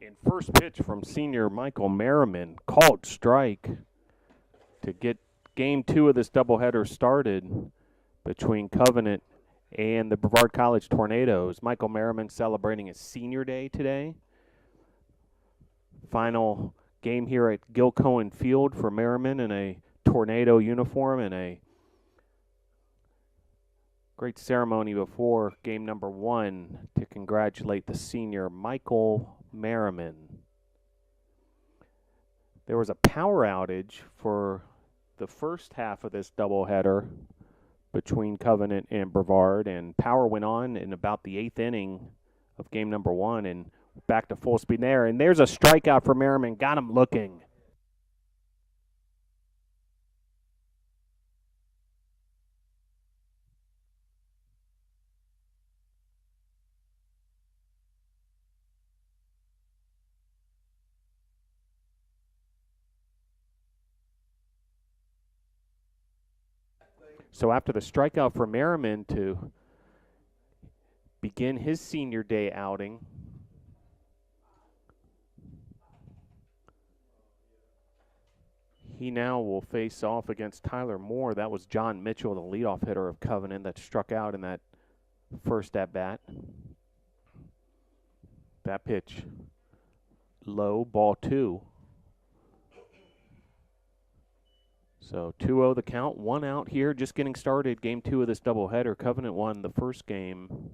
And first pitch from senior Michael Merriman, called strike to get game 2 of this doubleheader started between Covenant and the Brevard College Tornadoes. Michael Merriman celebrating his senior day today. Final game here at Gil Cohen Field for Merriman in a Tornado uniform, and a great ceremony before game number 1 to congratulate the senior Michael Merriman. There was a power outage for the first half of this doubleheader between Covenant and Brevard, and power went on in about the 8th inning of game number 1, and back to full speed there. And there's a strikeout for Merriman, got him looking. So after the strikeout for Merriman to begin his senior day outing, he now will face off against Tyler Moore. That was John Mitchell, the leadoff hitter of Covenant, that struck out in that first at-bat. That pitch low, ball 2. So 2-0 the count, 1 out here, just getting started. Game 2 of this doubleheader. Covenant won the first game,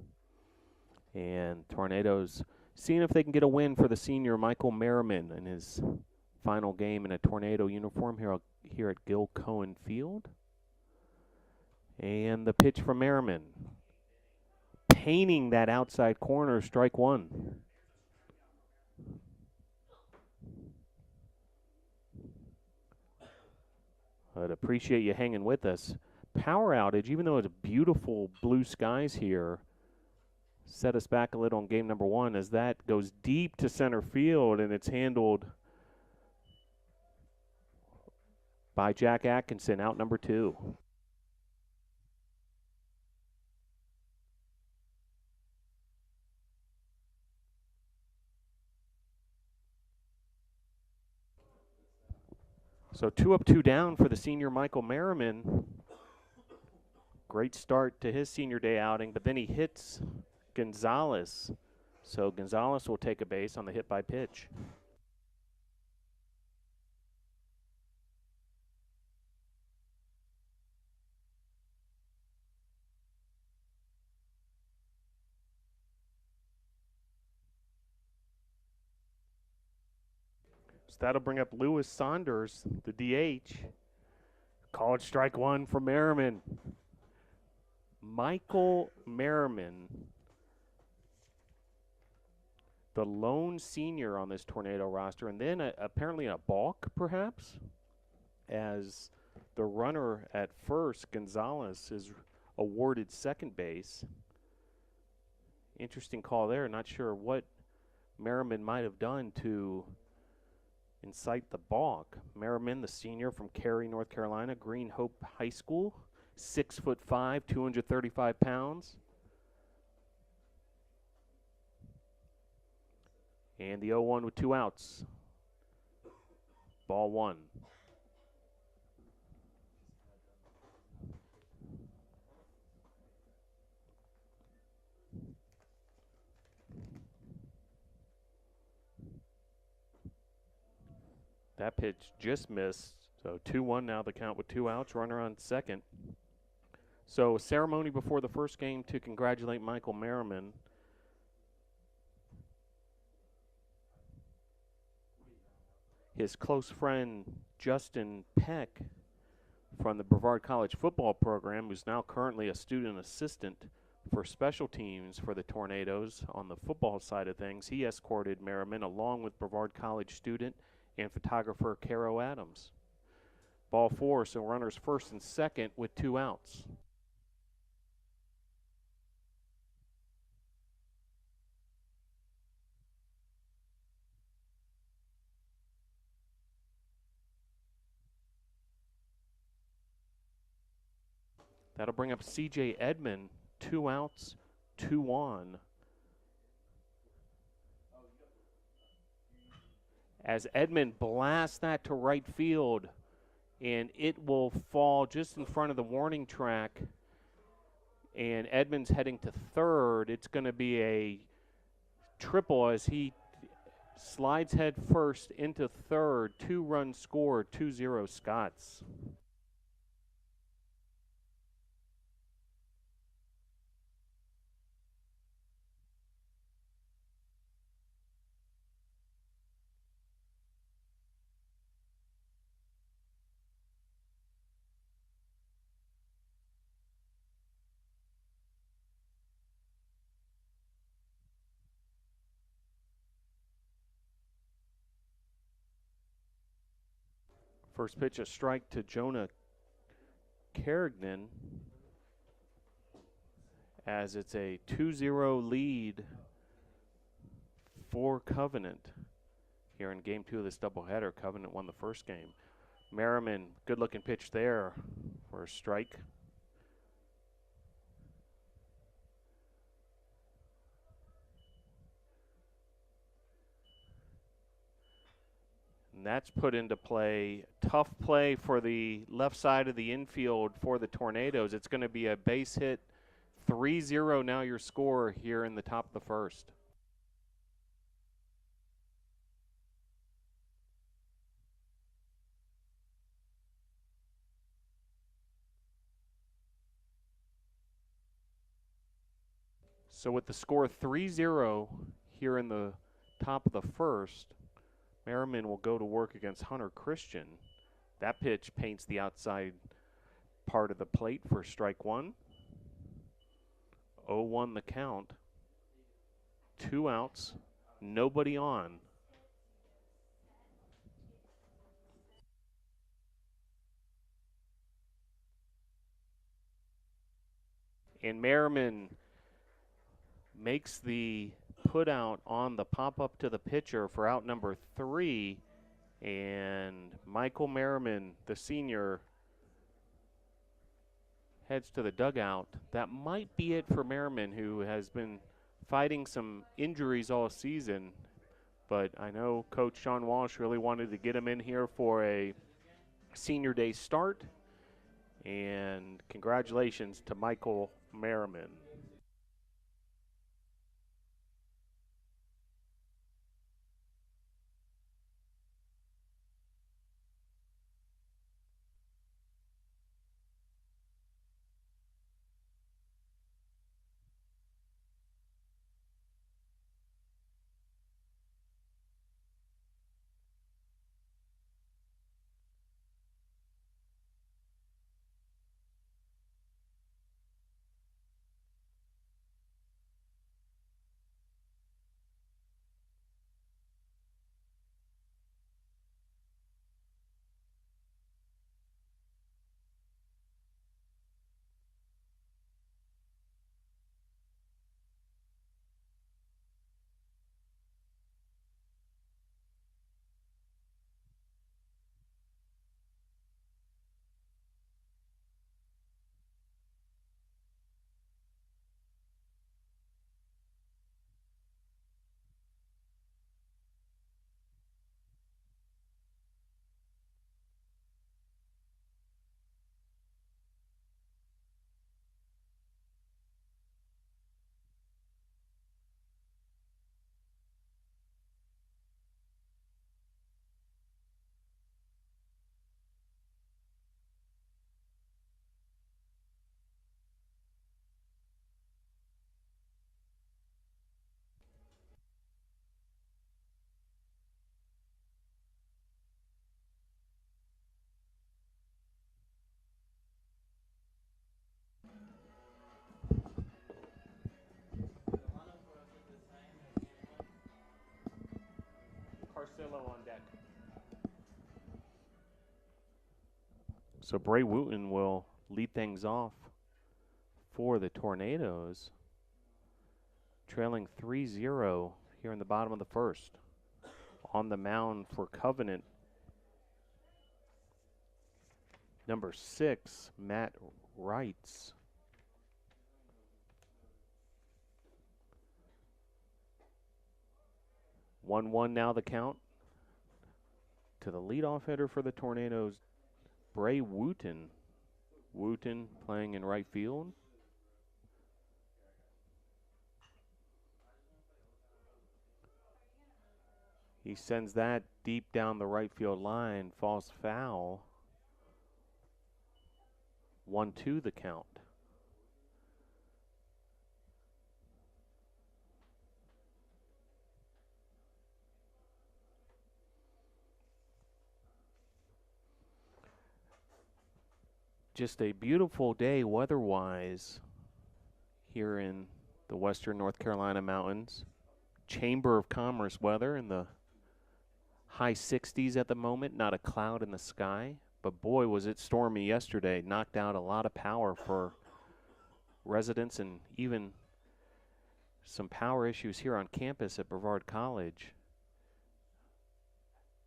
and Tornadoes seeing if they can get a win for the senior Michael Merriman in his final game in a Tornado uniform here at Gil Cohen Field. And the pitch from Merriman, painting that outside corner, strike 1. I'd appreciate you hanging with us. Power outage, even though it's beautiful blue skies here, set us back a little on game number 1 as that goes deep to center field, and it's handled by Jack Atkinson, out number 2. So 2 up, 2 down for the senior Michael Merriman. Great start to his senior day outing, but then he hits Gonzalez. So Gonzalez will take a base on the hit by pitch. So that'll bring up Lewis Saunders, the DH. Called strike 1 for Merriman. Michael Merriman, the lone senior on this Tornado roster, and then apparently a balk, perhaps, as the runner at first, Gonzalez, is awarded second base. Interesting call there. Not sure what Merriman might have done to incite the balk. Merriman, the senior from Cary, North Carolina, Green Hope High School, 6'5", 235 pounds. And the 0-1 with 2 outs. Ball 1. That pitch just missed. So 2-1 now the count with 2 outs, runner on second. So ceremony before the first game to congratulate Michael Merriman. His close friend Justin Peck from the Brevard College football program, who's now currently a student assistant for special teams for the Tornadoes on the football side of things. He escorted Merriman along with Brevard College student and photographer Caro Adams. Ball 4, so runners first and second with 2 outs. That'll bring up C.J. Edmond, 2 outs, 2 on. as Edmond blasts that to right field, and it will fall just in front of the warning track, and Edmond's heading to third. It's going to be a triple as he slides head first into third. 2-run score, 2-0 Scots. First pitch, a strike to Jonah Carignan, as it's a 2-0 lead for Covenant here in game 2 of this doubleheader. Covenant won the first game. Merriman, good-looking pitch there for a strike. And that's put into play. Tough play for the left side of the infield for the Tornadoes. It's going to be a base hit. 3-0 now your score here in the top of the first. So with the score 3-0 here in the top of the first, Merriman will go to work against Hunter Christian. That pitch paints the outside part of the plate for strike one. 0-1 the count. 2 outs, nobody on. And Merriman makes the put out on the pop up to the pitcher for out number 3, and Michael Merriman, the senior, heads to the dugout. That might be it for Merriman, who has been fighting some injuries all season, but I know Coach Sean Walsh really wanted to get him in here for a senior day start, and congratulations to Michael Merriman. Carcillo on deck. So Bray Wooten will lead things off for the Tornadoes, trailing 3-0 here in the bottom of the first. On the mound for Covenant, number 6, Matt Wrights. One now the count. To the leadoff hitter for the Tornadoes, Bray Wooten. Wooten playing in right field. He sends that deep down the right field line, falls foul. 1-2 the count. Just a beautiful day weather-wise here in the western North Carolina mountains. Chamber of Commerce weather in the high 60s at the moment, not a cloud in the sky. But boy, was it stormy yesterday. Knocked out a lot of power for residents and even some power issues here on campus at Brevard College.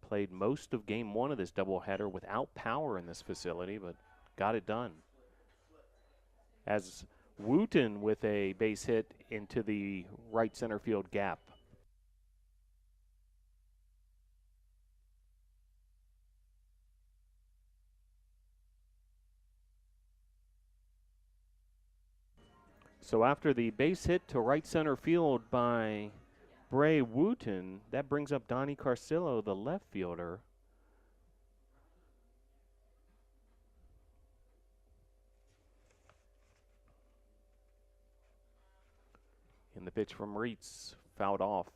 Played most of game one of this doubleheader without power in this facility, but got it done. As Wooten with a base hit into the right center field gap. So after the base hit to right center field by Bray Wooten, that brings up Donnie Carcillo, the left fielder. And the pitch from Reitz fouled off.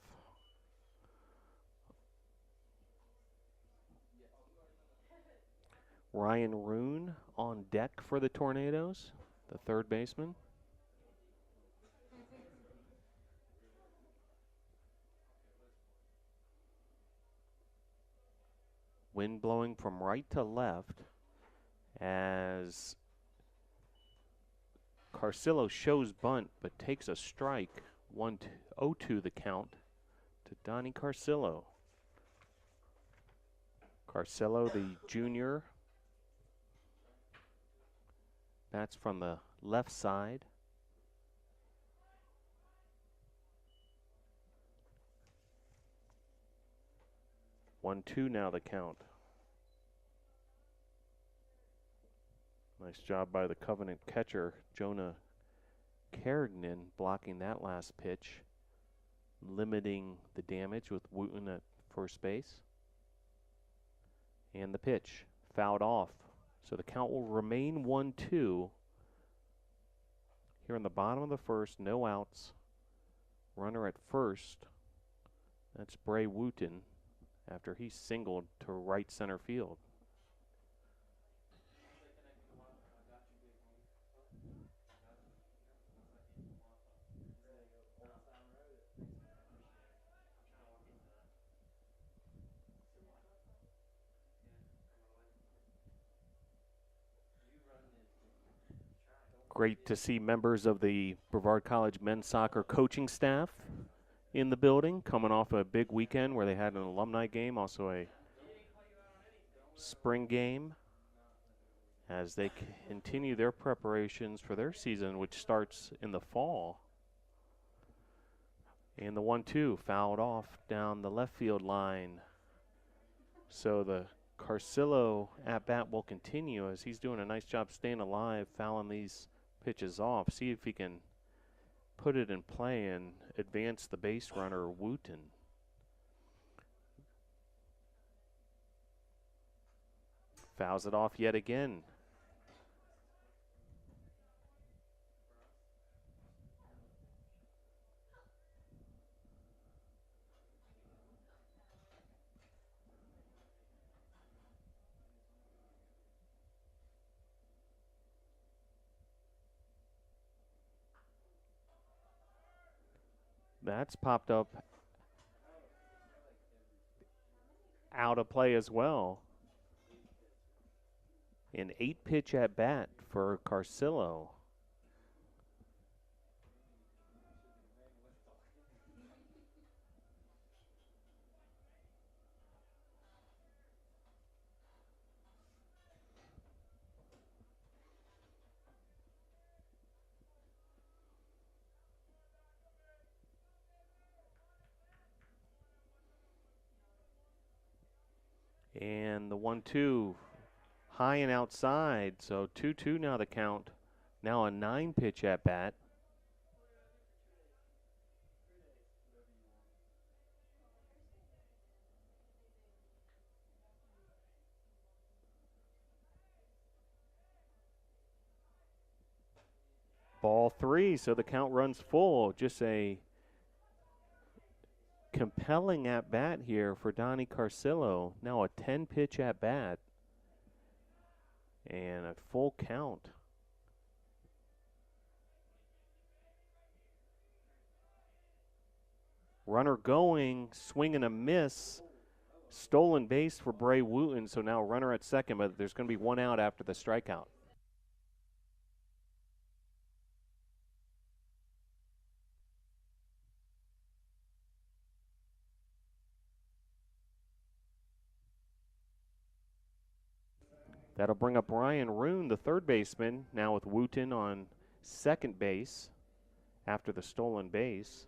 Ryan Roon on deck for the Tornadoes, the third baseman. Wind blowing from right to left as Carcillo shows bunt but takes a strike. 1-0-2 the count to Donnie Carcillo. Carcillo, the junior, bats from the left side. One, two now the count. Nice job by the Covenant catcher, Jonah Carignan, blocking that last pitch, limiting the damage with Wooten at first base. And the pitch fouled off. So the count will remain 1-2. Here in the bottom of the first, no outs. Runner at first. That's Bray Wooten after he singled to right center field. Great to see members of the Brevard College men's soccer coaching staff in the building, coming off a big weekend where they had an alumni game, also a spring game, as they continue their preparations for their season, which starts in the fall. And the 1-2 fouled off down the left field line. So the Carcillo at-bat will continue as he's doing a nice job staying alive, fouling these pitches off. See if he can put it in play and advance the base runner, Wooten. Fouls it off yet again. That's popped up out of play as well. An 8-pitch at bat for Carcillo. And the 1-2 high and outside. So 2-2 now the count. Now a 9-pitch at bat. Ball 3, so the count runs full. Just a compelling at bat here for Donnie Carcillo. Now a 10-pitch at bat and a full count. Runner going, swing and a miss. Stolen base for Bray Wooten, so now runner at second, but there's going to be one out after the strikeout. That'll bring up Ryan Roone, the third baseman, now with Wooten on second base after the stolen base.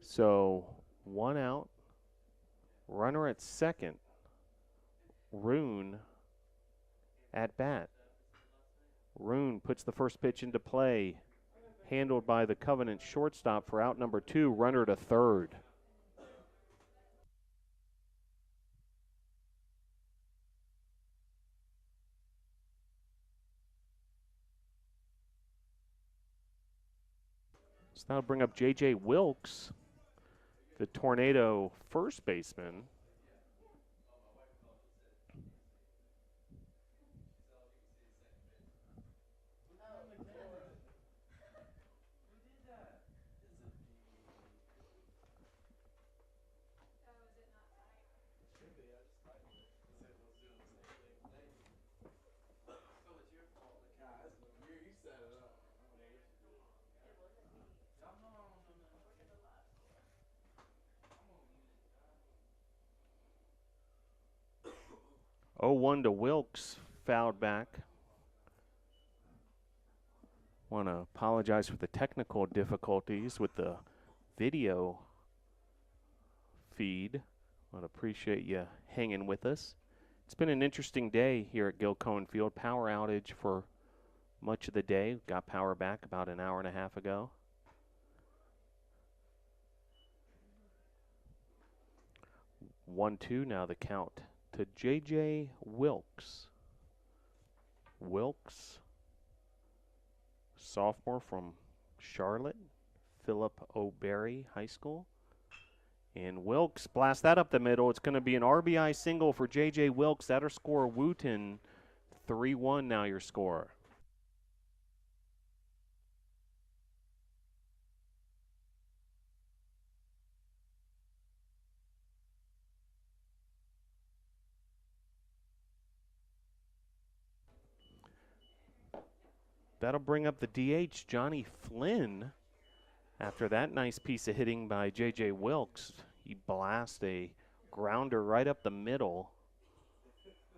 So one out, runner at second, Roone at bat. Roone puts the first pitch into play, handled by the Covenant shortstop for out number 2, runner to third. So that'll bring up J.J. Wilkes, the Tornado first baseman. Oh, 1 to Wilkes, fouled back. Want to apologize for the technical difficulties with the video feed. Want to appreciate you hanging with us. It's been an interesting day here at Gil Cohen Field. Power outage for much of the day. Got power back about an hour and a half ago. One, two, now the count to J.J. Wilkes. Wilkes, sophomore from Charlotte, Philip O'Berry High School. And Wilkes blasts that up the middle. It's going to be an RBI single for J.J. Wilkes. That'll score Wooten. 3-1 now your score. That'll bring up the DH, Johnny Flynn. After that nice piece of hitting by J.J. Wilkes, he blasts a grounder right up the middle.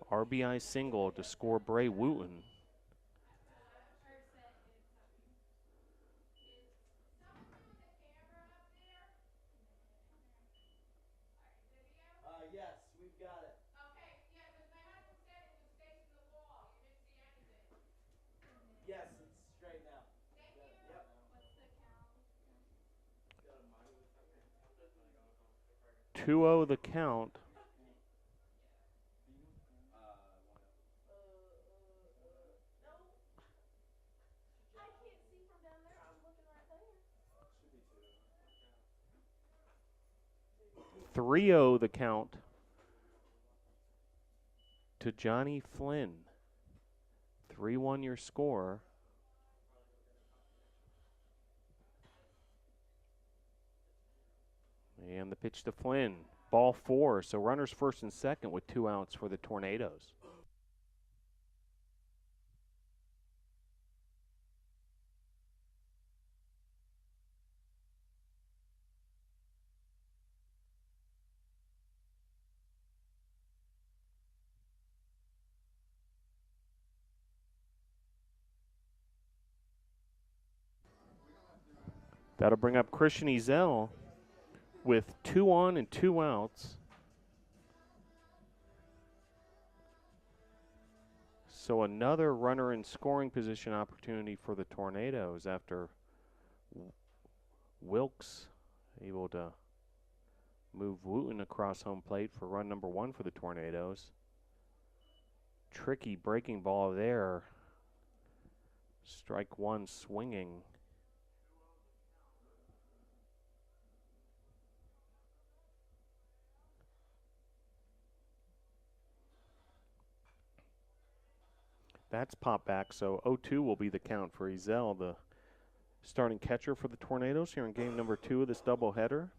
RBI single to score Bray Wooten. Yes, we've got it. Okay, yeah, because my husband said it was facing the wall. You didn't see anything. Yes, it's straight now. Thank you. Yep. What's the count? 2-0 the count. No. I can't see from down there. I'm looking right there. 3-0 the count to Johnny Flynn. 3-1 your score. And the pitch to Flynn. Ball 4, so runners first and second with 2 outs for the Tornadoes. That'll bring up Christian Ezel with 2 on and 2 outs. So another runner in scoring position opportunity for the Tornadoes after Wilkes able to move Wooten across home plate for run number 1 for the Tornadoes. Tricky breaking ball there. Strike 1 swinging. That's popped back, so 0-2 will be the count for Ezel, the starting catcher for the Tornadoes here in game number 2 of this doubleheader.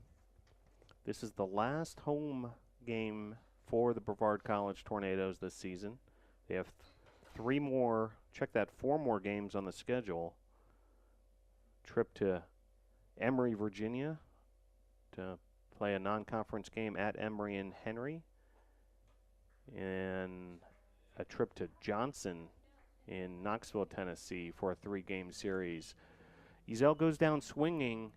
This is the last home game for the Brevard College Tornadoes this season. They have 4 more games on the schedule. Trip to Emory, Virginia to play a non-conference game at Emory and Henry. And a trip to Johnson in Knoxville, Tennessee for a 3-game series. Ezel goes down swinging,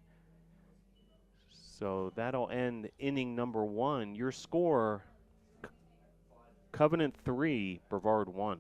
so that'll end inning number 1. Your score, Covenant 3, Brevard 1.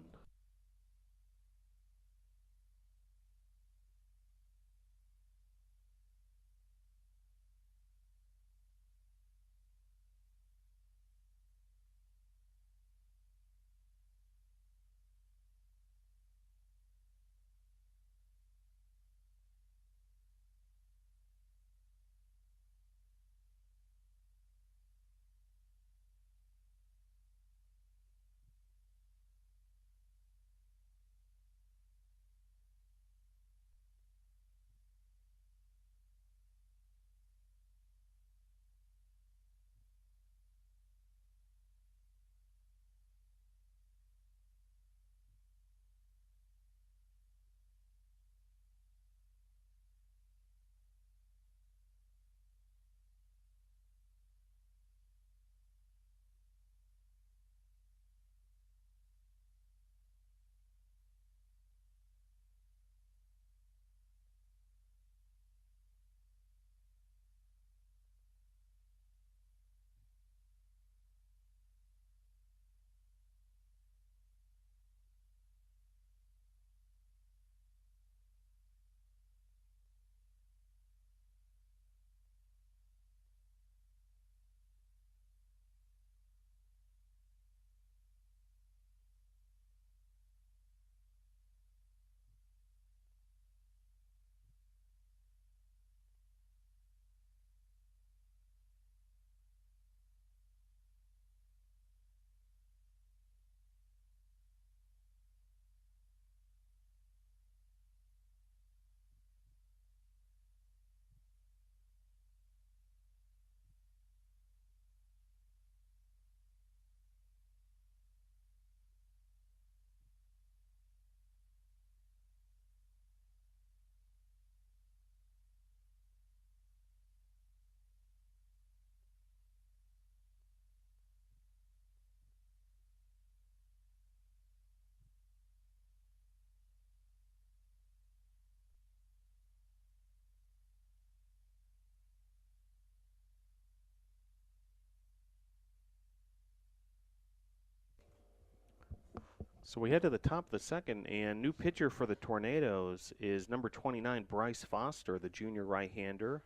So we head to the top of the second, and new pitcher for the Tornadoes is number 29, Bryce Foster, the junior right-hander.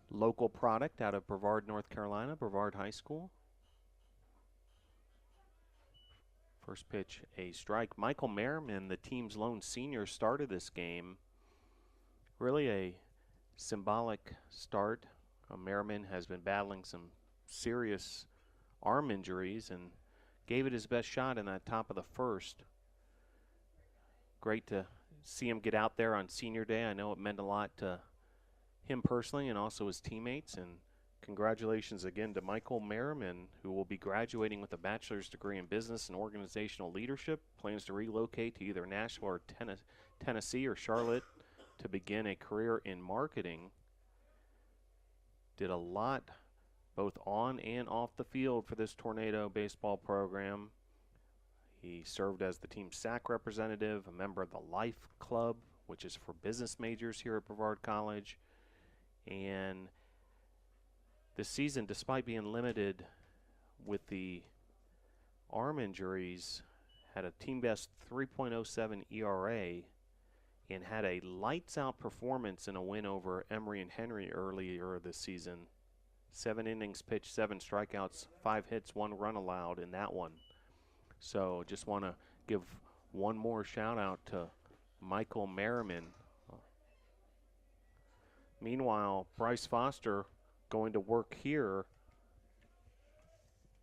Local product out of Brevard, North Carolina, Brevard High School. First pitch, a strike. Michael Merriman, the team's lone senior, started this game. Really a symbolic start. Merriman has been battling some serious arm injuries and gave it his best shot in that top of the first. Great to see him get out there on senior day. I know it meant a lot to him personally and also his teammates. And congratulations again to Michael Merriman, who will be graduating with a bachelor's degree in business and organizational leadership. Plans to relocate to either Nashville or Tennessee or Charlotte to begin a career in marketing. Did a lot both on and off the field for this Tornado baseball program. He served as the team's SAC representative, a member of the Life Club, which is for business majors here at Brevard College. And this season, despite being limited with the arm injuries, had a team best 3.07 ERA and had a lights-out performance in a win over Emory and Henry earlier this season. 7 innings pitched, 7 strikeouts, 5 hits, 1 run allowed in that one. So just want to give one more shout-out to Michael Merriman. Meanwhile, Bryce Foster going to work here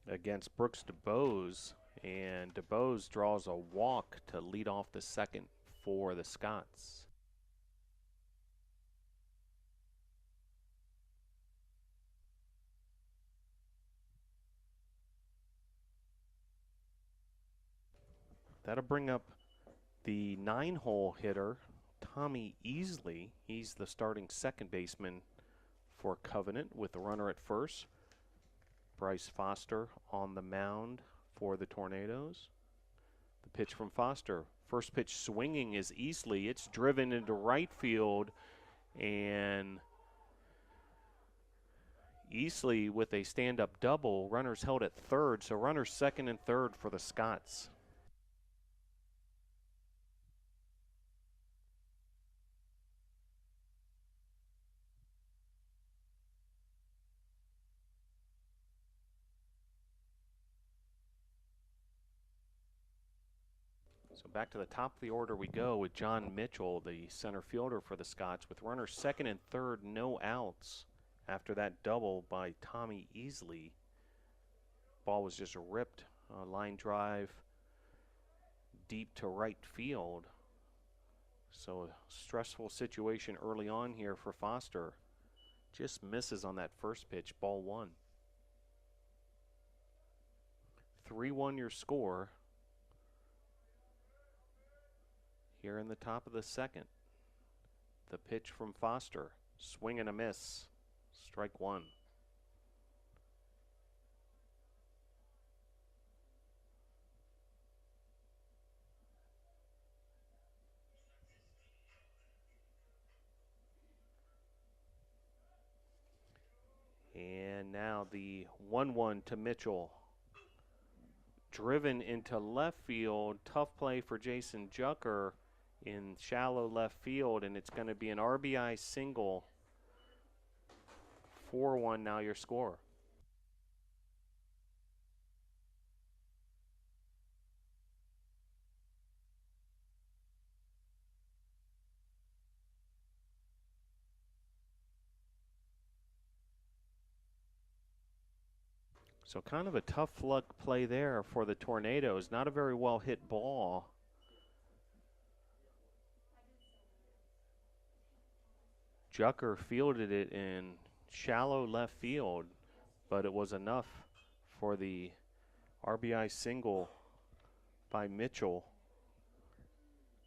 against Brooks DeBose, and DeBose draws a walk to lead off the second for the Scots. That'll bring up the 9-hole hitter, Tommy Easley. He's the starting second baseman for Covenant with the runner at first. Bryce Foster on the mound for the Tornadoes. The pitch from Foster. First pitch swinging is Easley. It's driven into right field, and Easley with a stand-up double. Runners held at third, so runners second and third for the Scots. So back to the top of the order we go with John Michel, the center fielder for the Scots, with runners second and third, no outs. After that double by Tommy Easley, ball was just ripped, line drive deep to right field. So a stressful situation early on here for Foster. Just misses on that first pitch, ball 1. 3-1 your score here in the top of the second. The pitch from Foster, swing and a miss, strike 1. And now the 1-1 to Mitchell. Driven into left field. Tough play for Jason Jucker in shallow left field, and it's going to be an RBI single. 4-1 now your score. So kind of a tough luck play there for the Tornadoes. Not a very well hit ball. Jucker fielded it in shallow left field, but it was enough for the RBI single by Mitchell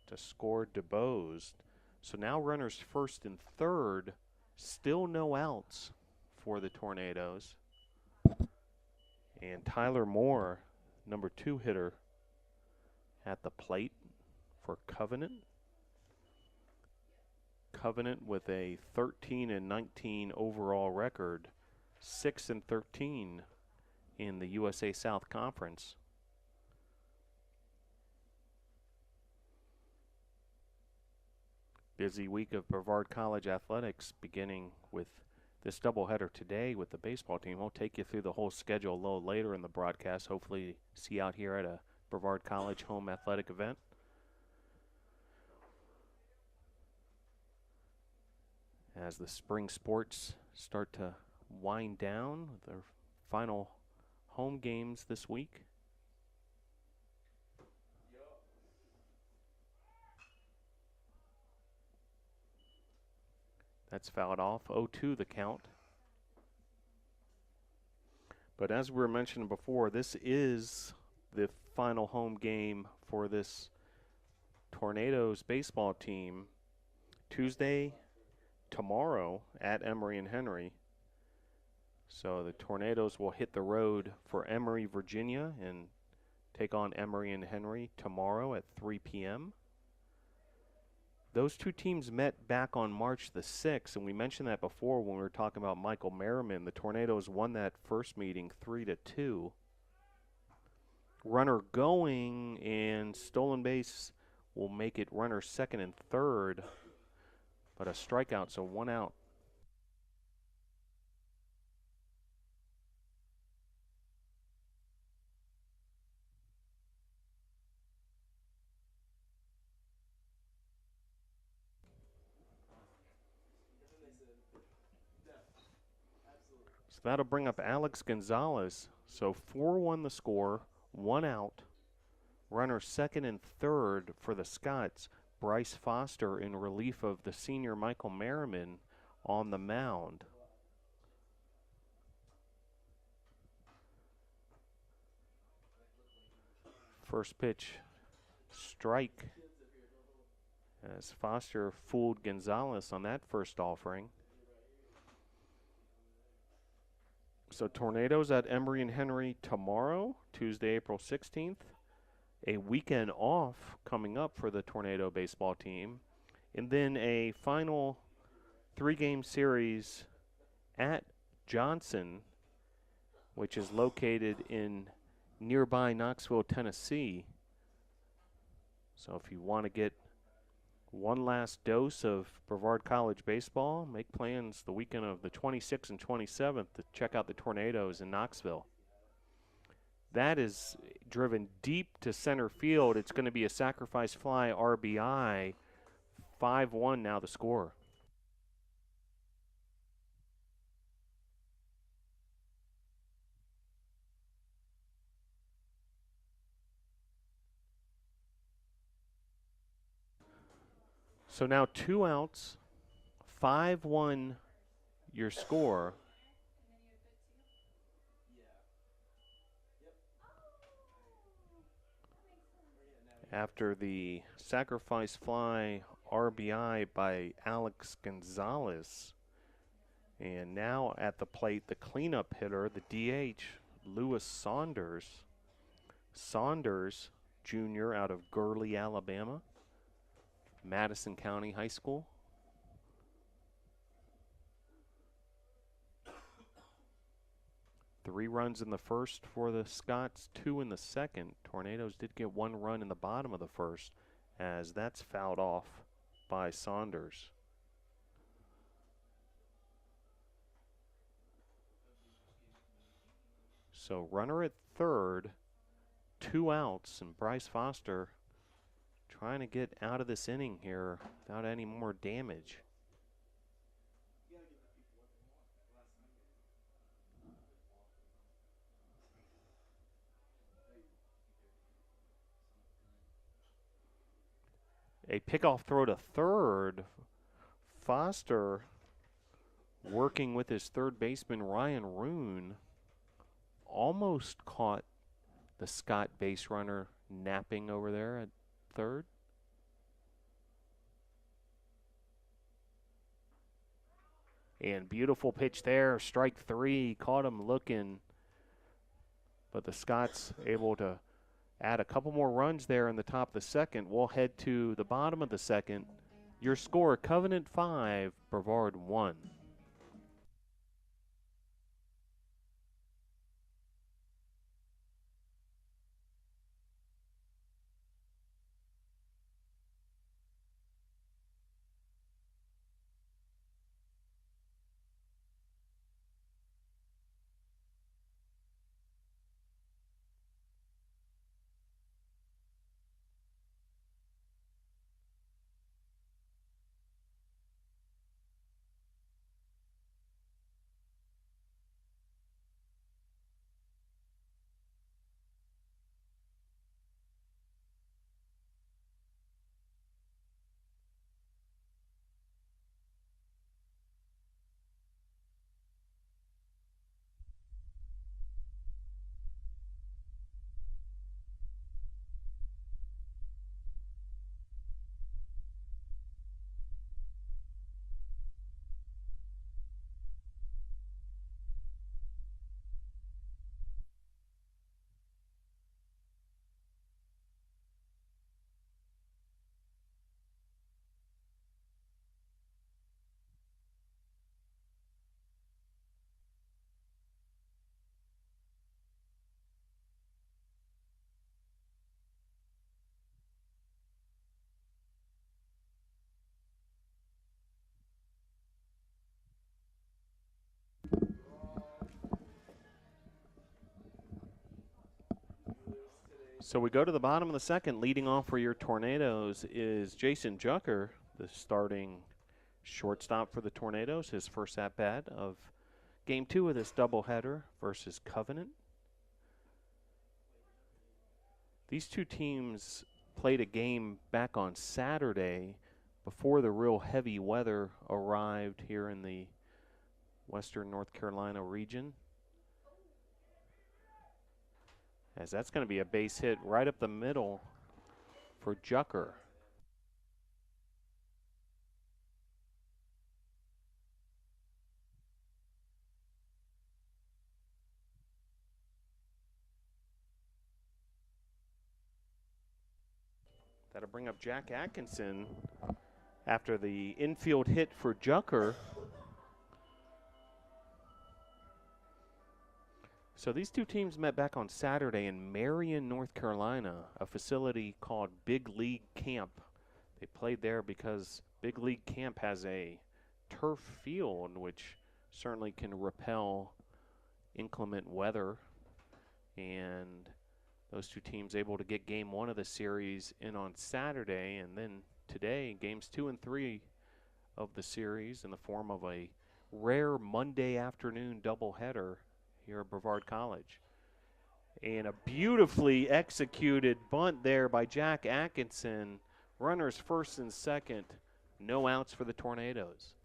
to score DeBose. So now runners first and third, still no outs for the Tornadoes. And Tyler Moore, number 2 hitter, at the plate for Covenant. Covenant with a 13-19 overall record, 6-13 in the USA South Conference. Busy week of Brevard College athletics, beginning with this doubleheader today with the baseball team. We'll take you through the whole schedule a little later in the broadcast. Hopefully see you out here at a Brevard College home athletic event. As the spring sports start to wind down, their final home games this week. That's fouled off, 0-2 the count. But as we were mentioning before, this is the final home game for this Tornadoes baseball team. Tuesday, tomorrow at Emory and Henry. So the Tornadoes will hit the road for Emory, Virginia, and take on Emory and Henry tomorrow at 3 p.m. Those two teams met back on March the 6th, and we mentioned that before when we were talking about Michael Merriman. The Tornadoes won that first meeting 3-2. runner going, and stolen base will make it runner second and third, but a strikeout, so 1 out. So that'll bring up Alex Gonzalez. So 4-1 the score, 1 out. Runner second and third for the Scots. Bryce Foster in relief of the senior Michael Merriman on the mound. First pitch, strike, as Foster fooled Gonzalez on that first offering. So Tornadoes at Emory and Henry tomorrow, Tuesday, April 16th. A weekend off coming up for the Tornado baseball team. And then a final 3-game series at Johnson, which is located in nearby Knoxville, Tennessee. So if you want to get one last dose of Brevard College baseball, make plans the weekend of the 26th and 27th to check out the Tornadoes in Knoxville. That is driven deep to center field. It's going to be a sacrifice fly RBI. 5-1 now the score. So now 2 outs, 5-1 your score. After the sacrifice fly RBI by Alex Gonzalez. And now at the plate, the cleanup hitter, the DH, Lewis Saunders. Saunders, junior out of Gurley, Alabama, Madison County High School. Three runs in the first for the Scots, 2 in the second. Tornadoes did get 1 run in the bottom of the first, as that's fouled off by Saunders. So runner at third, 2 outs, and Bryce Foster trying to get out of this inning here without any more damage. A pickoff throw to third. Foster working with his third baseman, Ryan Roon, almost caught the Scott base runner napping over there at third. And beautiful pitch there, strike 3, caught him looking. But the Scots able to add a couple more runs there in the top of the second. We'll head to the bottom of the second. Your score, Covenant 5, Brevard 1. So we go to the bottom of the second. Leading off for your Tornadoes is Jason Jucker, the starting shortstop for the Tornadoes. His first at-bat of Game 2 of this doubleheader versus Covenant. These two teams played a game back on Saturday before the real heavy weather arrived here in the western North Carolina region. As that's going to be a base hit right up the middle for Jucker. That'll bring up Jack Atkinson after the infield hit for Jucker. So these two teams met back on Saturday in Marion, North Carolina, a facility called Big League Camp. They played there because Big League Camp has a turf field, which certainly can repel inclement weather. And those two teams able to get game 1 of the series in on Saturday, and then today, games 2 and 3 of the series in the form of a rare Monday afternoon doubleheader here at Brevard College. And a beautifully executed bunt there by Jack Atkinson. Runners first and second, no outs for the Tornadoes.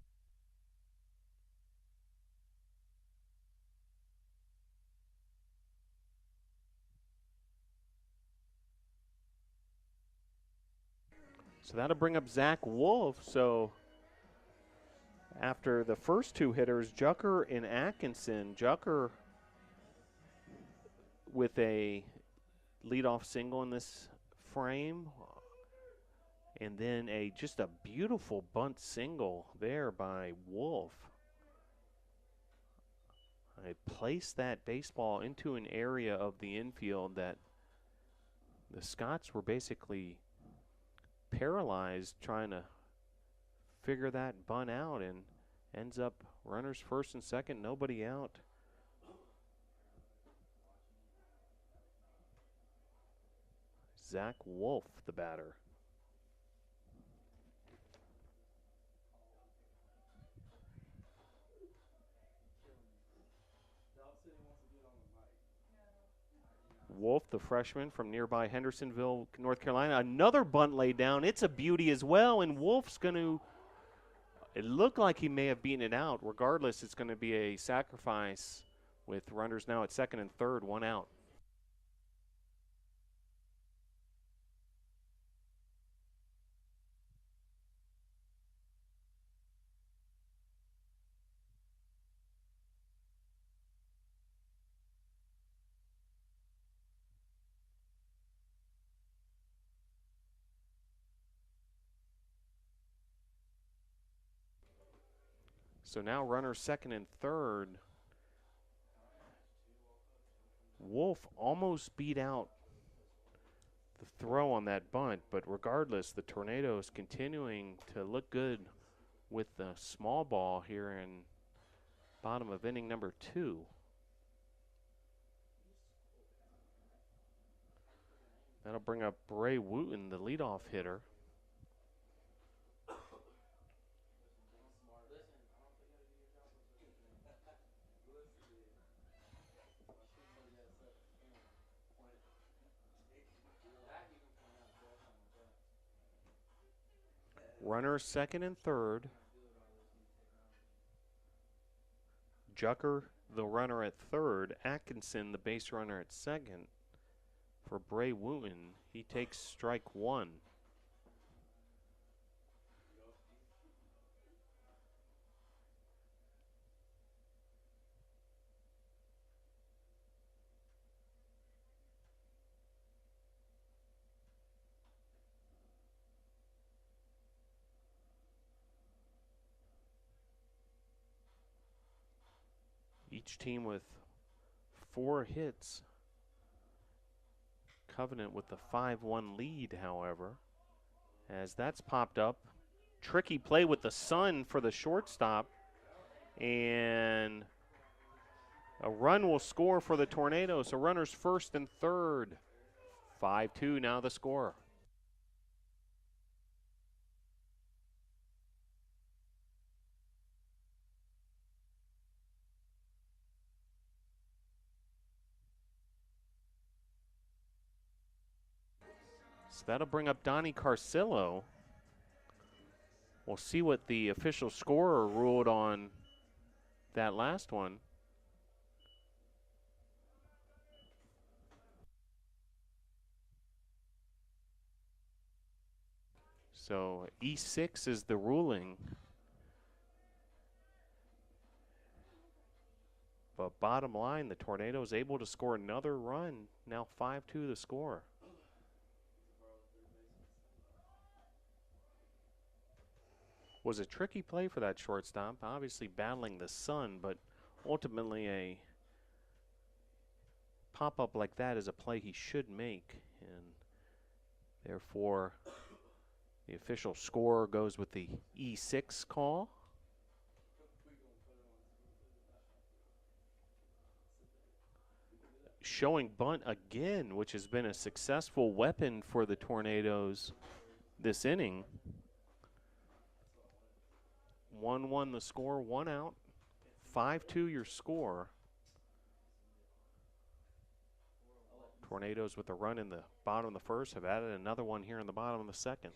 So that'll bring up Zach Wolf. So after the first two hitters, Jucker and Atkinson, Jucker with a leadoff single in this frame, and then just a beautiful bunt single there by Wolf. I placed that baseball into an area of the infield that the Scots were basically paralyzed trying to figure that bunt out, and ends up runners first and second, nobody out. Zach Wolf, the batter. Wolf, the freshman from nearby Hendersonville, North Carolina. Another bunt laid down. It's a beauty as well, and Wolf's going to, it looked like he may have beaten it out. Regardless, it's going to be a sacrifice with runners now at second and third, one out. So now runners second and third. Wolf almost beat out the throw on that bunt, but regardless, the Tornadoes continuing to look good with the small ball here in bottom of inning number 2. That'll bring up Bray Wooten, the leadoff hitter. Runners second and third. Jucker, the runner at third. Atkinson, the base runner at second. For Bray Wooten, he takes strike 1. Each team with 4 hits. Covenant with the 5-1 lead, however, as that's popped up. Tricky play with the sun for the shortstop, and a run will score for the Tornadoes. So runners first and third. 5-2 now the score. So that'll bring up Donnie Carcillo. We'll see what the official scorer ruled on that last one. So E6 is the ruling. But bottom line, the Tornadoes able to score another run. Now 5-2 the score. Was a tricky play for that shortstop. Obviously battling the sun, but ultimately a pop-up like that is a play he should make. And therefore, the official score goes with the E6 call. Showing bunt again, which has been a successful weapon for the Tornadoes this inning. 1-1 the score, 1 out. 5-2 your score. Tornadoes with a run in the bottom of the first have added another one here in the bottom of the second.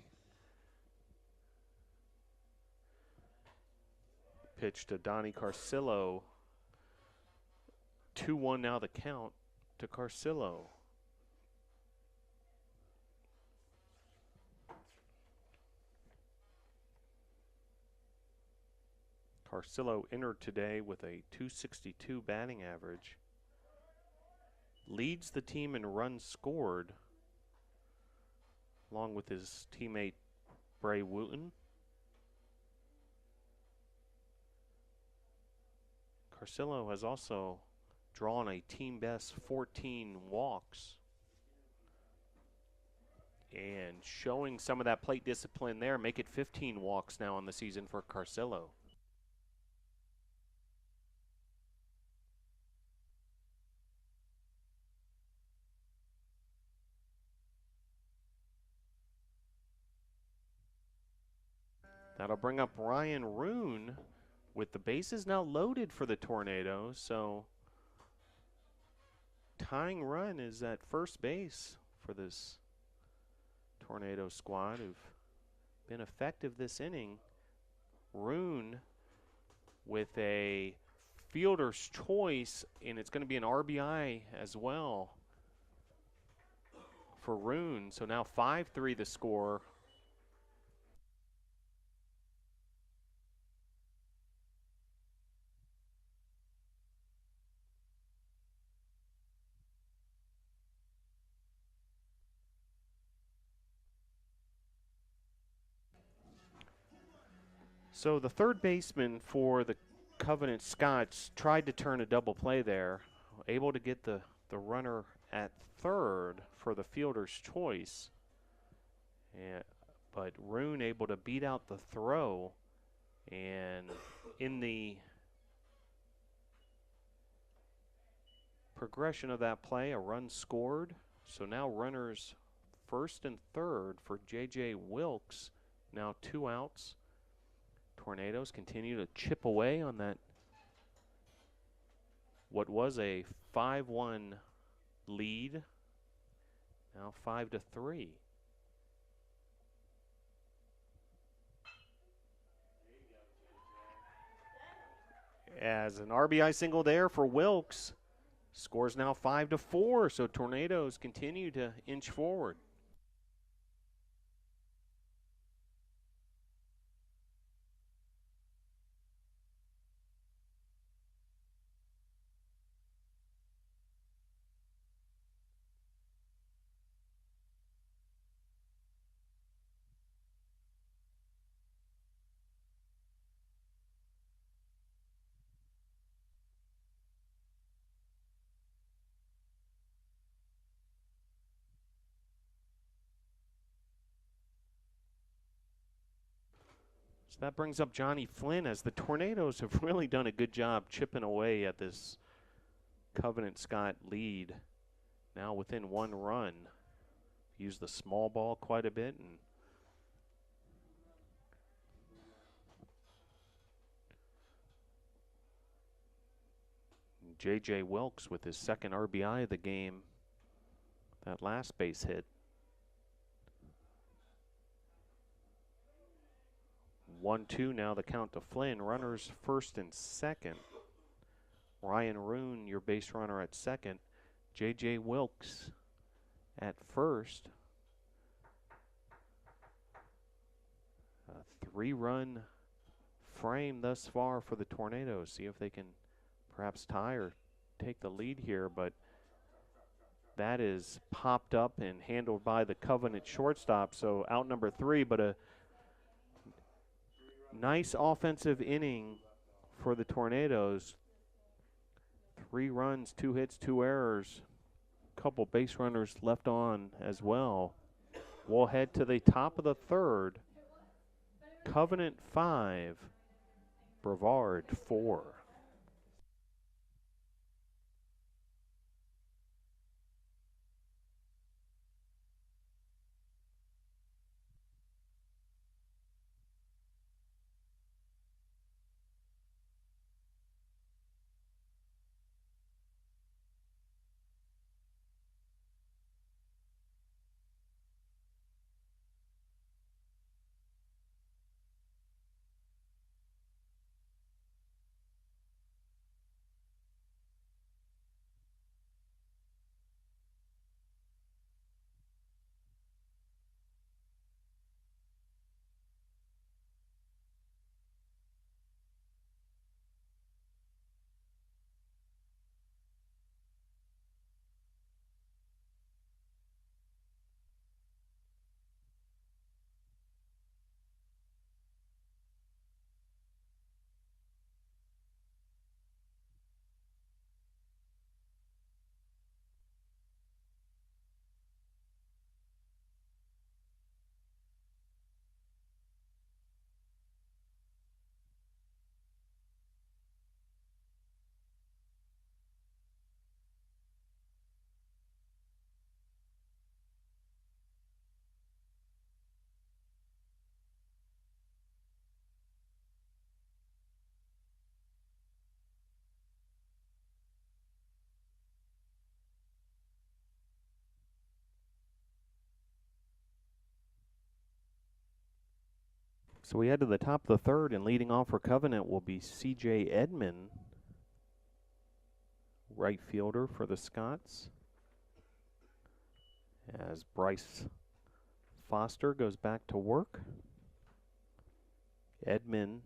Pitch to Donnie Carcillo. 2-1 now the count to Carcillo. Carcillo entered today with a .262 batting average. Leads the team in runs scored, along with his teammate Bray Wooten. Carcillo has also drawn a team best 14 walks. And showing some of that plate discipline there, make it 15 walks now on the season for Carcillo. That'll bring up Ryan Roon with the bases now loaded for the Tornadoes. So tying run is at first base for this Tornado squad who've been effective this inning. Roon with a fielder's choice, and it's going to be an RBI as well for Roon. So now 5-3 the score. So the third baseman for the Covenant Scots tried to turn a double play there, able to get the runner at third for the fielder's choice. But Roon able to beat out the throw, and in the progression of that play, a run scored. So now runners first and third for J.J. Wilkes, now 2 outs. Tornadoes continue to chip away on that, what was a 5-1 lead, now 5-3. As an RBI single there for Wilkes, scores now 5-4, so Tornadoes continue to inch forward. So that brings up Johnny Flynn, as the Tornadoes have really done a good job chipping away at this Covenant Scott lead, now within 1 run. use the small ball quite a bit. And J.J. Wilkes with his second RBI of the game, that last base hit. 1-2 now the count to Flynn. Runners first and second. Ryan Roon, your base runner at second. J.J. Wilkes at first. A 3-run frame thus far for the Tornadoes. See if they can perhaps tie or take the lead here, but that is popped up and handled by the Covenant shortstop. So out number 3, but a nice offensive inning for the Tornadoes. 3 runs, 2 hits, 2 errors. Couple base runners left on as well. We'll head to the top of the 3rd. Covenant 5, Brevard 4. So we head to the top of the 3rd, and leading off for Covenant will be C.J. Edmond, right fielder for the Scots, as Bryce Foster goes back to work. Edmond,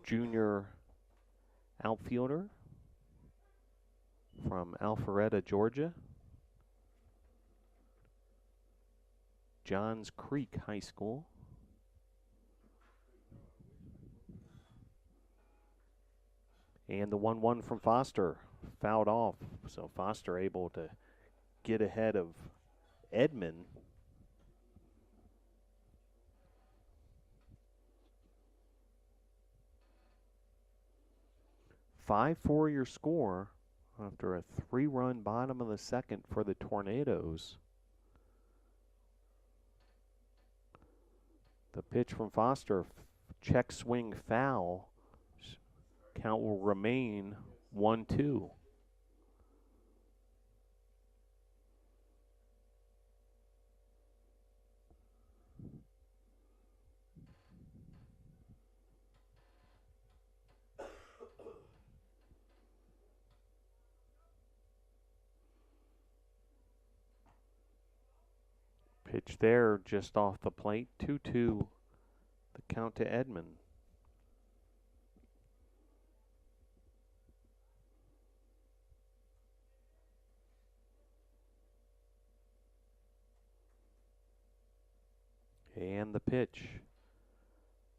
junior outfielder from Alpharetta, Georgia. Johns Creek High School. And the 1-1 from Foster, fouled off. So Foster able to get ahead of Edmond. Five-4 your score after a 3-run bottom of the 2nd for the Tornadoes. The pitch from Foster, check swing foul. Count will remain 1-2. Pitch there just off the plate, 2-2, the count to Edmond. And the pitch.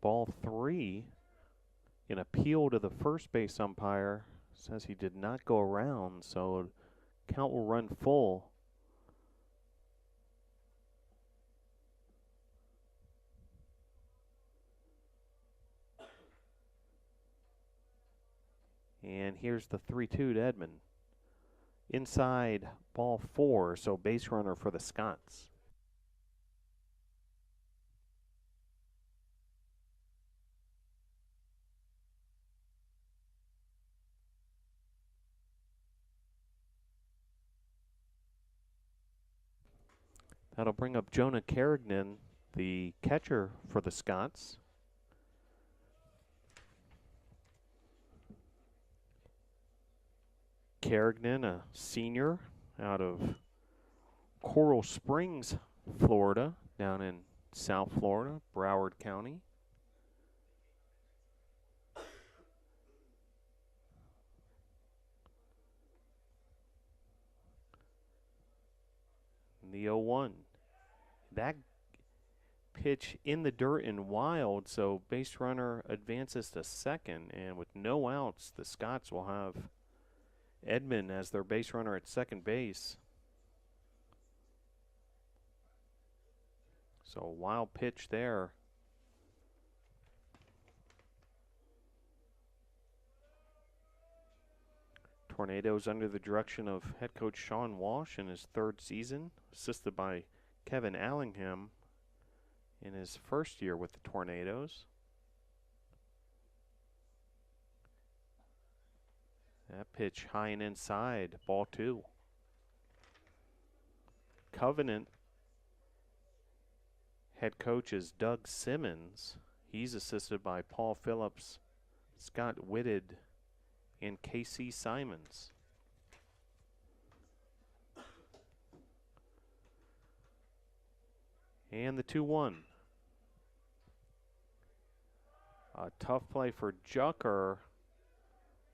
Ball 3, an appeal to the first base umpire, says he did not go around, so count will run full. And here's the 3-2 to Edmond. inside ball 4, so base runner for the Scots. That'll bring up Jonah Carrigan, the catcher for the Scots. Carrigan, a senior out of Coral Springs, Florida, down in South Florida, Broward County. The 0-1. That pitch in the dirt and wild, so base runner advances to second, and with no outs, the Scots will have Edmond as their base runner at second base. So a wild pitch there. Tornadoes under the direction of head coach Sean Walsh in his 3rd season, assisted by Kevin Allingham in his 1st year with the Tornadoes. That pitch high and inside, ball 2. Covenant head coach is Doug Simmons. He's assisted by Paul Phillips, Scott Whitted, and Casey Simons. And the 2-1. A tough play for Jucker,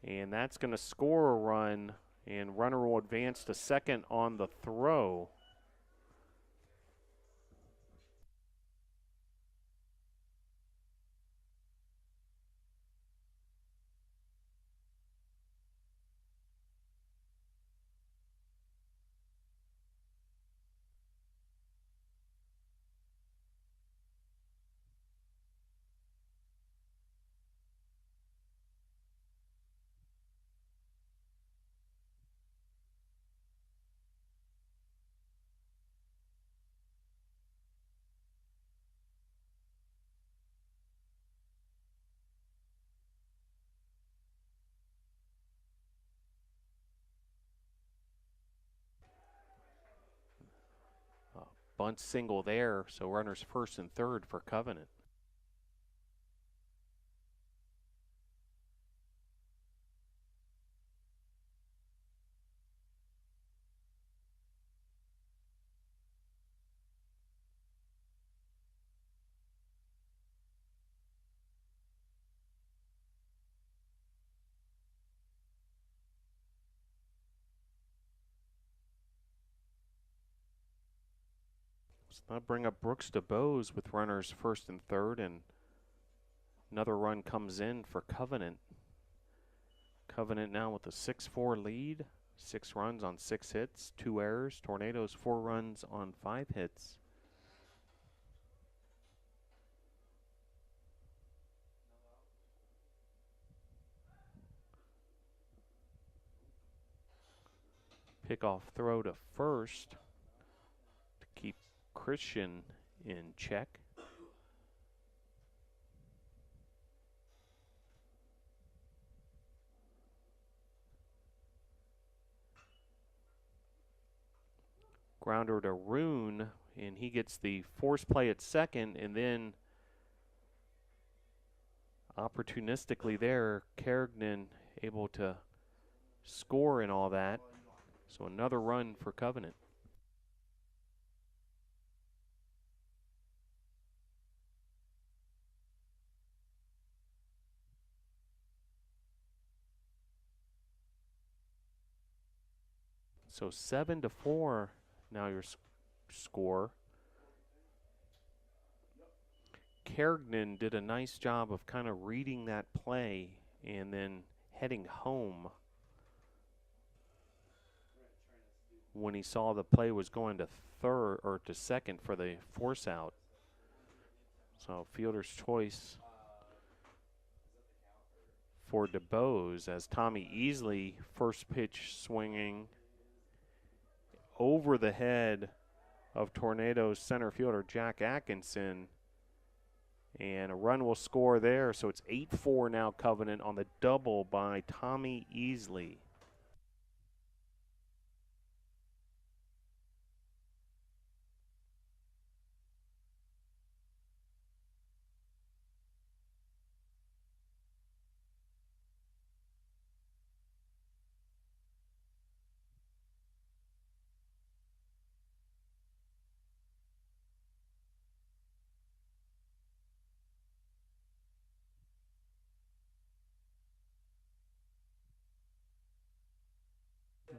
and that's going to score a run, and runner will advance to second on the throw. Bunt single there, so runners first and third for Covenant. So that'll bring up Brooks DeBose with runners first and third, and another run comes in for Covenant. Covenant now with a 6-4 lead, 6 runs on 6 hits, 2 errors. Tornadoes 4 runs on 5 hits. Pickoff throw to first to keep Christian in check. Grounder to Rune, and he gets the force play at second, and then opportunistically there, Carrigan able to score and all that. So another run for Covenant. So 7-4 now your score. Carrigan did a nice job of kind of reading that play and then heading home when he saw the play was going to third or to second for the force out. So fielder's choice for DeBose as Tommy Easley first pitch swinging over the head of Tornado's center fielder Jack Atkinson. And a run will score there, so it's 8-4 now Covenant on the double by Tommy Easley.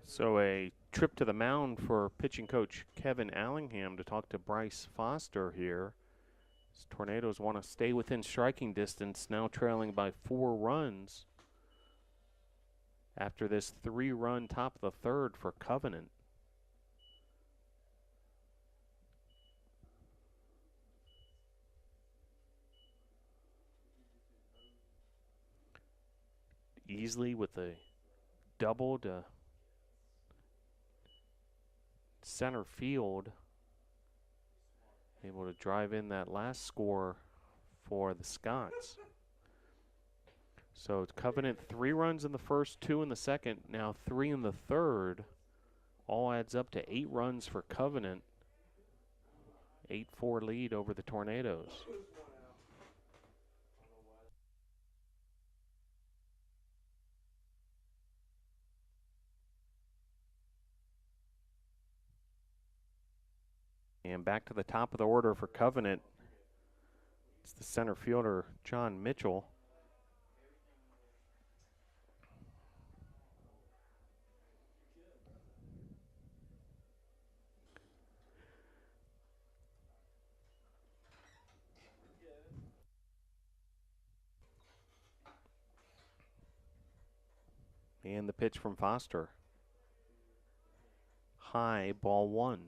So a trip to the mound for pitching coach Kevin Allingham to talk to Bryce Foster here. As Tornadoes want to stay within striking distance, now trailing by 4 runs after this 3-run top of the third for Covenant. Easley with a double to center field, able to drive in that last score for the Scots. So Covenant 3 runs in the first, 2 in the second, now 3 in the third. All adds up to 8 runs for Covenant. 8-4 lead over the Tornadoes. And back to the top of the order for Covenant. It's the center fielder, John Michel. And the pitch from Foster. High, ball 1.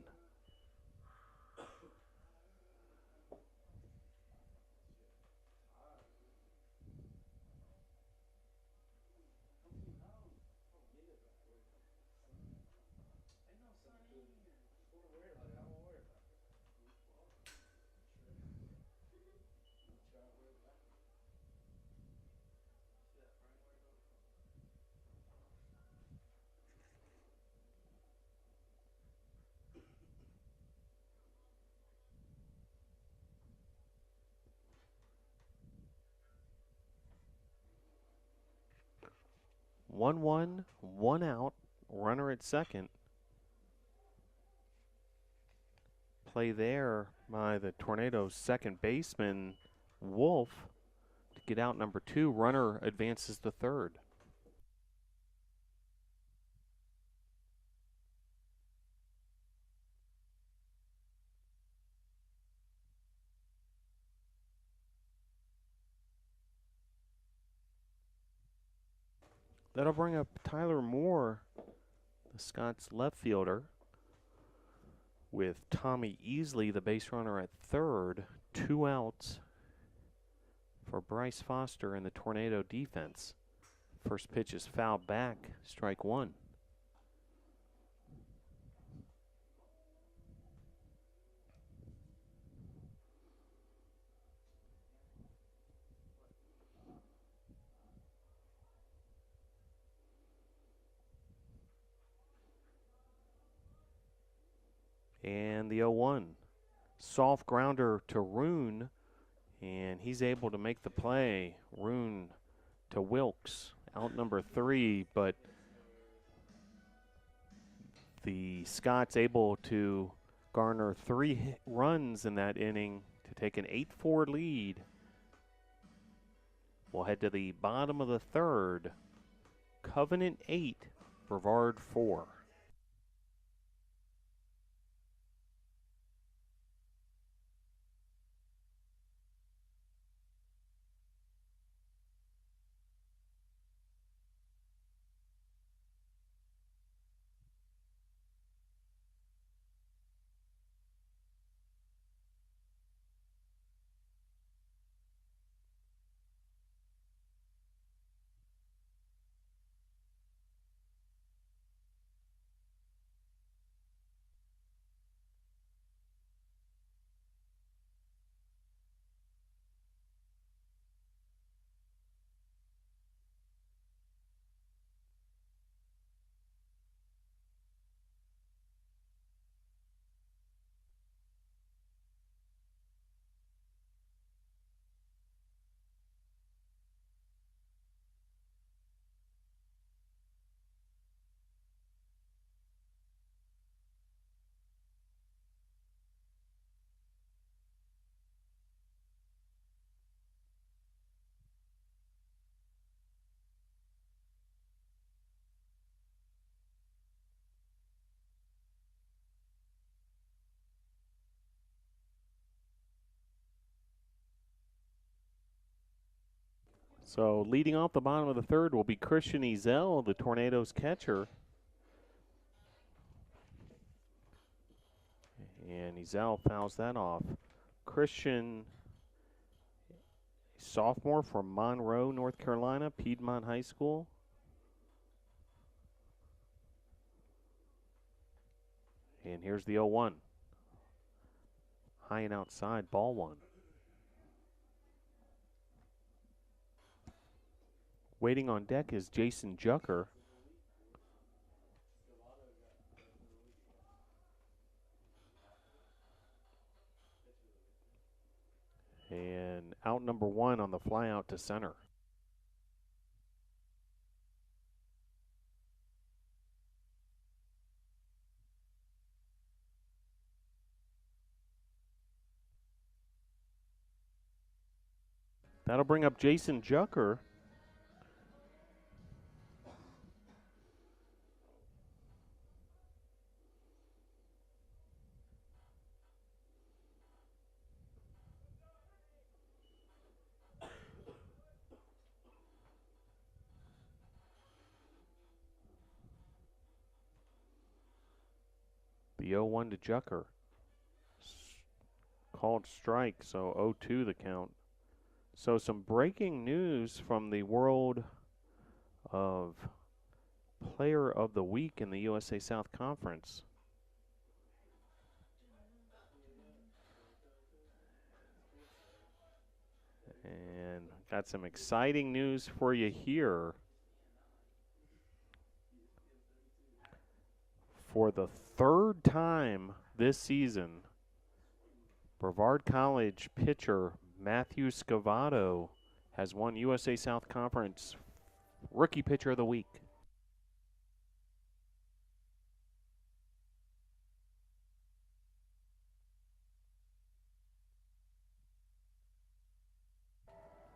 One, 1 out, runner at second. Play there by the Tornadoes' second baseman, Wolf, to get out number 2. Runner advances to third. That'll bring up Tyler Moore, the Scots left fielder, with Tommy Easley, the base runner, at third. 2 outs for Bryce Foster and the Tornado defense. First pitch is fouled back, strike 1. And the 0-1. Soft grounder to Roon, and he's able to make the play. Roon to Wilkes, out number 3, but the Scots able to garner 3 runs in that inning to take an 8-4 lead. We'll head to the bottom of the third. Covenant 8, Brevard 4. So leading off the bottom of the third will be Christian Ezel, the Tornadoes catcher. And Ezel fouls that off. Christian, sophomore from Monroe, North Carolina, Piedmont High School. And here's the 0-1. High and outside, ball one. Waiting on deck is Jason Jucker. And out number one on the fly out to center. That'll bring up Jason Jucker. The 0-1 to Jucker. Called strike, so 0-2 the count. So some breaking news from the world of Player of the Week in the USA South Conference. And got some exciting news for you here. For the third time this season, Brevard College pitcher Matthew Scavato has won USA South Conference Rookie Pitcher of the Week.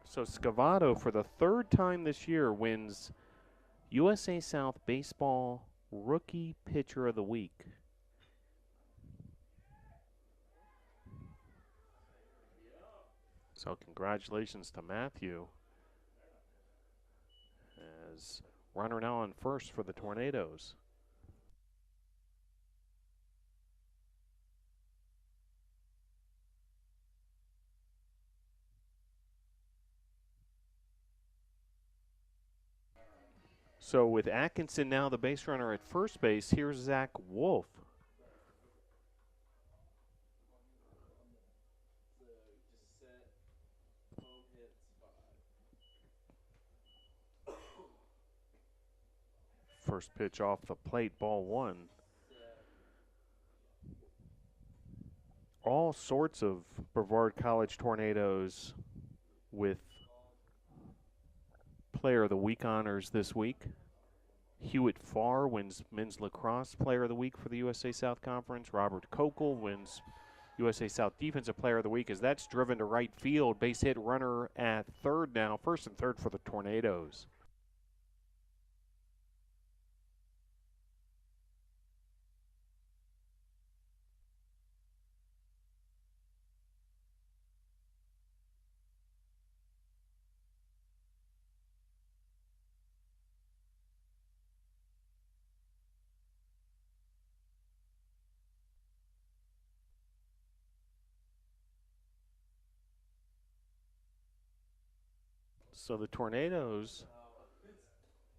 So Scavato, for the third time this year, wins USA South Baseball Rookie Pitcher of the Week. So congratulations to Matthew, as runner now on first for the Tornadoes. So with Atkinson now the base runner at first base, here's Zach Wolf. First pitch off the plate, ball one. All sorts of Brevard College Tornadoes with Player of the Week honors this week. Hewitt Farr wins Men's Lacrosse Player of the Week for the USA South Conference. Robert Kokel wins USA South Defensive Player of the Week as that's driven to right field. Base hit runner at third now. First and third for the Tornadoes. So the Tornadoes,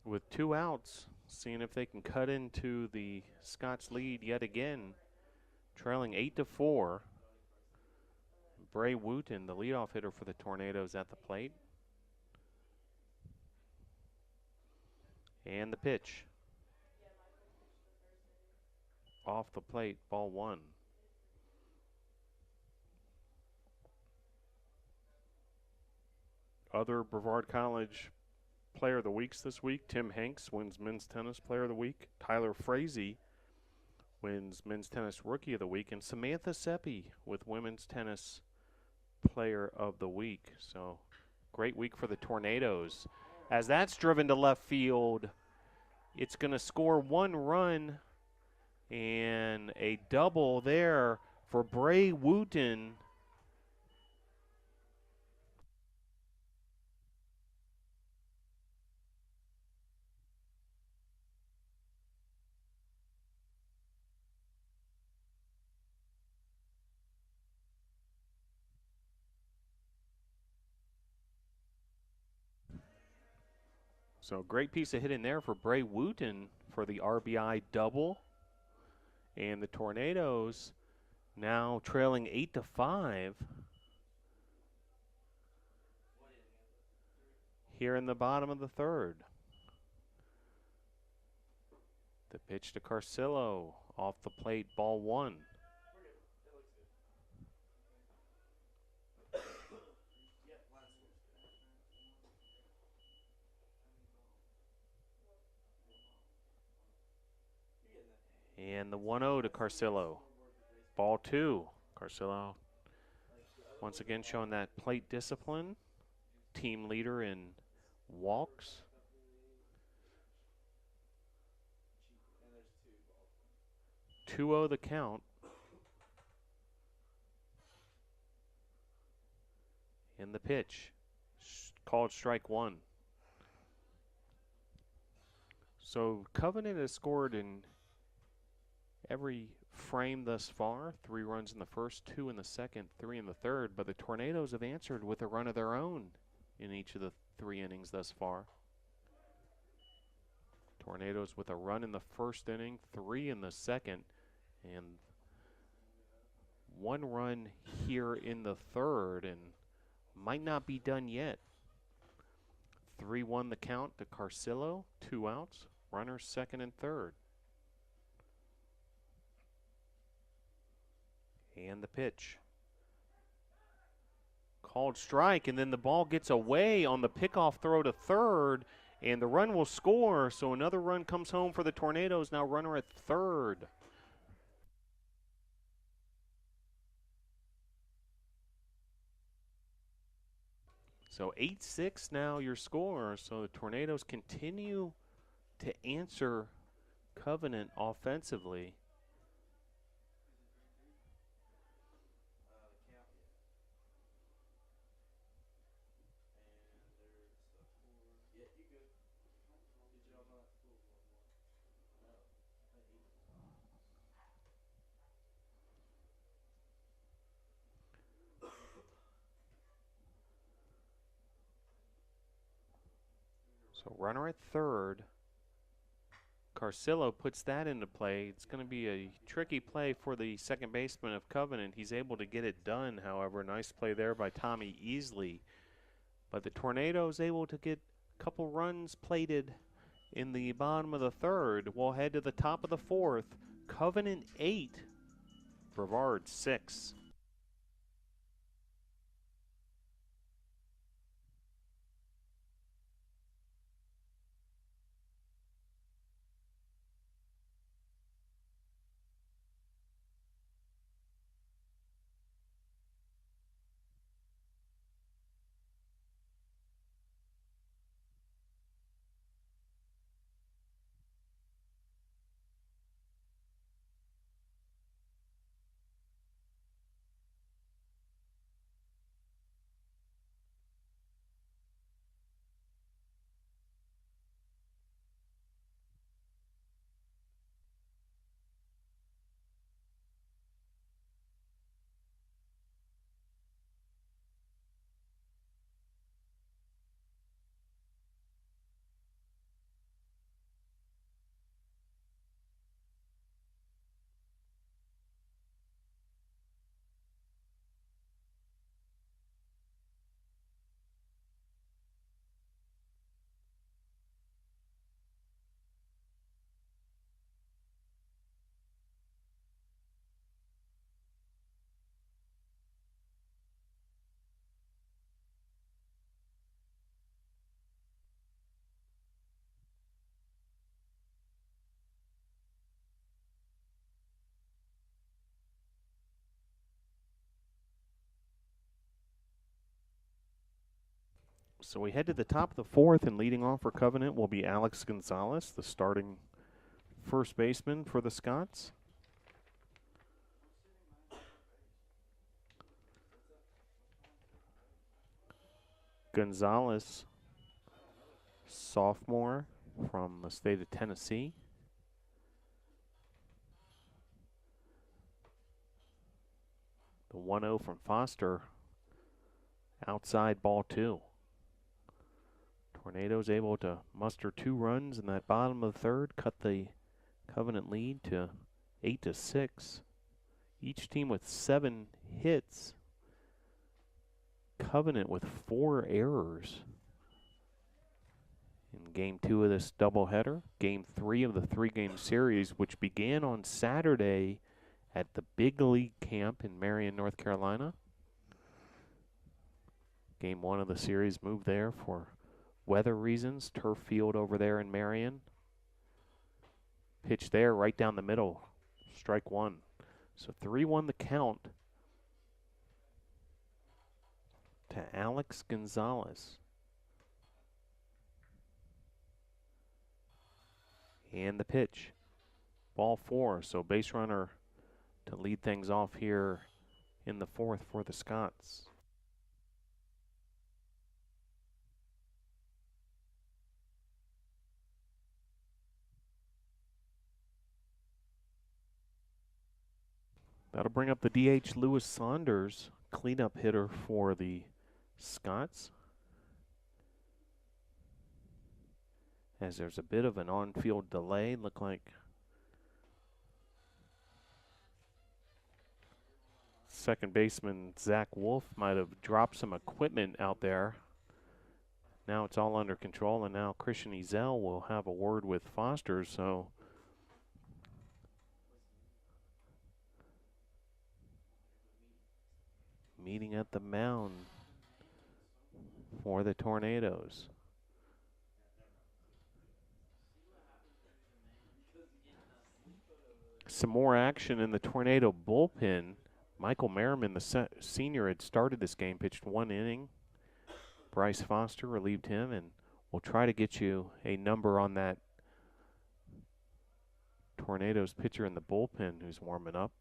with 2 outs, seeing if they can cut into the Scots lead yet again, trailing 8-4. Bray Wooten, the leadoff hitter for the Tornadoes, at the plate. And the pitch. Off the plate, ball one. Other Brevard College Player of the Weeks this week: Tim Hanks wins Men's Tennis Player of the Week. Tyler Frazee wins Men's Tennis Rookie of the Week. And Samantha Seppi with Women's Tennis Player of the Week. So great week for the Tornadoes. As that's driven to left field, it's going to score 1 run and a double there for Bray Wooten. So great piece of hitting there for Bray Wooten for the RBI double. And the Tornadoes now trailing 8-5 here in the bottom of the third. The pitch to Carcillo, off the plate, ball one. And the 1-0 to Carcillo. Ball two. Carcillo once again showing that plate discipline. Team leader in walks. 2-0 the count. And the pitch. Called strike one. So Covenant has scored in every frame thus far. 3 runs in the first, 2 in the second, 3 in the third. But the Tornadoes have answered with a run of their own in each of the 3 innings thus far. Tornadoes with a run in the first inning, 3 in the second, and 1 run here in the third, and might not be done yet. 3-1 the count to Carcillo, 2 outs, runners second and third. And the pitch. Called strike, and then the ball gets away on the pickoff throw to third, and the run will score, so another run comes home for the Tornadoes, now runner at third. So 8-6 now your score, so the Tornadoes continue to answer Covenant offensively. So runner at third. Carcillo puts that into play. It's going to be a tricky play for the second baseman of Covenant. He's able to get it done, however. Nice play there by Tommy Easley. But the Tornadoes able to get a couple runs plated in the bottom of the third. We'll head to the top of the fourth. Covenant 8, Brevard 6. So we head to the top of the fourth, and leading off for Covenant will be Alex Gonzalez, the starting first baseman for the Scots. Gonzalez, sophomore from the state of Tennessee. The 1-0 from Foster, outside ball two. Tornadoes able to muster 2 runs in that bottom of the third, cut the Covenant lead to 8-6. Each team with 7 hits. Covenant with 4 errors in game 2 of this doubleheader. Game 3 of the 3-game series, which began on Saturday at the Big League Camp in Marion, North Carolina. Game 1 of the series moved there for weather reasons. Turf field over there in Marion. Pitch there right down the middle. Strike 1. So 3-1 the count to Alex Gonzalez. And the pitch. Ball 4. So base runner to lead things off here in the 4th for the Scots. That'll bring up the DH Lewis Saunders, cleanup hitter for the Scots. As there's a bit of an on-field delay, look like second baseman Zach Wolf might have dropped some equipment out there. Now it's all under control, and now Christian Ezel will have a word with Foster, so meeting at the mound for the Tornadoes. Some more action in the Tornado bullpen. Michael Merriman, the senior, had started this game, pitched 1 inning. Bryce Foster relieved him, and we'll try to get you a number on that Tornadoes pitcher in the bullpen who's warming up.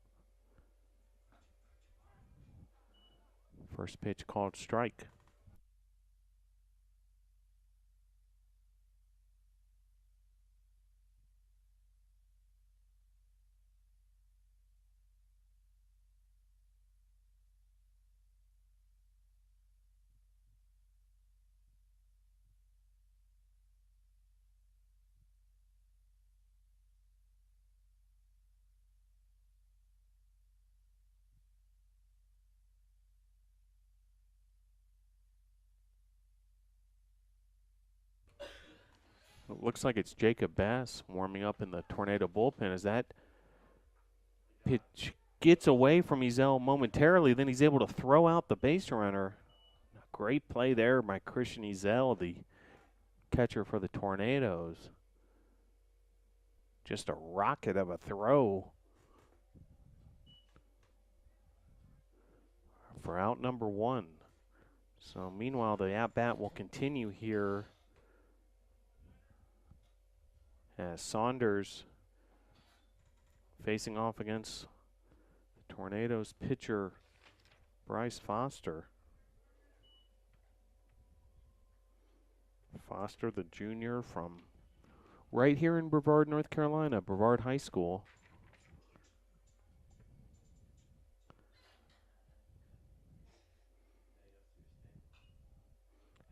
First pitch called strike. It looks like it's Jacob Bass warming up in the Tornado bullpen as that pitch gets away from Ezel momentarily. Then he's able to throw out the base runner. Great play there by Christian Ezel, the catcher for the Tornadoes. Just a rocket of a throw for out number 1. So meanwhile, the at-bat will continue here as Saunders facing off against the Tornadoes pitcher Bryce Foster. Foster, the junior from right here in Brevard, North Carolina, Brevard High School.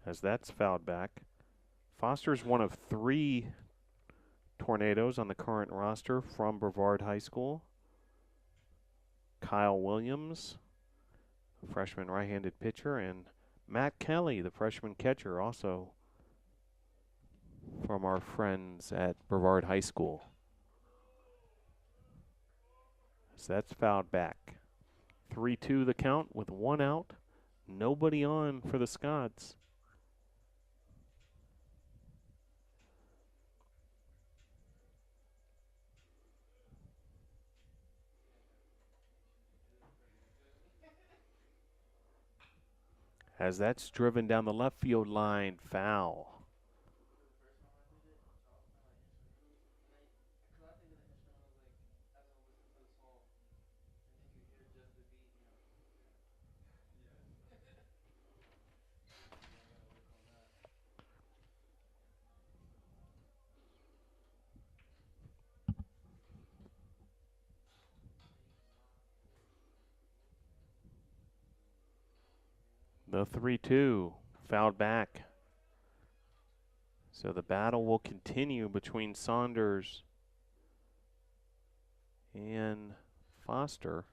As that's fouled back. Foster's one of 3 Tornadoes on the current roster from Brevard High School. Kyle Williams, a freshman right-handed pitcher, and Matt Kelly, the freshman catcher, also from our friends at Brevard High School. So that's fouled back. 3-2 the count with 1 out. Nobody on for the Scots. As that's driven down the left field line, foul. The 3-2 fouled back. So the battle will continue between Saunders and Foster.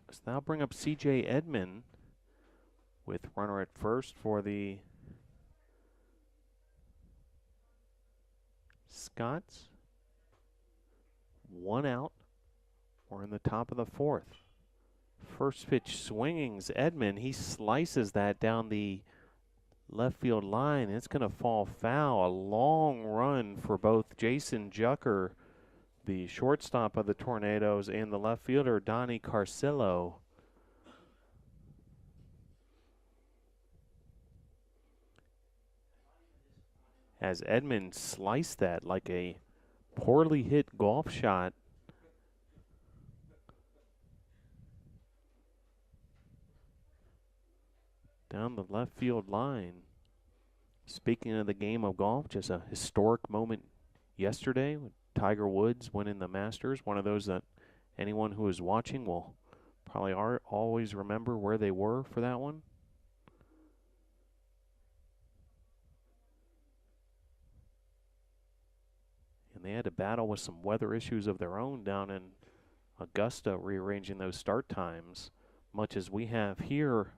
Let's now bring up C.J. Edmond with runner at first for the Scots. 1 out. We're in the top of the 4th. First pitch swinging's Edmond. He slices that down the left field line. It's going to fall foul. A long run for both Jason Jucker, the shortstop of the Tornadoes, and the left fielder, Donnie Carcillo. As Edmond sliced that like a poorly hit golf shot. Down the left field line. Speaking of the game of golf, just a historic moment yesterday with Tiger Woods winning the Masters. One of those that anyone who is watching will probably always remember where they were for that one. And they had to battle with some weather issues of their own down in Augusta, rearranging those start times, much as we have here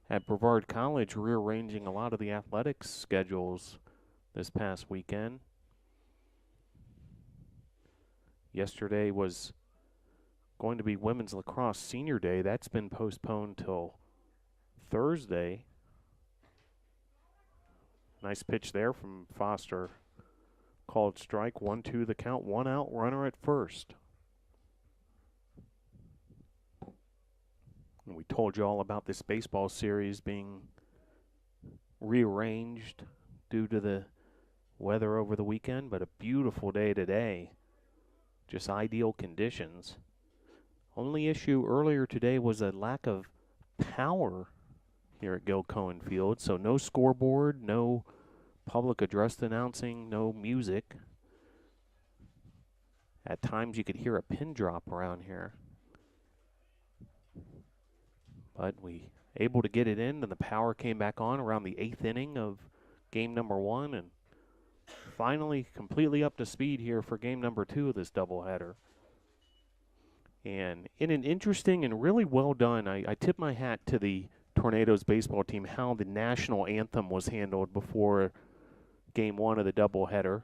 at Brevard College, rearranging a lot of the athletics schedules this past weekend. Yesterday was going to be Women's Lacrosse Senior Day. That's been postponed till Thursday. Nice pitch there from Foster. Called strike, 1-2 the count, 1 out, runner at first. And we told you all about this baseball series being rearranged due to the weather over the weekend, but a beautiful day today. Just ideal conditions. Only issue earlier today was a lack of power here at Gil Cohen Field, so no scoreboard, no public address announcing, no music. At times you could hear a pin drop around here. But we able to get it in, and the power came back on around the 8th inning of game number 1, and finally completely up to speed here for game number 2 of this doubleheader. And in an interesting and really well done, I tip my hat to the Tornadoes baseball team, how the national anthem was handled before game 1 of the doubleheader.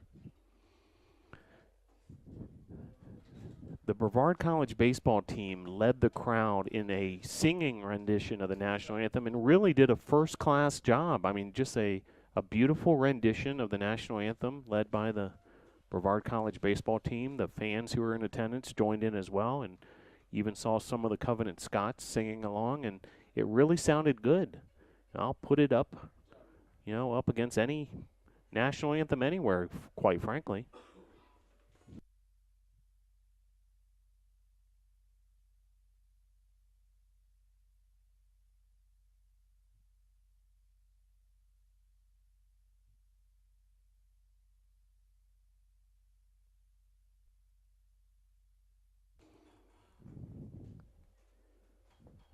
The Brevard College baseball team led the crowd in a singing rendition of the national anthem and really did a first-class job. I mean, just a beautiful rendition of the national anthem led by the Brevard College baseball team. The fans who were in attendance joined in as well, and even saw some of the Covenant Scots singing along, and it really sounded good. And I'll put it up, up against any national anthem anywhere, quite frankly.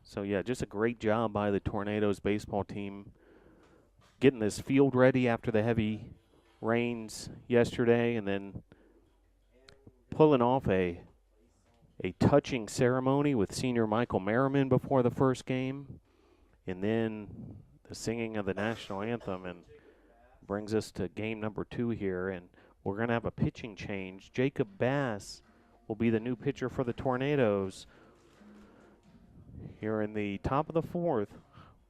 So, yeah, just a great job by the Tornadoes baseball team getting this field ready after the heavy rains yesterday, and then pulling off a touching ceremony with senior Michael Merriman before the first game, and then the singing of the national anthem, and brings us to game number 2 here, and we're going to have a pitching change. Jacob Bass will be the new pitcher for the Tornadoes. Here in the top of the 4th,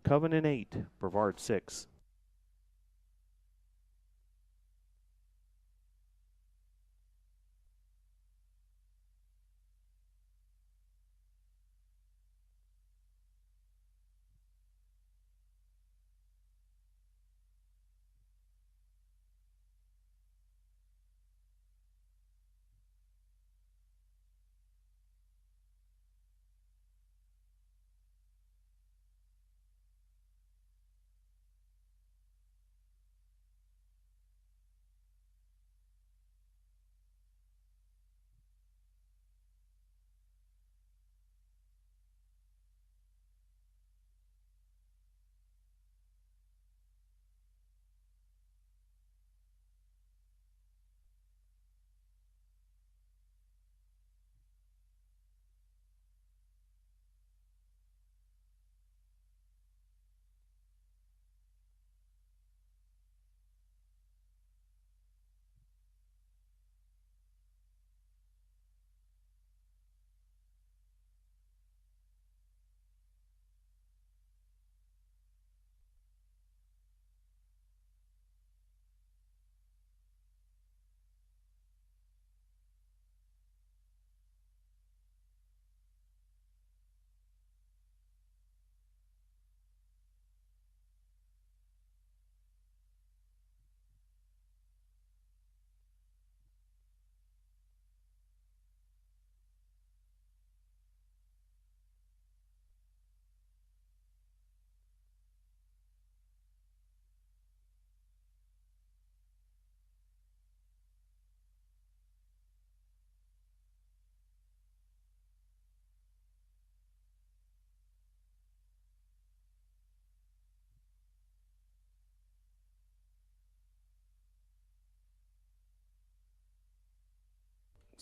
Covenant 8, Brevard 6.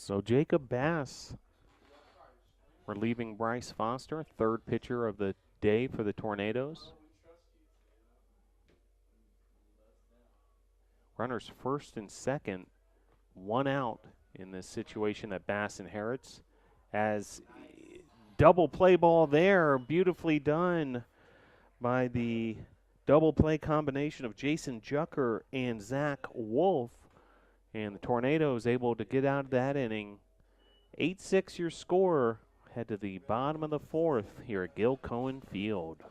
So Jacob Bass relieving Bryce Foster, third pitcher of the day for the Tornadoes. Runners first and second, one out in this situation that Bass inherits. As double play ball there, beautifully done by the double play combination of Jason Jucker and Zach Wolf. And the Tornadoes able to get out of that inning. 8-6 your score. Head to the bottom of the fourth here at Gil Cohen Field.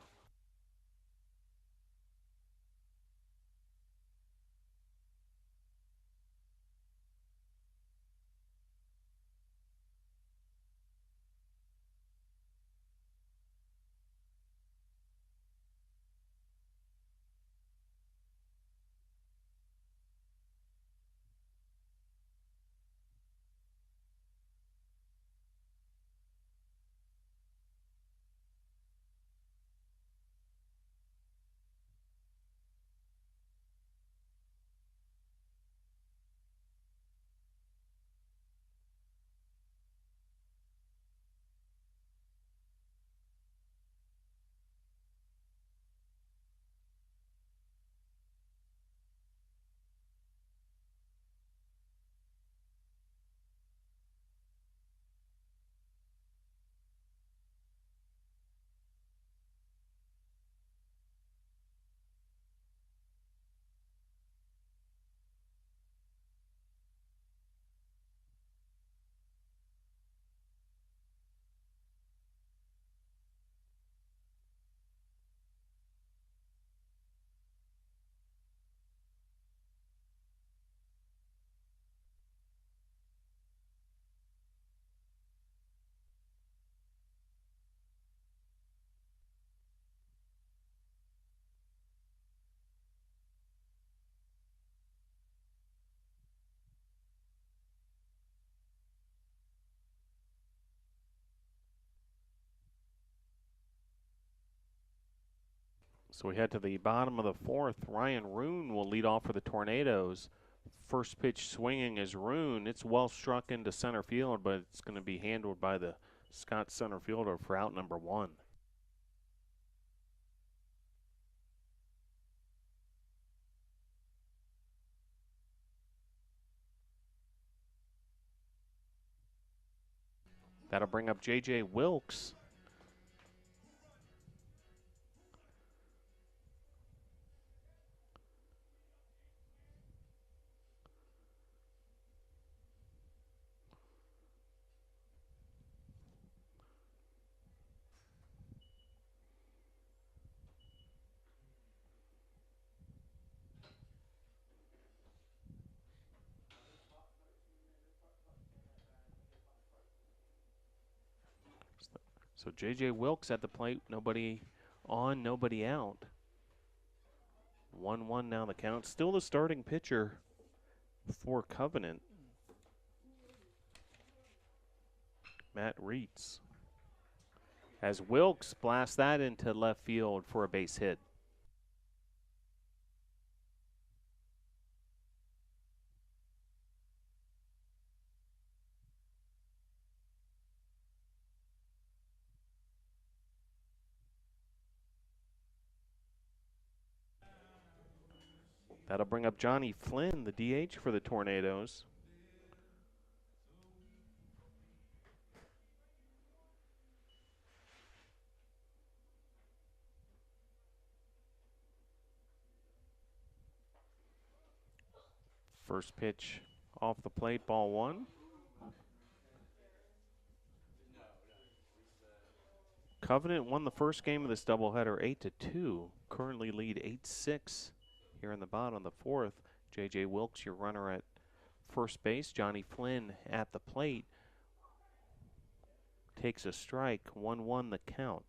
So we head to the bottom of the fourth. Ryan Roon will lead off for the Tornadoes. First pitch swinging is Roon. It's well struck into center field, but it's going to be handled by the Scott center fielder for out number one. That'll bring up J.J. Wilkes. So J.J. Wilkes at the plate. Nobody on, nobody out. 1-1 now the count. Still the starting pitcher for Covenant, Matt Reitz. As Wilkes blasts that into left field for a base hit. That'll bring up Johnny Flynn, the DH for the Tornadoes. First pitch off the plate, ball one. Covenant won the first game of this doubleheader 8-2. Currently lead 8-6 here in the bottom of the fourth. J.J. Wilkes, your runner at first base. Johnny Flynn at the plate. Takes a strike. 1-1 the count.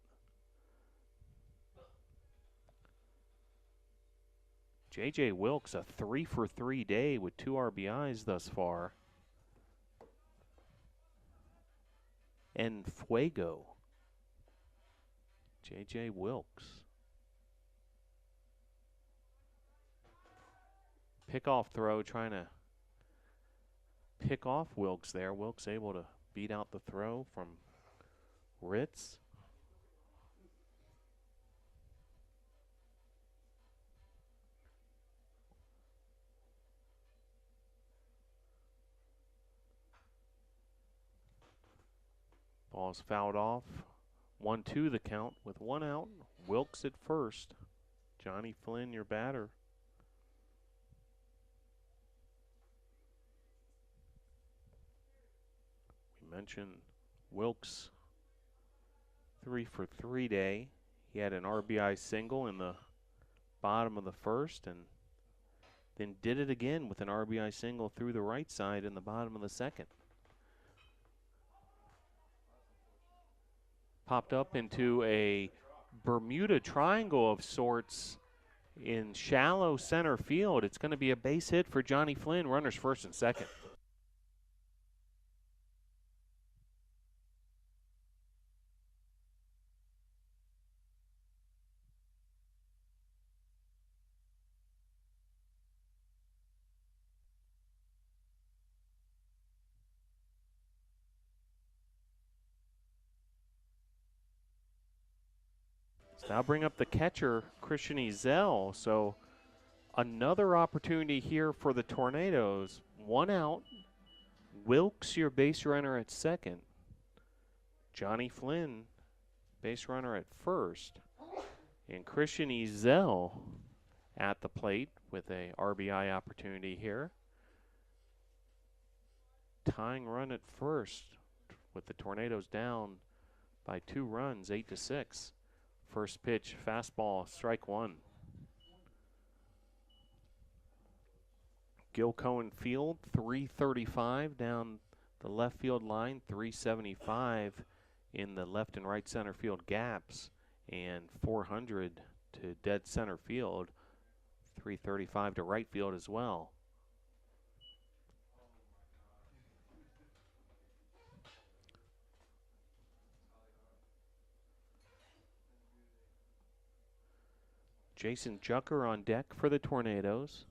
J.J. Wilkes, a 3-for-3 day with 2 RBIs thus far. And Fuego. J.J. Wilkes. Pickoff throw, trying to pick off Wilkes there. Wilkes able to beat out the throw from Ritz. Ball's fouled off. 1-2 the count with one out. Wilkes at first. Johnny Flynn, your batter. We mentioned Wilkes 3 for 3 day. He had an RBI single in the bottom of the first and then did it again with an RBI single through the right side in the bottom of the second. Popped up into a Bermuda triangle of sorts in shallow center field. It's going to be a base hit for Johnny Flynn, runners first and second. So now bring up the catcher, Christian Ezel. So another opportunity here for the Tornadoes. One out. Wilkes, your base runner at second. Johnny Flynn, base runner at first. And Christian Ezel at the plate with a RBI opportunity here. Tying run at first with the Tornadoes down by 2 runs, 8-6. First pitch, fastball, strike one. Gil Cohen Field, 335 down the left field line, 375 in the left and right center field gaps, and 400 to dead center field, 335 to right field as well. Jason Jucker on deck for the Tornadoes.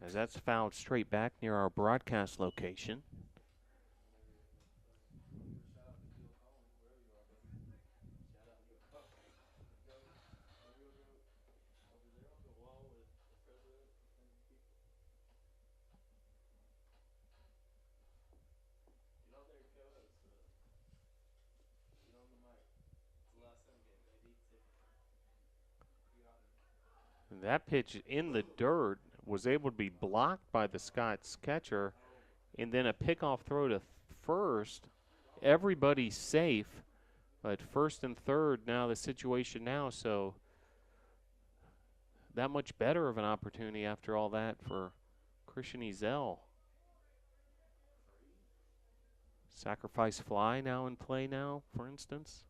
As that's fouled straight back near our broadcast location. And that pitch in the dirt was able to be blocked by the Scots catcher, and then a pickoff throw to first. Everybody's safe, but first and third now the situation now, so that much better of an opportunity after all that for Christian Ezel. Sacrifice fly now in play now, for instance.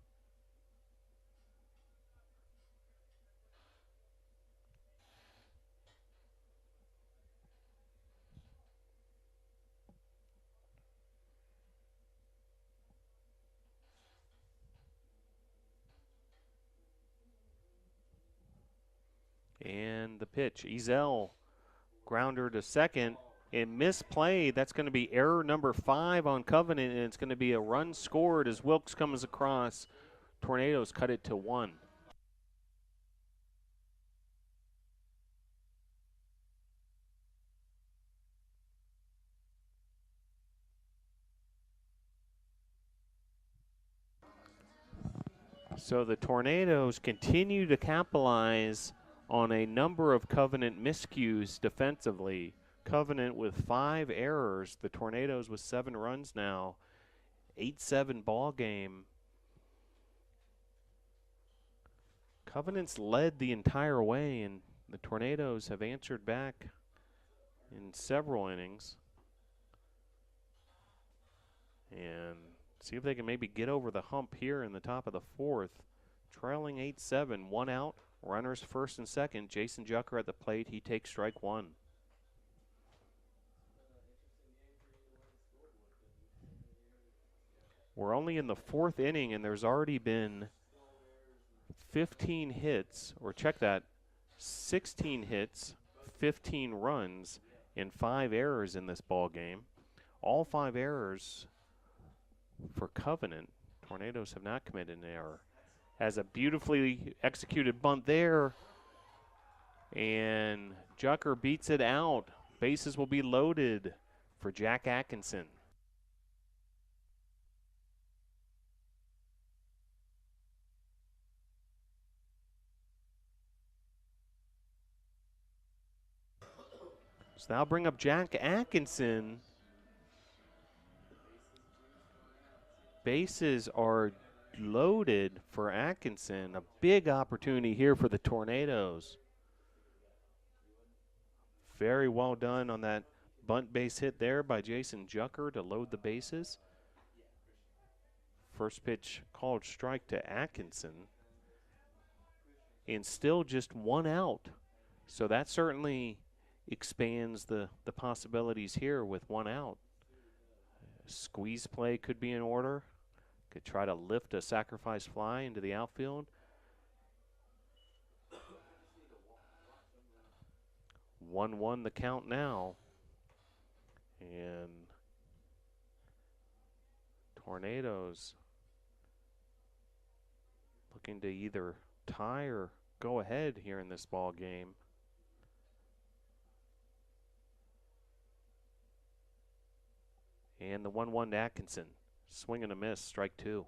And the pitch, Ezel, grounder to second, and misplay. That's going to be error number 5 on Covenant, and it's going to be a run scored as Wilkes comes across. Tornadoes cut it to 1. So the Tornadoes continue to capitalize on a number of Covenant miscues defensively. Covenant with 5 errors. The Tornadoes with 7 runs now. 8-7 ball game. Covenant's led the entire way, and the Tornadoes have answered back in several innings. And see if they can maybe get over the hump here in the top of the 4th. Trailing 8-7, 1 out. Runners first and second. Jason Jucker at the plate. He takes strike 1. We're only in the 4th inning, and there's already been 15 hits, or check that, 16 hits, 15 runs, and 5 errors in this ball game. All 5 errors for Covenant. Tornadoes have not committed an error. Has a beautifully executed bunt there, and Jucker beats it out. Bases will be loaded for Jack Atkinson. So now bring up Jack Atkinson. Bases are loaded for Atkinson. A big opportunity here for the Tornadoes. Very well done on that bunt base hit there by Jason Jucker to load the bases. First pitch called strike to Atkinson. And still just 1 out. So that certainly expands the possibilities here with 1 out. Squeeze play could be in order. Could try to lift a sacrifice fly into the outfield. 1-1 the count now. And Tornadoes looking to either tie or go ahead here in this ball game. And the 1-1 to Atkinson. Swing and a miss, strike 2.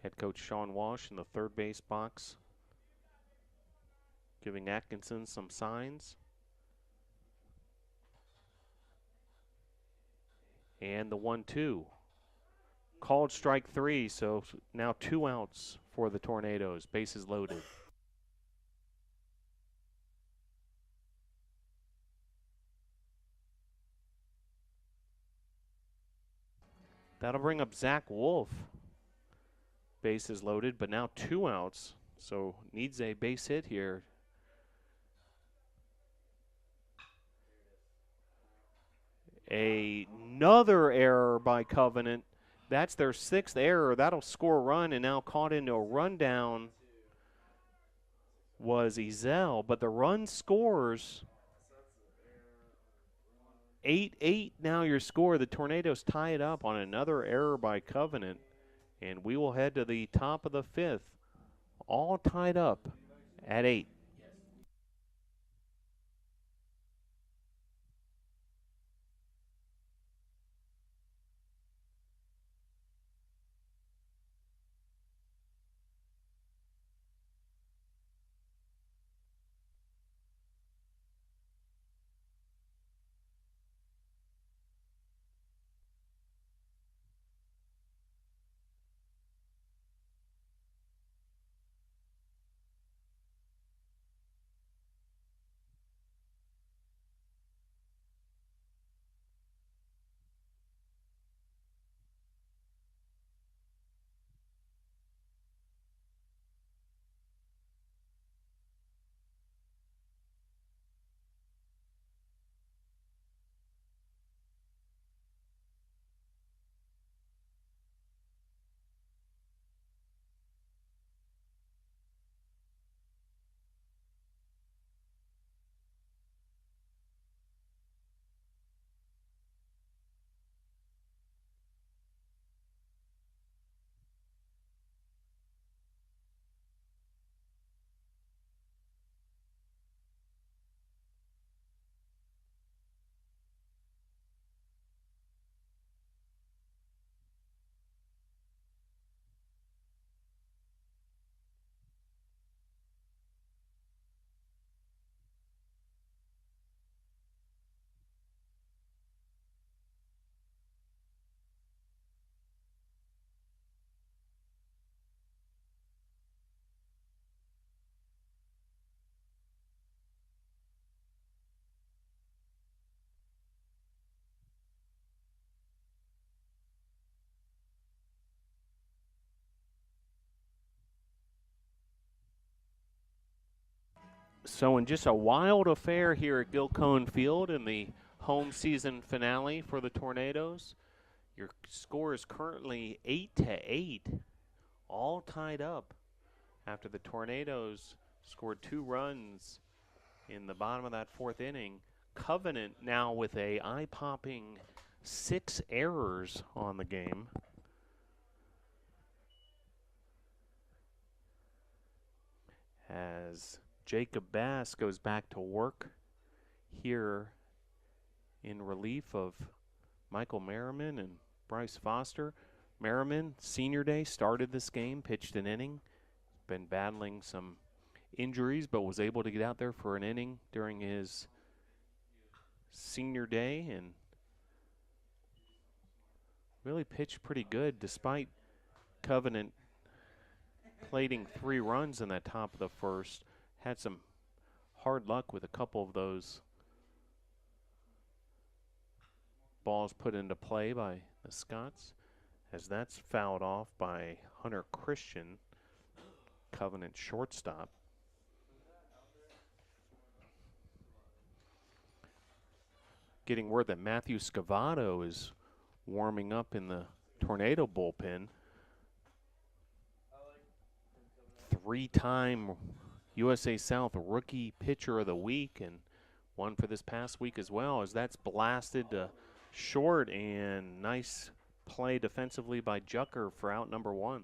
Head coach Sean Walsh in the third base box, giving Atkinson some signs. And the 1-2. Called strike 3, so now 2 outs for the Tornadoes. Bases loaded. That'll bring up Zach Wolf. Bases loaded, but now 2 outs, so needs a base hit here. Another error by Covenant. That's their 6th error. That'll score a run, and now caught into a rundown was Ezel, but the run scores. 8-8 now your score. The Tornadoes tie it up on another error by Covenant, and we will head to the top of the 5th, all tied up at 8. So in just a wild affair here at Gilcone Field in the home season finale for the Tornadoes, Your score is currently 8-8, all tied up after the Tornadoes scored 2 runs in the bottom of that 4th inning. Covenant now with a eye-popping 6 errors on the game. As Jacob Bass goes back to work here in relief of Michael Merriman and Bryce Foster. Merriman, senior day, started this game, pitched an inning, been battling some injuries, but was able to get out there for an inning during his senior day and really pitched pretty good despite Covenant plating 3 runs in that top of the first. Had some hard luck with a couple of those balls put into play by the Scots, as that's fouled off by Hunter Christian, Covenant shortstop. Getting word that Matthew Scavato is warming up in the Tornado bullpen. 3-time USA South Rookie Pitcher of the Week, and one for this past week as well, as that's blasted to short, and nice play defensively by Jucker for out number 1.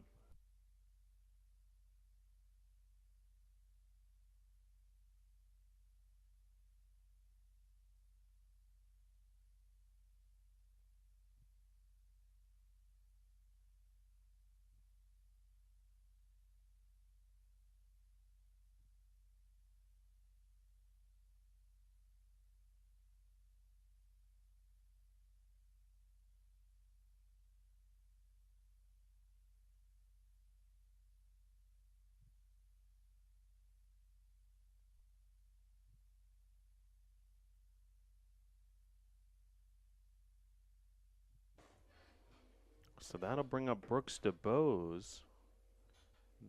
So that'll bring up Brooks DeBose,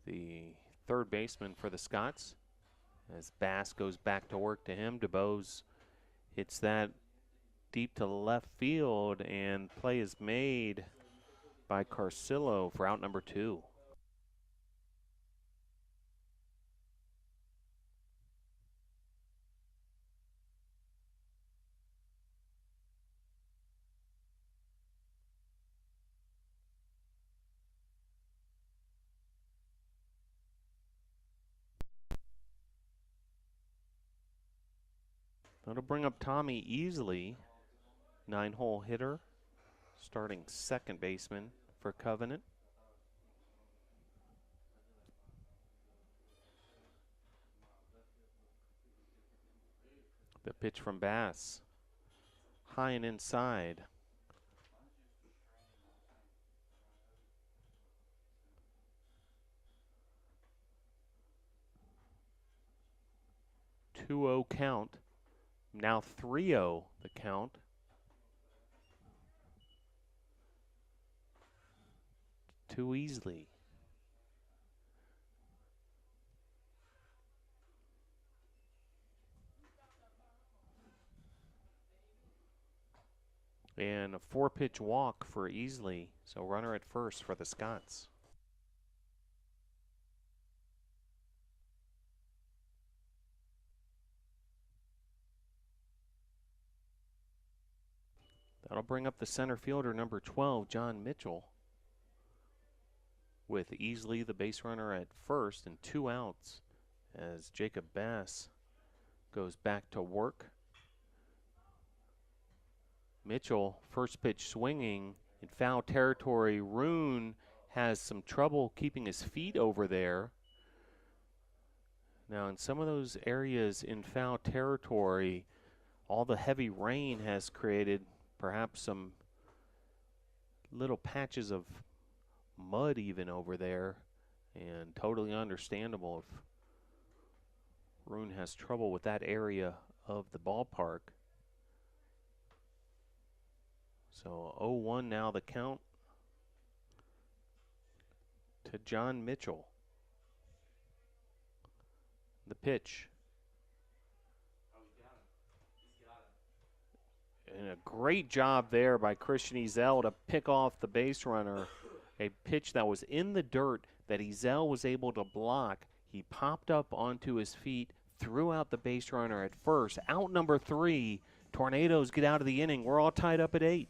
the third baseman for the Scots, as Bass goes back to work to him. DeBose hits that deep to left field, and play is made by Carcillo for out number 2. That'll bring up Tommy Easley, 9-hole hitter, starting second baseman for Covenant. The pitch from Bass, high and inside. Two-0 count. Now 3-0 the count. Too easily. And a 4-pitch walk for Easley. So runner at first for the Scots. That'll bring up the center fielder, number 12, John Michel, with Easley, the base runner, at first and 2 outs as Jacob Bass goes back to work. Mitchell, first pitch swinging in foul territory. Roon has some trouble keeping his feet over there. Now, in some of those areas in foul territory, all the heavy rain has created perhaps some little patches of mud even over there, and totally understandable if Roon has trouble with that area of the ballpark. So 0-1 now the count to John Mitchell. The pitch. And a great job there by Christian Ezel to pick off the base runner. A pitch that was in the dirt that Ezel was able to block. He popped up onto his feet, threw out the base runner at first. Out number 3. Tornadoes get out of the inning. We're all tied up at 8.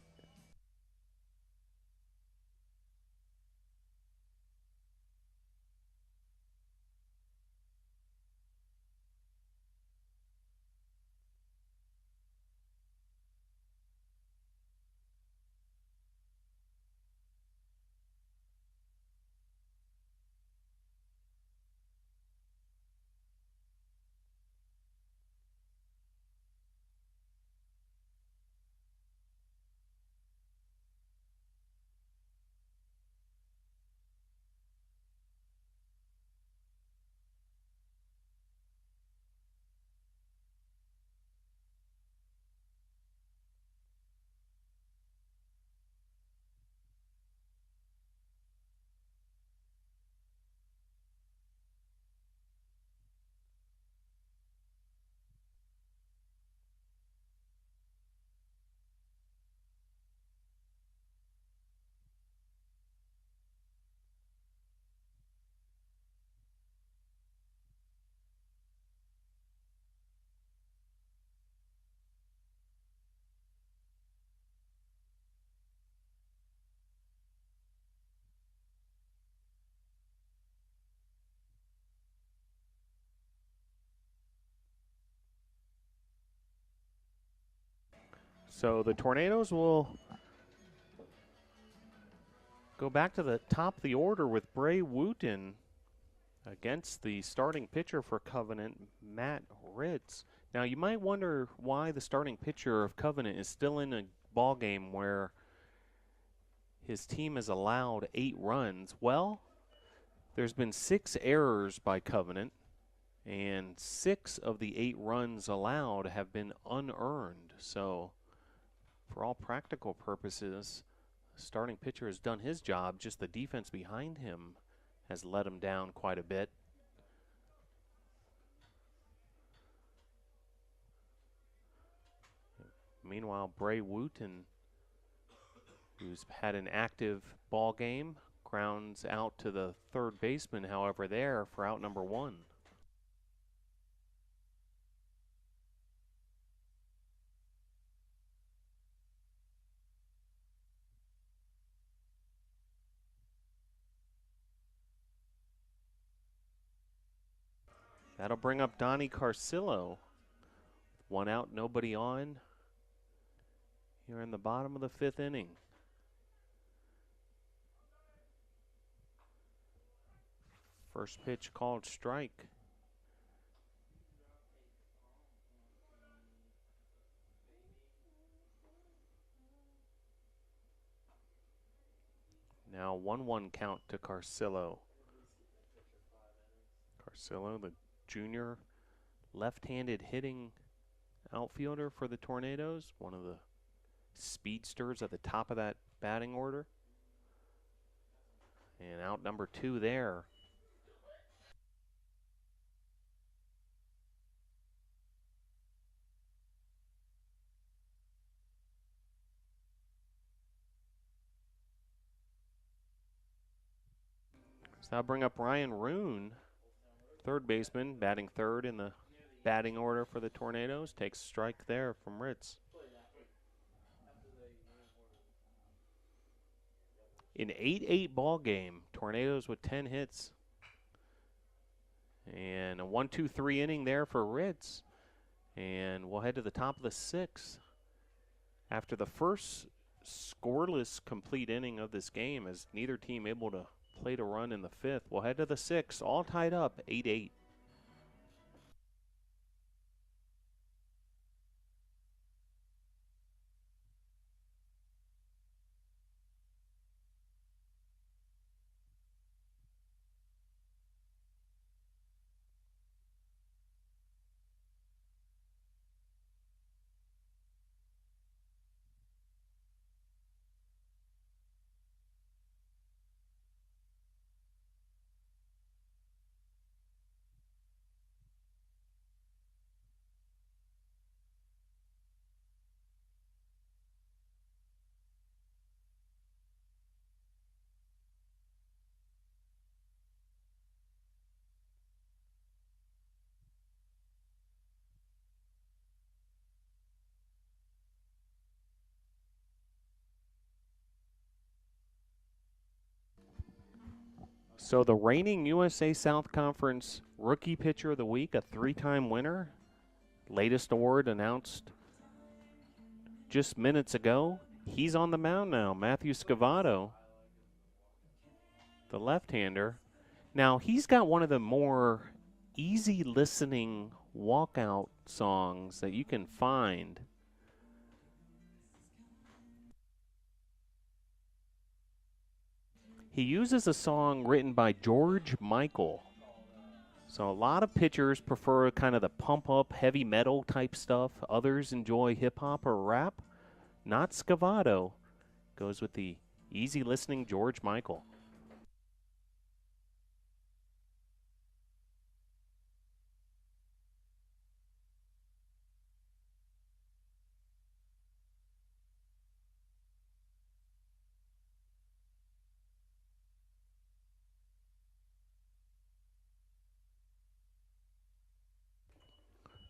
So the Tornadoes will go back to the top of the order with Bray Wooten against the starting pitcher for Covenant, Matt Ritz. Now you might wonder why the starting pitcher of Covenant is still in a ball game where his team has allowed 8 runs. Well, there's been 6 errors by Covenant, and 6 of the 8 runs allowed have been unearned. So for all practical purposes, the starting pitcher has done his job. Just the defense behind him has let him down quite a bit. Meanwhile, Bray Wooten, who's had an active ball game, grounds out to the third baseman, however, there for out number 1. That'll bring up Donnie Carcillo. 1 out, nobody on. Here in the bottom of the 5th inning. First pitch called strike. Now 1-1 count to Carcillo. Carcillo, the junior left-handed hitting outfielder for the Tornadoes, one of the speedsters at the top of that batting order. And out number 2 there. So that'll bring up Ryan Roon, third baseman, batting third in the batting order for the Tornadoes. Takes strike there from Ritz. An 8-8 ball game. Tornadoes with 10 hits. And a 1-2-3 inning there for Ritz. And we'll head to the top of the 6th. After the first scoreless complete inning of this game, as neither team able to plate a run in the 5th, we'll head to the 6th, all tied up 8-8. So the reigning USA South Conference Rookie Pitcher of the Week, a 3-time winner. Latest award announced just minutes ago. He's on the mound now, Matthew Scavato, the left-hander. Now, he's got one of the more easy listening walkout songs that you can find. He uses a song written by George Michael. So a lot of pitchers prefer kind of the pump-up, heavy metal type stuff. Others enjoy hip-hop or rap. Not Scavato. Goes with the easy listening George Michael.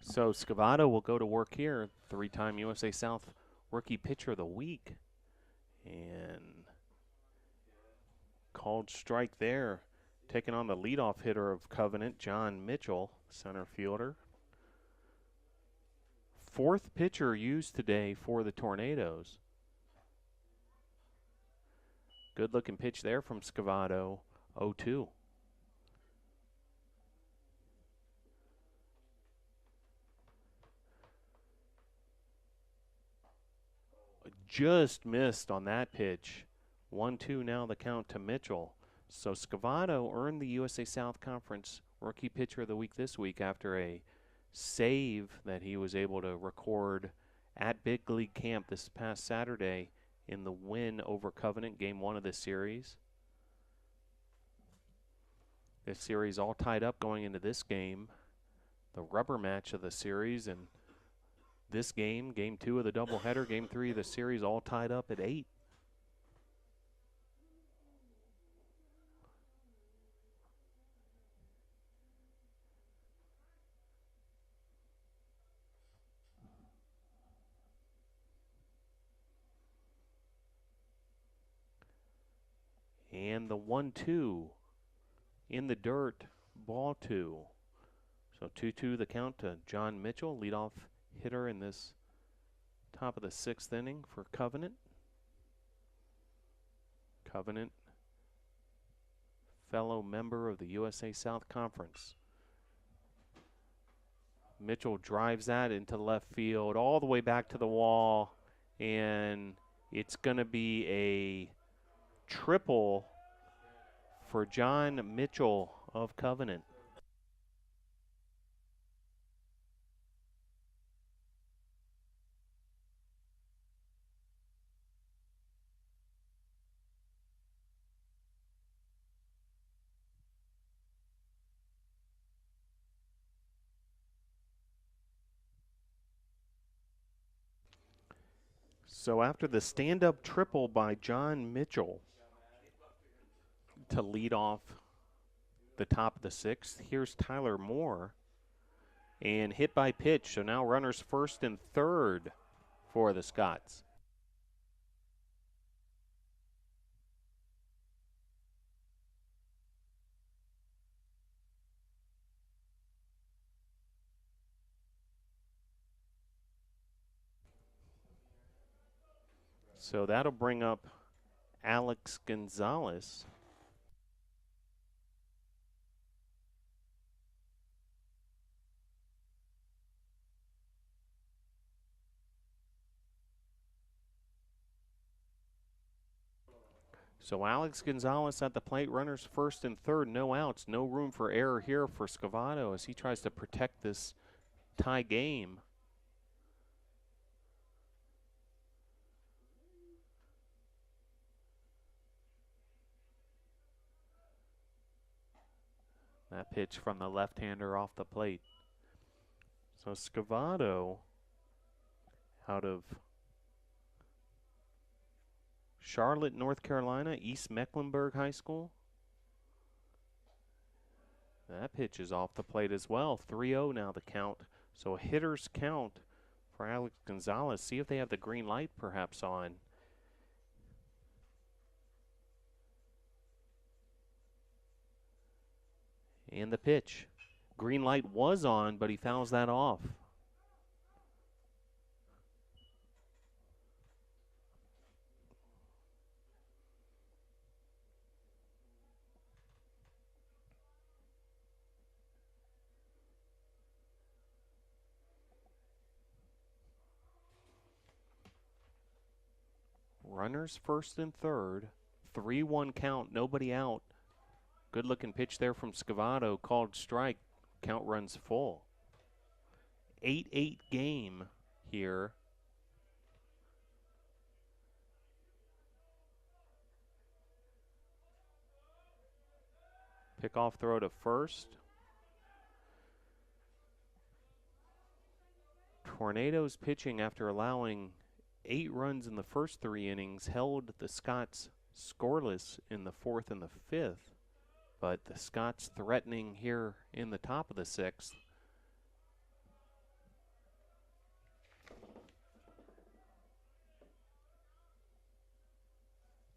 So Scavato will go to work here, 3-time USA South Rookie Pitcher of the Week. And called strike there, taking on the leadoff hitter of Covenant, John Michel, center fielder. 4th pitcher used today for the Tornadoes. Good looking pitch there from Scavato, 0-2. Just missed on that pitch. 1-2 now the count to Mitchell. So Scavato earned the USA South Conference Rookie Pitcher of the Week this week after a save that he was able to record at Big League Camp this past Saturday in the win over Covenant, Game 1 of this series. This series all tied up going into this game, the rubber match of the series, and this game, Game 2 of the doubleheader, Game 3 of the series, all tied up at 8. And the 1-2 in the dirt, ball 2. So 2-2 the count to John Mitchell, leadoff hitter in this top of the 6th inning for Covenant. Covenant, fellow member of the USA South Conference. Mitchell drives that into left field, all the way back to the wall, and it's going to be a triple for John Mitchell of Covenant. So after the stand-up triple by John Mitchell to lead off the top of the 6th, here's Tyler Moore. And hit by pitch, so now runners 1st and 3rd for the Scots. So that'll bring up Alex Gonzalez. So Alex Gonzalez at the plate, runners 1st and 3rd, no outs, no room for error here for Scavato as he tries to protect this tie game. That pitch from the left-hander off the plate. So Scavato out of Charlotte, North Carolina, East Mecklenburg High School. That pitch is off the plate as well. 3-0 now the count. So a hitter's count for Alex Gonzalez. See if they have the green light perhaps on. And the pitch. Green light was on, but he fouls that off. Runners first and third. 3-1 count, nobody out. Good looking pitch there from Scavato, called strike. Count runs full. 8-8 game here. Pickoff throw to first. Tornadoes pitching after allowing 8 runs in the first 3 innings held the Scots scoreless in the 4th and the 5th. But the Scots threatening here in the top of the 6th.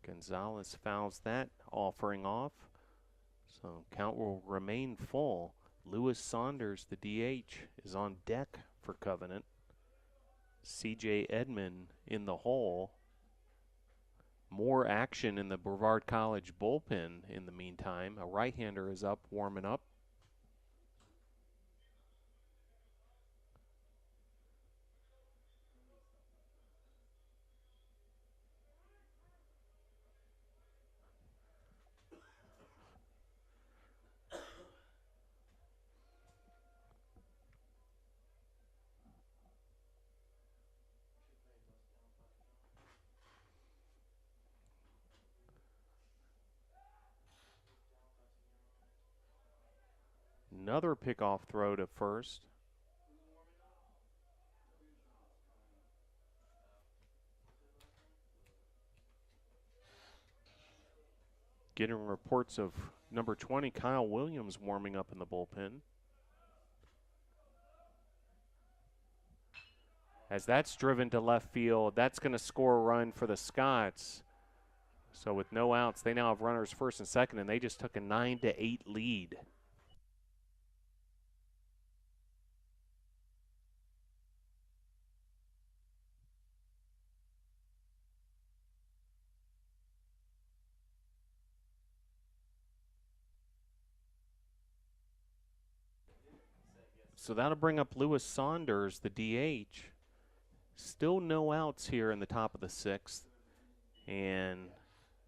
Gonzalez fouls that, offering off. So count will remain full. Lewis Saunders, the DH, is on deck for Covenant. C.J. Edmond in the hole. More action in the Brevard College bullpen in the meantime. A right-hander is up, warming up. Another pickoff throw to first. Getting reports of number 20, Kyle Williams, warming up in the bullpen. As that's driven to left field, that's going to score a run for the Scots. So with no outs, they now have runners first and second, and they just took a 9-8 lead. So that'll bring up Lewis Saunders, the DH. Still no outs here in the top of the 6th. And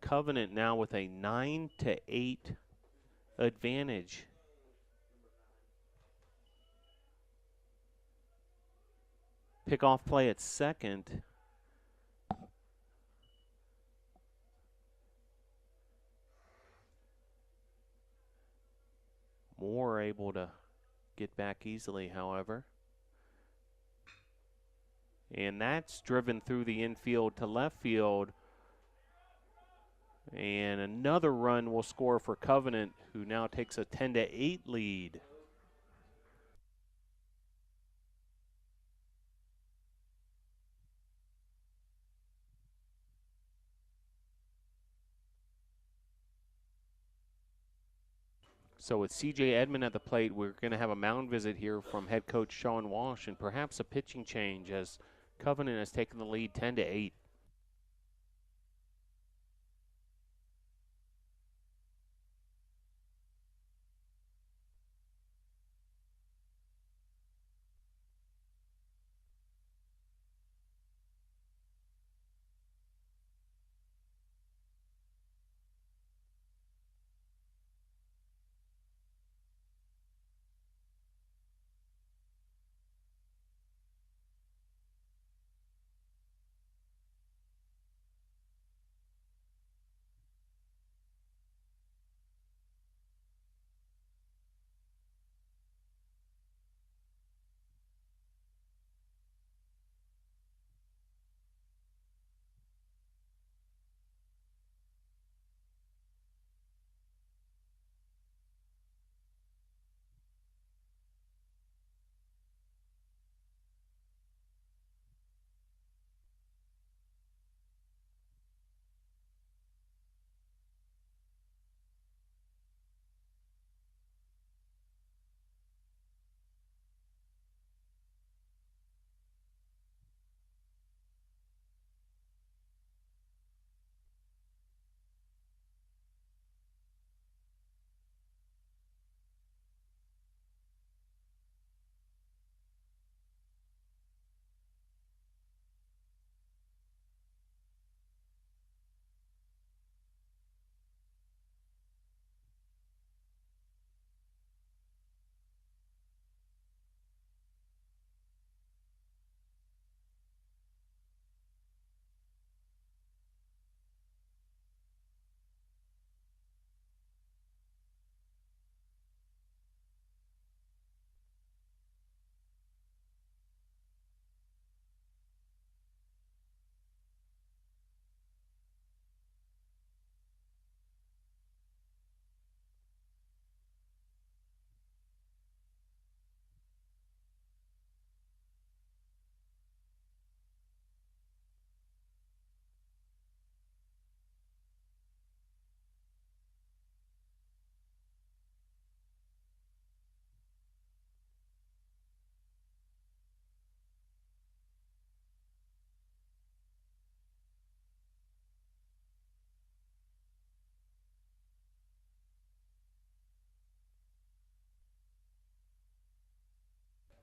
Covenant now with a 9-8 advantage. Pickoff play at second. Moore able to get back easily, however. And that's driven through the infield to left field. And another run will score for Covenant, who now takes a 10-8 lead. So with C.J. Edmond at the plate, we're going to have a mound visit here from head coach Sean Walsh and perhaps a pitching change as Covenant has taken the lead 10-8.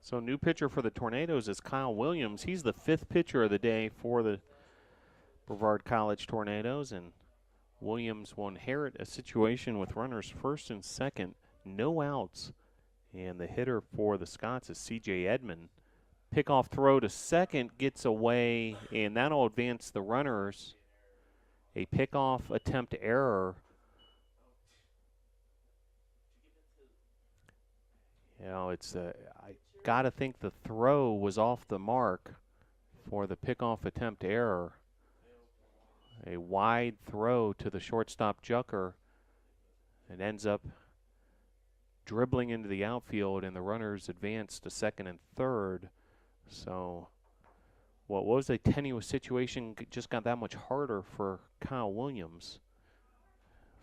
So new pitcher for the Tornadoes is Kyle Williams. He's the 5th pitcher of the day for the Brevard College Tornadoes, and Williams will inherit a situation with runners first and second, no outs. And the hitter for the Scots is C.J. Edmond. Pickoff throw to second gets away, and that'll advance the runners. A pickoff attempt error. You know, I got to think the throw was off the mark for the pickoff attempt error. A wide throw to the shortstop Jucker. It ends up dribbling into the outfield, and the runners advance to second and third. So what was a tenuous situation just got that much harder for Kyle Williams.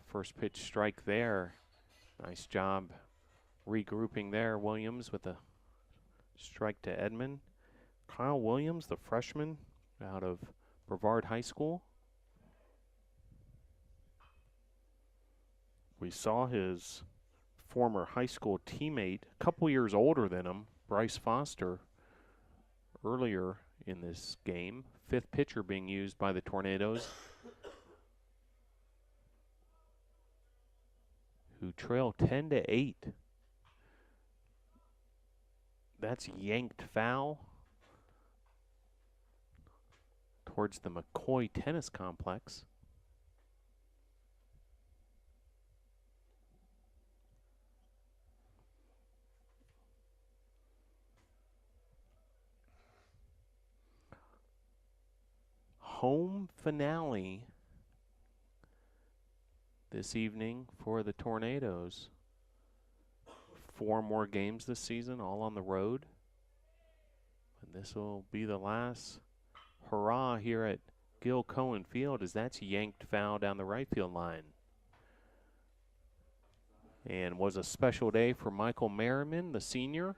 First pitch strike there. Nice job regrouping there, Williams, with a strike to Edmond. Kyle Williams, the freshman out of Brevard High School. We saw his former high school teammate, a couple years older than him, Bryce Foster, earlier in this game. 5th pitcher being used by the Tornadoes, who trail 10-8. That's yanked foul towards the McCoy Tennis Complex. Home finale this evening for the Tornadoes. 4 more games this season, all on the road. And this will be the last hurrah here at Gil Cohen Field, as that's yanked foul down the right field line. And was a special day for Michael Merriman, the senior.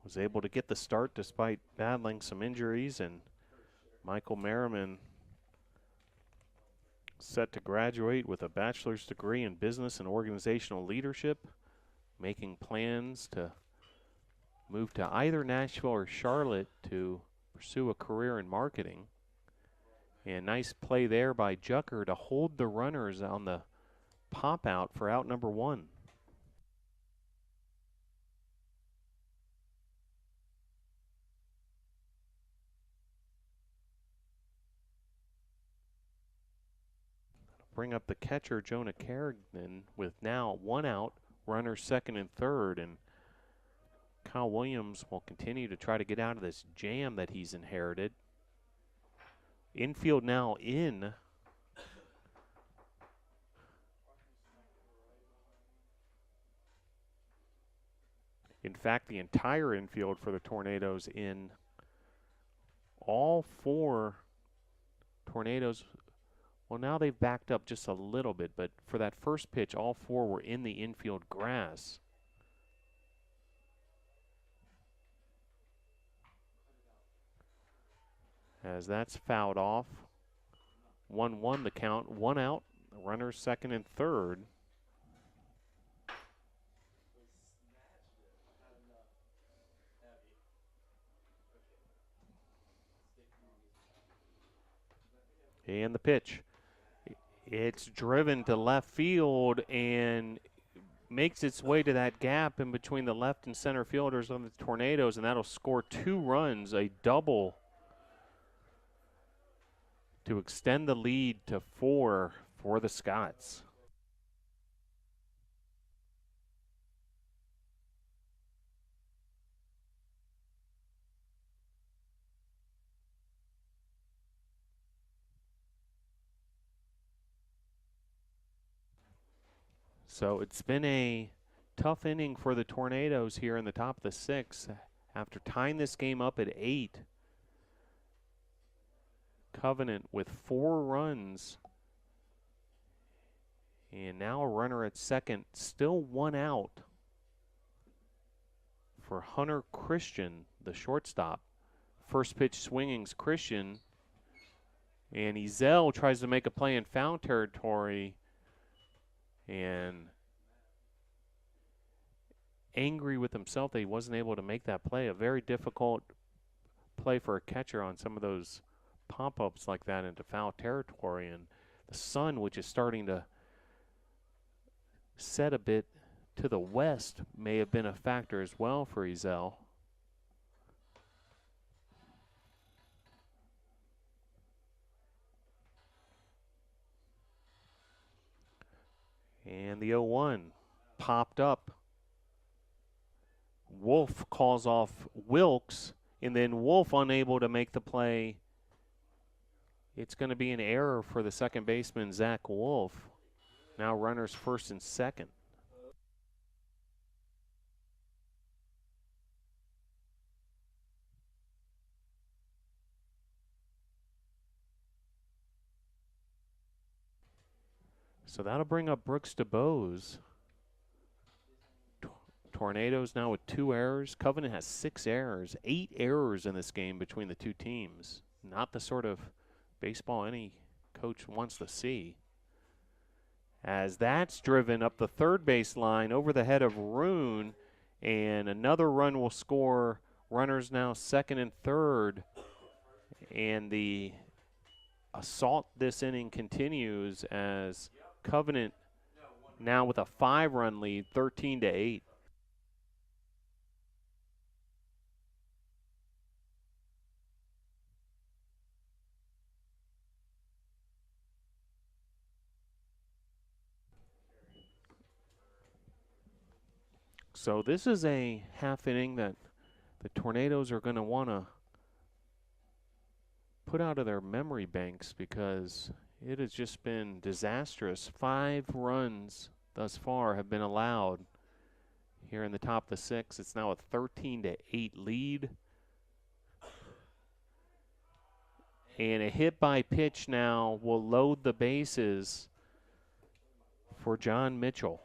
Was able to get the start despite battling some injuries, and Michael Merriman set to graduate with a bachelor's degree in business and organizational leadership, making plans to move to either Nashville or Charlotte to pursue a career in marketing. And nice play there by Jucker to hold the runners on the pop out for out number 1. Bring up the catcher, Jonah Carrigan, with now 1 out, runners second and third, and Kyle Williams will continue to try to get out of this jam that he's inherited. Infield now in. In fact, the entire infield for the Tornadoes in. All 4 Tornadoes. Well, now they've backed up just a little bit, but for that first pitch, all 4 were in the infield grass. As that's fouled off. 1-1 the count, 1 out, runners second and third. And the pitch. It's driven to left field and makes its way to that gap in between the left and center fielders of the Tornadoes, and that'll score 2 runs, a double, to extend the lead to 4 for the Scots. So it's been a tough inning for the Tornadoes here in the top of the 6th. After tying this game up at 8, Covenant with 4 runs. And now a runner at second, still 1 out for Hunter Christian, the shortstop. First pitch swinging's Christian. And Ezel tries to make a play in foul territory. And angry with himself that he wasn't able to make that play. A very difficult play for a catcher on some of those pop-ups like that into foul territory. And the sun, which is starting to set a bit to the west, may have been a factor as well for Ezel. And the 0-1 popped up. Wolf calls off Wilkes, and then Wolf unable to make the play. It's going to be an error for the second baseman, Zach Wolf. Now runners first and second. So that'll bring up Brooks DeBose. Tornadoes now with 2 errors. Covenant has 6 errors. 8 errors in this game between the two teams. Not the sort of baseball any coach wants to see. As that's driven up the third base line over the head of Roon, and another run will score. Runners now second and third, and the assault this inning continues as Covenant now with a 5-run lead, 13-8. So this is a half inning that the Tornadoes are going to want to put out of their memory banks because it has just been disastrous. 5 runs thus far have been allowed here in the top of the 6th. It's now a 13-8 lead. And a hit by pitch now will load the bases for John Michel.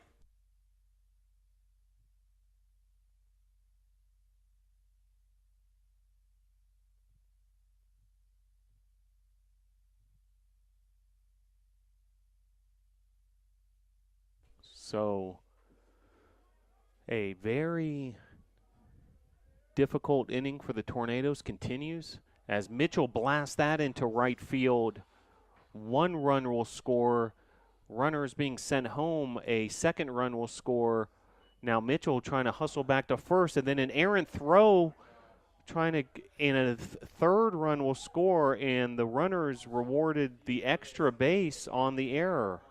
So a very difficult inning for the Tornadoes continues as Mitchell blasts that into right field. 1 run will score. Runners being sent home. A second run will score. Now Mitchell trying to hustle back to first, and then an errant throw trying to, and a third run will score, and the runners rewarded the extra base on the error.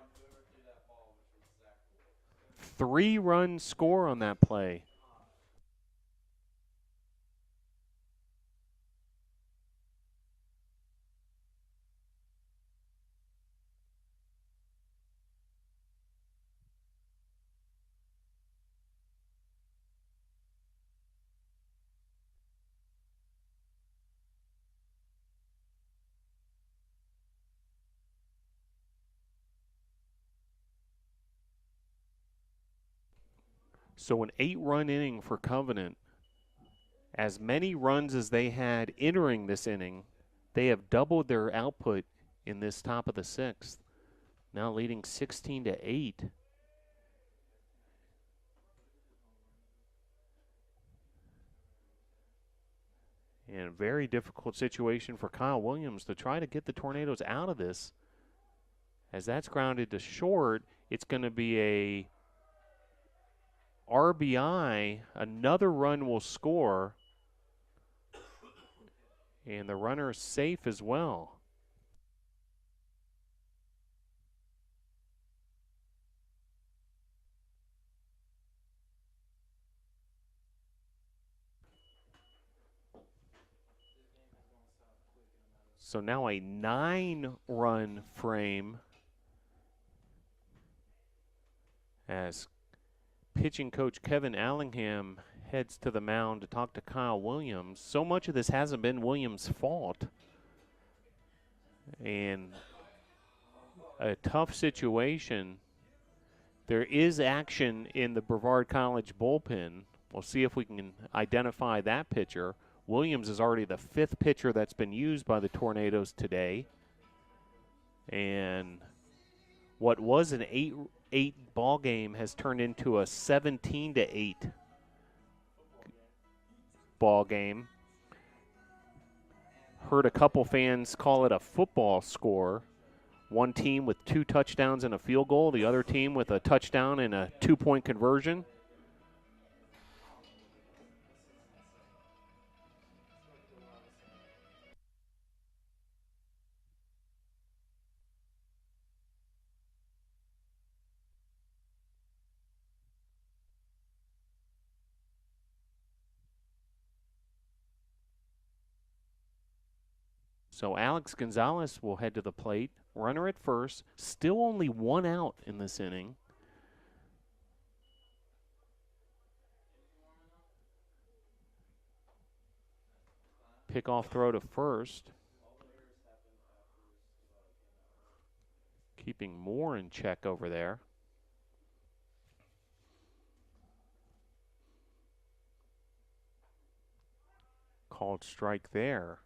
3-run score on that play. So an 8-run inning for Covenant. As many runs as they had entering this inning, they have doubled their output in this top of the 6th, now leading 16-8. And a very difficult situation for Kyle Williams to try to get the Tornadoes out of this. As that's grounded to short, it's going to be a RBI. Another run will score. And the runner is safe as well. So now a 9-run frame as pitching coach Kevin Allingham heads to the mound to talk to Kyle Williams. So much of this hasn't been Williams' fault. And a tough situation. There is action in the Brevard College bullpen. We'll see if we can identify that pitcher. Williams is already the 5th pitcher that's been used by the Tornadoes today. And what was an 8 ball game has turned into a 17-8 ball game. Heard a couple fans call it a football score. One team with 2 touchdowns and a field goal, the other team with a touchdown and a 2-point conversion. So Alex Gonzalez will head to the plate. Runner at first. Still only 1 out in this inning. Pickoff throw to first. Keeping Moore in check over there. Called strike there.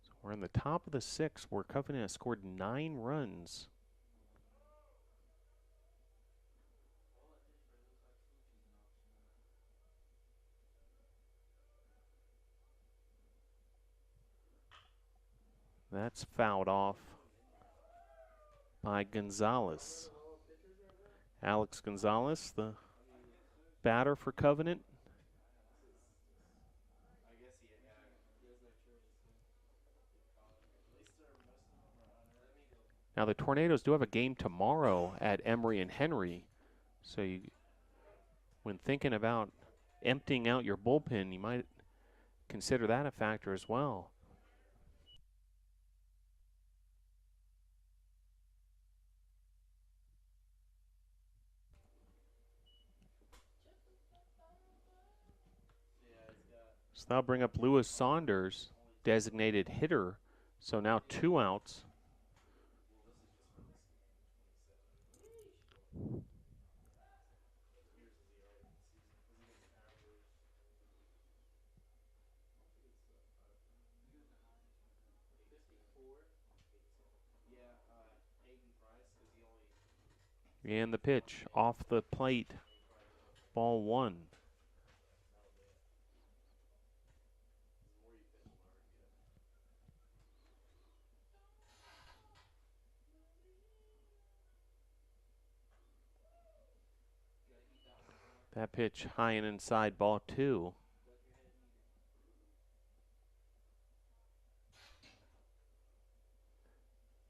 So we're in the top of the 6th where Covenant has scored 9 runs. That's fouled off by Gonzalez. Alex Gonzalez, the batter for Covenant. Now the Tornadoes do have a game tomorrow at Emory and Henry. So when thinking about emptying out your bullpen, you might consider that a factor as well. So that'll bring up Lewis Saunders, designated hitter. So now 2 outs. And the pitch off the plate. Ball 1. That pitch high and inside, ball 2.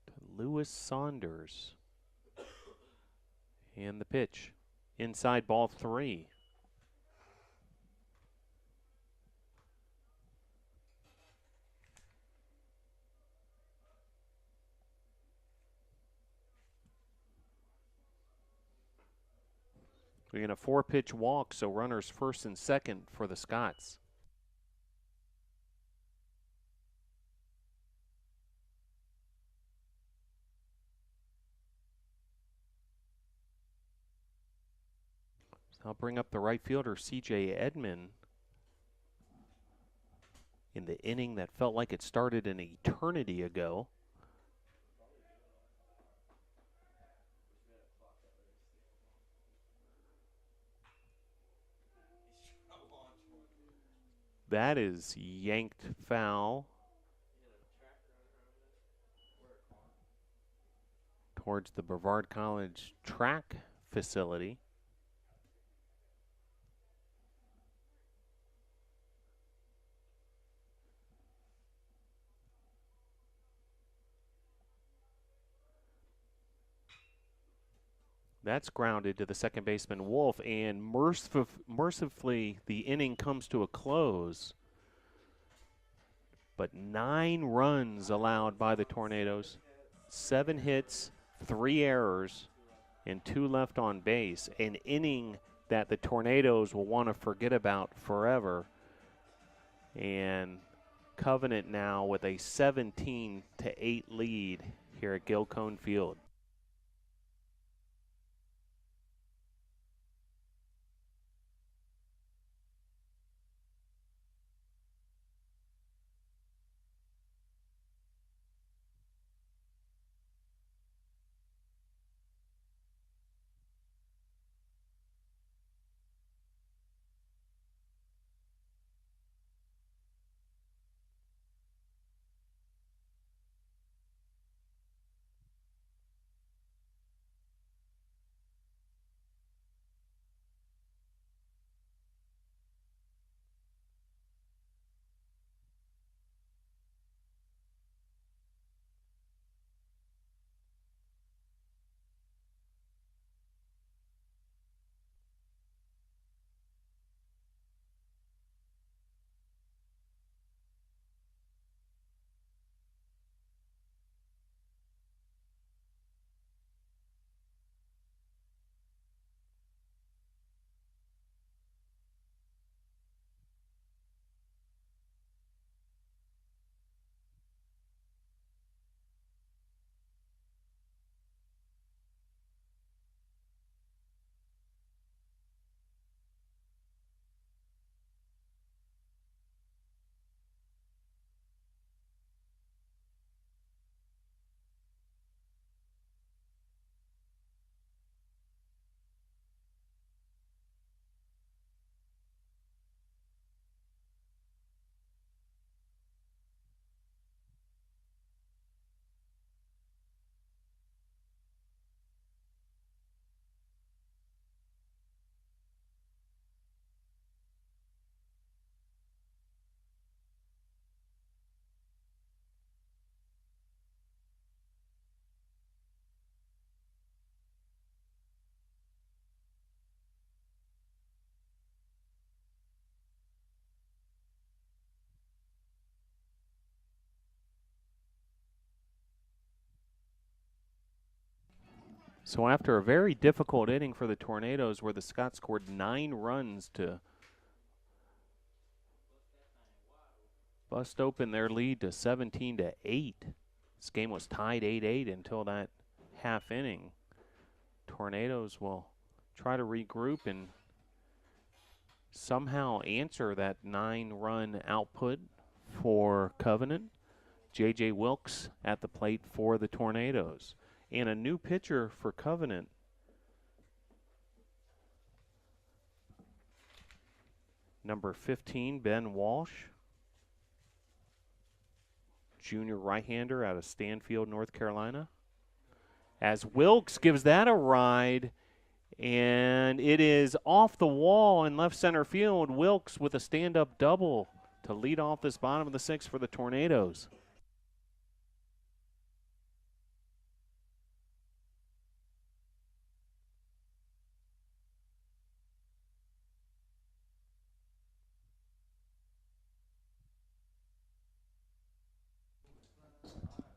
To Lewis Saunders. And the pitch inside, ball 3. We're going a 4-pitch walk, so runners first and second for the Scots. So I'll bring up the right fielder, C.J. Edmond, in the inning that felt like it started an eternity ago. That is yanked foul towards the Brevard College track facility. That's grounded to the second baseman, Wolf, and mercifully the inning comes to a close. But 9 runs allowed by the Tornadoes. 7 hits, 3 errors, and 2 left on base. An inning that the Tornadoes will want to forget about forever. And Covenant now with a 17-8 lead here at Gilcone Field. So after a very difficult inning for the Tornadoes where the Scots scored 9 runs to bust open their lead to 17-8. This game was tied 8-8 until that half inning. Tornadoes will try to regroup and somehow answer that 9-run output for Covenant. J.J. Wilkes at the plate for the Tornadoes. And a new pitcher for Covenant. Number 15, Ben Walsh. Junior right-hander out of Stanfield, North Carolina. As Wilkes gives that a ride, and it is off the wall in left center field. Wilkes with a stand-up double to lead off this bottom of the 6th for the Tornadoes.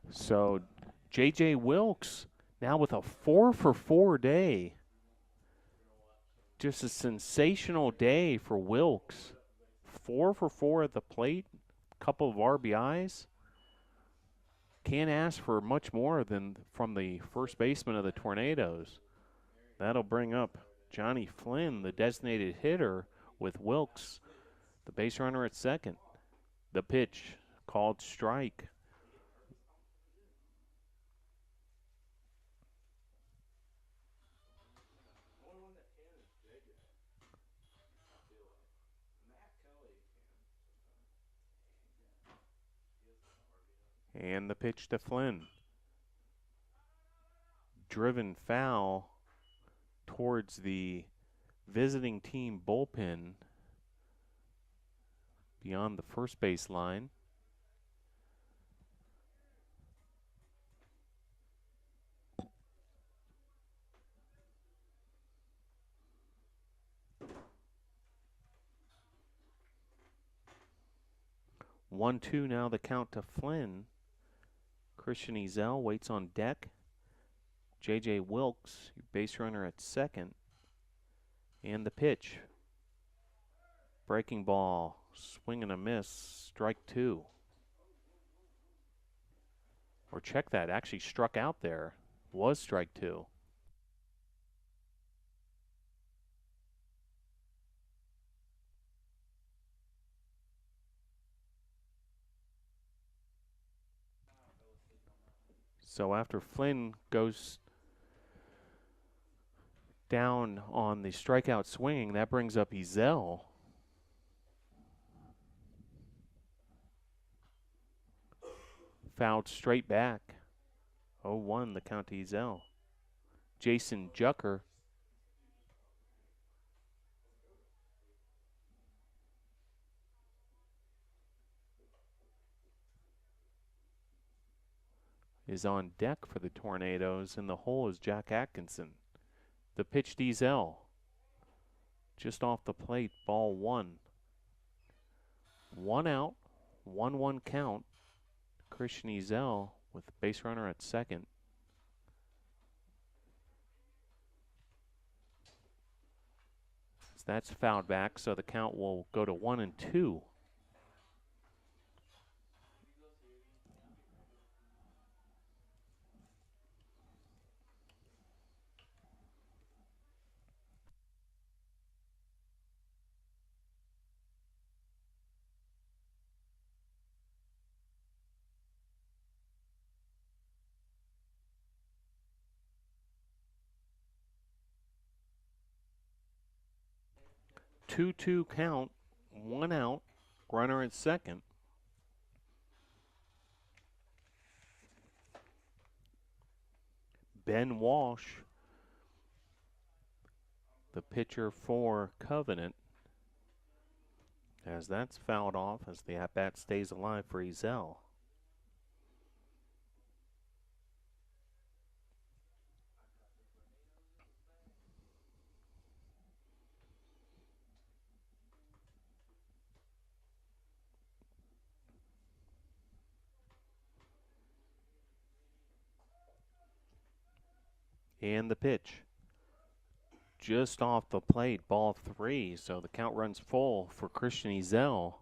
So J.J. Wilkes now with a 4-for-4 day. Just a sensational day for Wilkes. 4-for-4 at the plate, couple of RBIs. Can't ask for much more than from the first baseman of the Tornadoes. That'll bring up Johnny Flynn, the designated hitter, with Wilkes, the base runner at second. The pitch called strike. And the pitch to Flynn. Driven foul towards the visiting team bullpen beyond the first base line. One, two now the count to Flynn. Christian Ezel waits on deck. J.J. Wilkes, base runner at second. And the pitch. Breaking ball, swing and a miss, strike 2. Or check that, actually struck out there. Was strike 2. So after Flynn goes down on the strikeout swing, that brings up Ezel. Fouled straight back. 0-1 the count to Ezel. Jason Jucker is on deck for the Tornadoes. In the hole is Jack Atkinson. The pitch to Ezel. Just off the plate, ball 1. 1 out, 1-1 count. Christian Ezel with the base runner at second. So that's fouled back, so the count will go to 1-2. Two count, 1 out, runner at second. Ben Walsh, the pitcher for Covenant, as that's fouled off as the at-bat stays alive for Ezel. And the pitch. Just off the plate, ball 3. So the count runs full for Christian Ezel.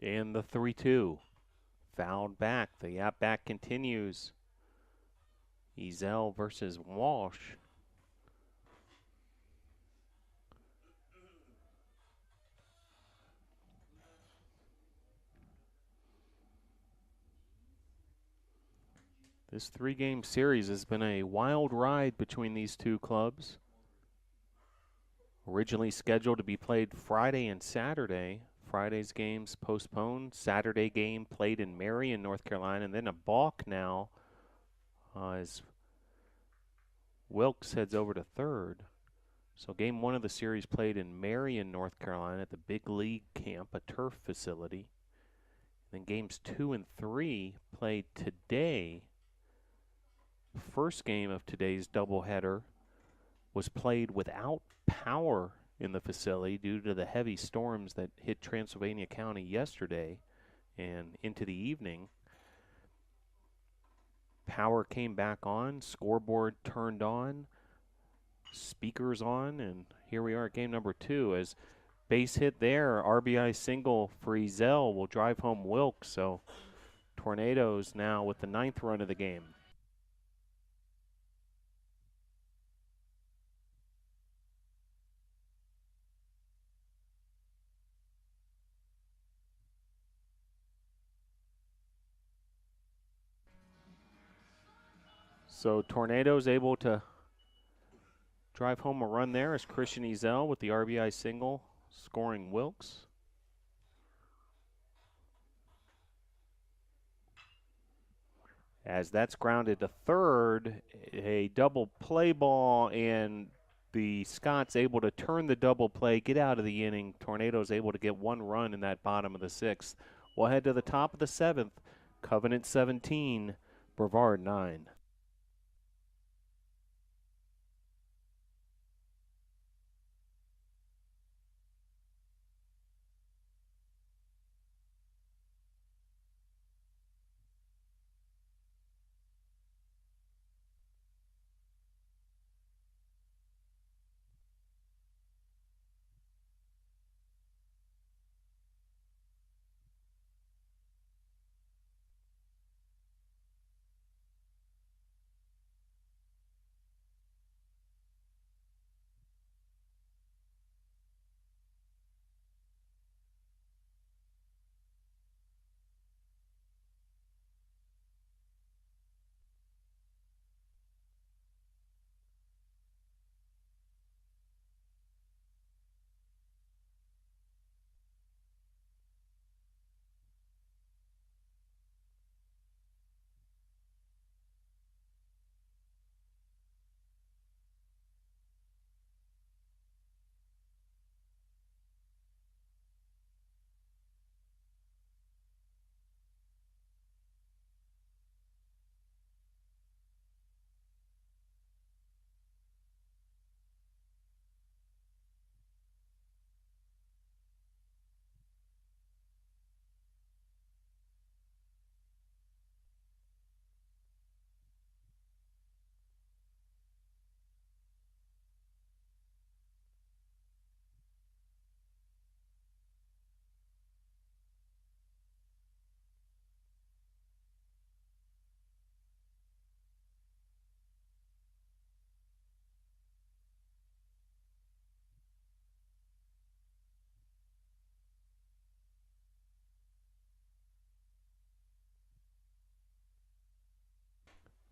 And the 3-2. Fouled back. The at-bat continues. Ezel versus Walsh. This 3-game series has been a wild ride between these two clubs. Originally scheduled to be played Friday and Saturday. Friday's games postponed. Saturday game played in Marion, North Carolina, and then a balk now as Wilkes heads over to third. So game 1 of the series played in Marion, North Carolina at the Big League Camp, a turf facility. Then games 2 and 3 played today. First game of today's doubleheader was played without power in the facility due to the heavy storms that hit Transylvania County yesterday and into the evening. Power came back on, scoreboard turned on, speakers on, and here we are at game number 2 as base hit there, RBI single for Ezel will drive home Wilkes. So Tornadoes now with the 9th run of the game. So Tornadoes able to drive home a run there as Christian Ezel with the RBI single scoring Wilkes. As that's grounded to third, a double play ball, and the Scots able to turn the double play, get out of the inning. Tornadoes able to get 1 run in that bottom of the 6th. We'll head to the top of the 7th. Covenant 17, Brevard 9.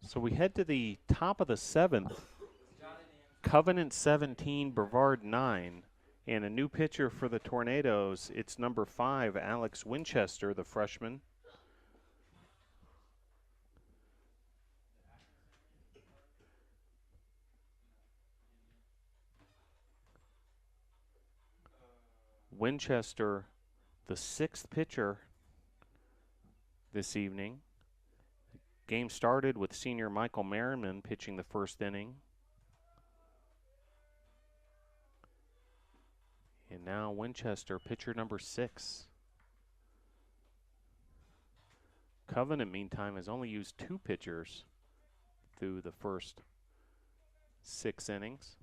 So we head to the top of the 7th. Covenant 17, Brevard 9. And a new pitcher for the Tornadoes. It's number 5, Alex Winchester, the freshman. Winchester, the 6th pitcher this evening. Game started with senior Michael Merriman pitching the first inning. And now Winchester, pitcher number 6. Covenant, meantime, has only used 2 pitchers through the first 6 innings.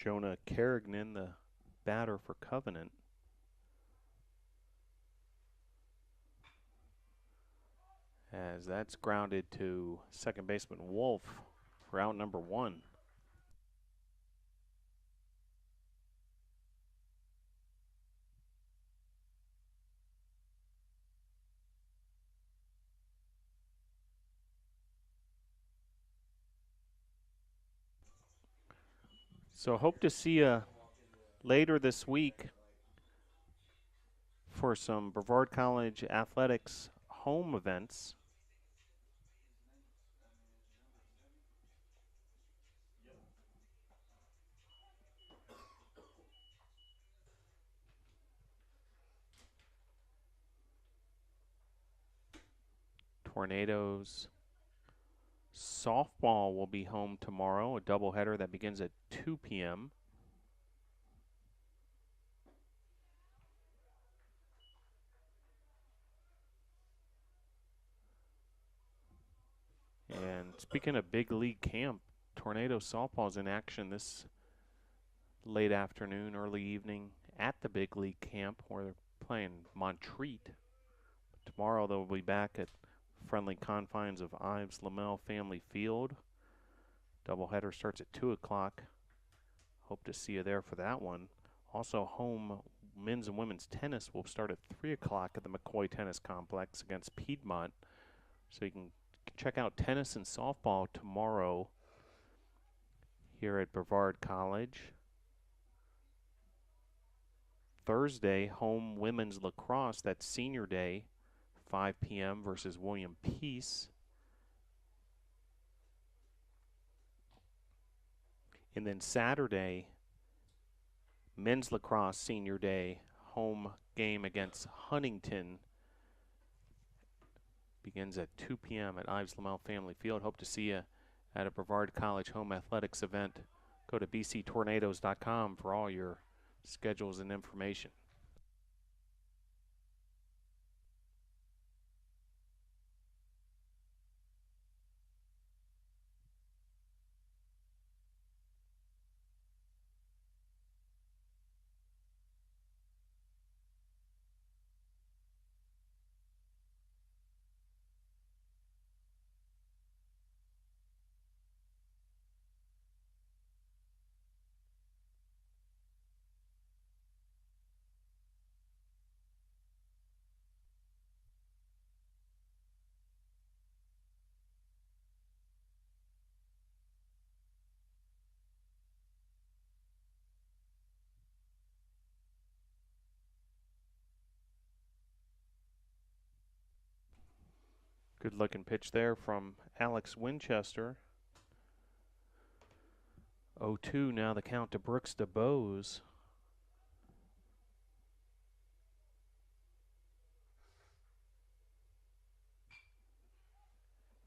Jonah Carrigan, the batter for Covenant. As that's grounded to second baseman Wolf for out number 1. So hope to see you later this week for some Brevard College athletics home events. Tornadoes softball will be home tomorrow, a doubleheader that begins at 2 p.m. And speaking of big league camp, Tornado softball's in action this late afternoon, early evening at the big league camp where they're playing Montreat. Tomorrow they'll be back at friendly confines of Ives Lamel Family Field. Doubleheader starts at 2 o'clock. Hope to see you there for that one. Also, home men's and women's tennis will start at 3 o'clock at the McCoy Tennis Complex against Piedmont. So you can check out tennis and softball tomorrow here at Brevard College. Thursday, home women's lacrosse, that's senior day, 5 p.m. versus William Peace. And then Saturday, men's lacrosse senior day, home game against Huntington begins at 2 p.m. at Ives Lamel Family Field. Hope to see you at a Brevard College home athletics event. Go to bctornadoes.com for all your schedules and information. Good looking pitch there from Alex Winchester. 0-2 now the count to Brooks DeBose.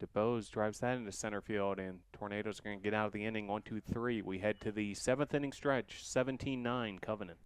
DeBose drives that into center field, and Tornadoes are going to get out of the inning 1-2-3. We head to the 7th inning stretch, 17-9 Covenant.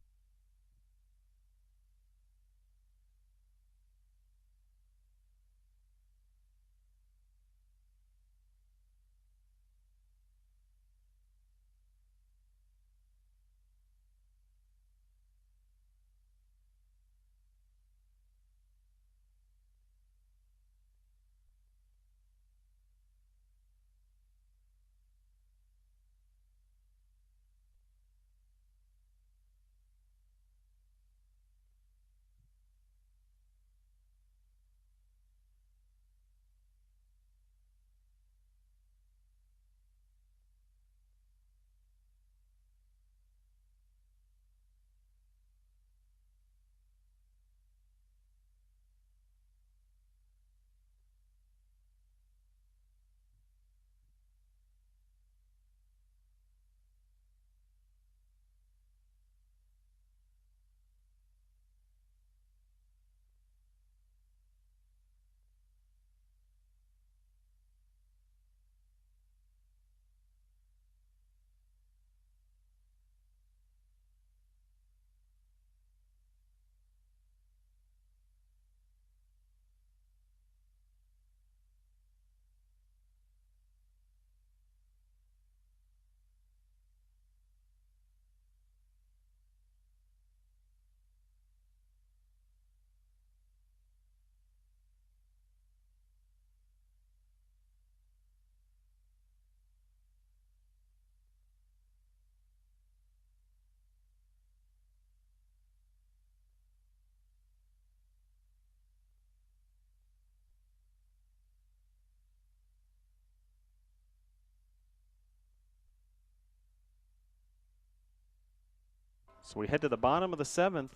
So we head to the bottom of the 7th.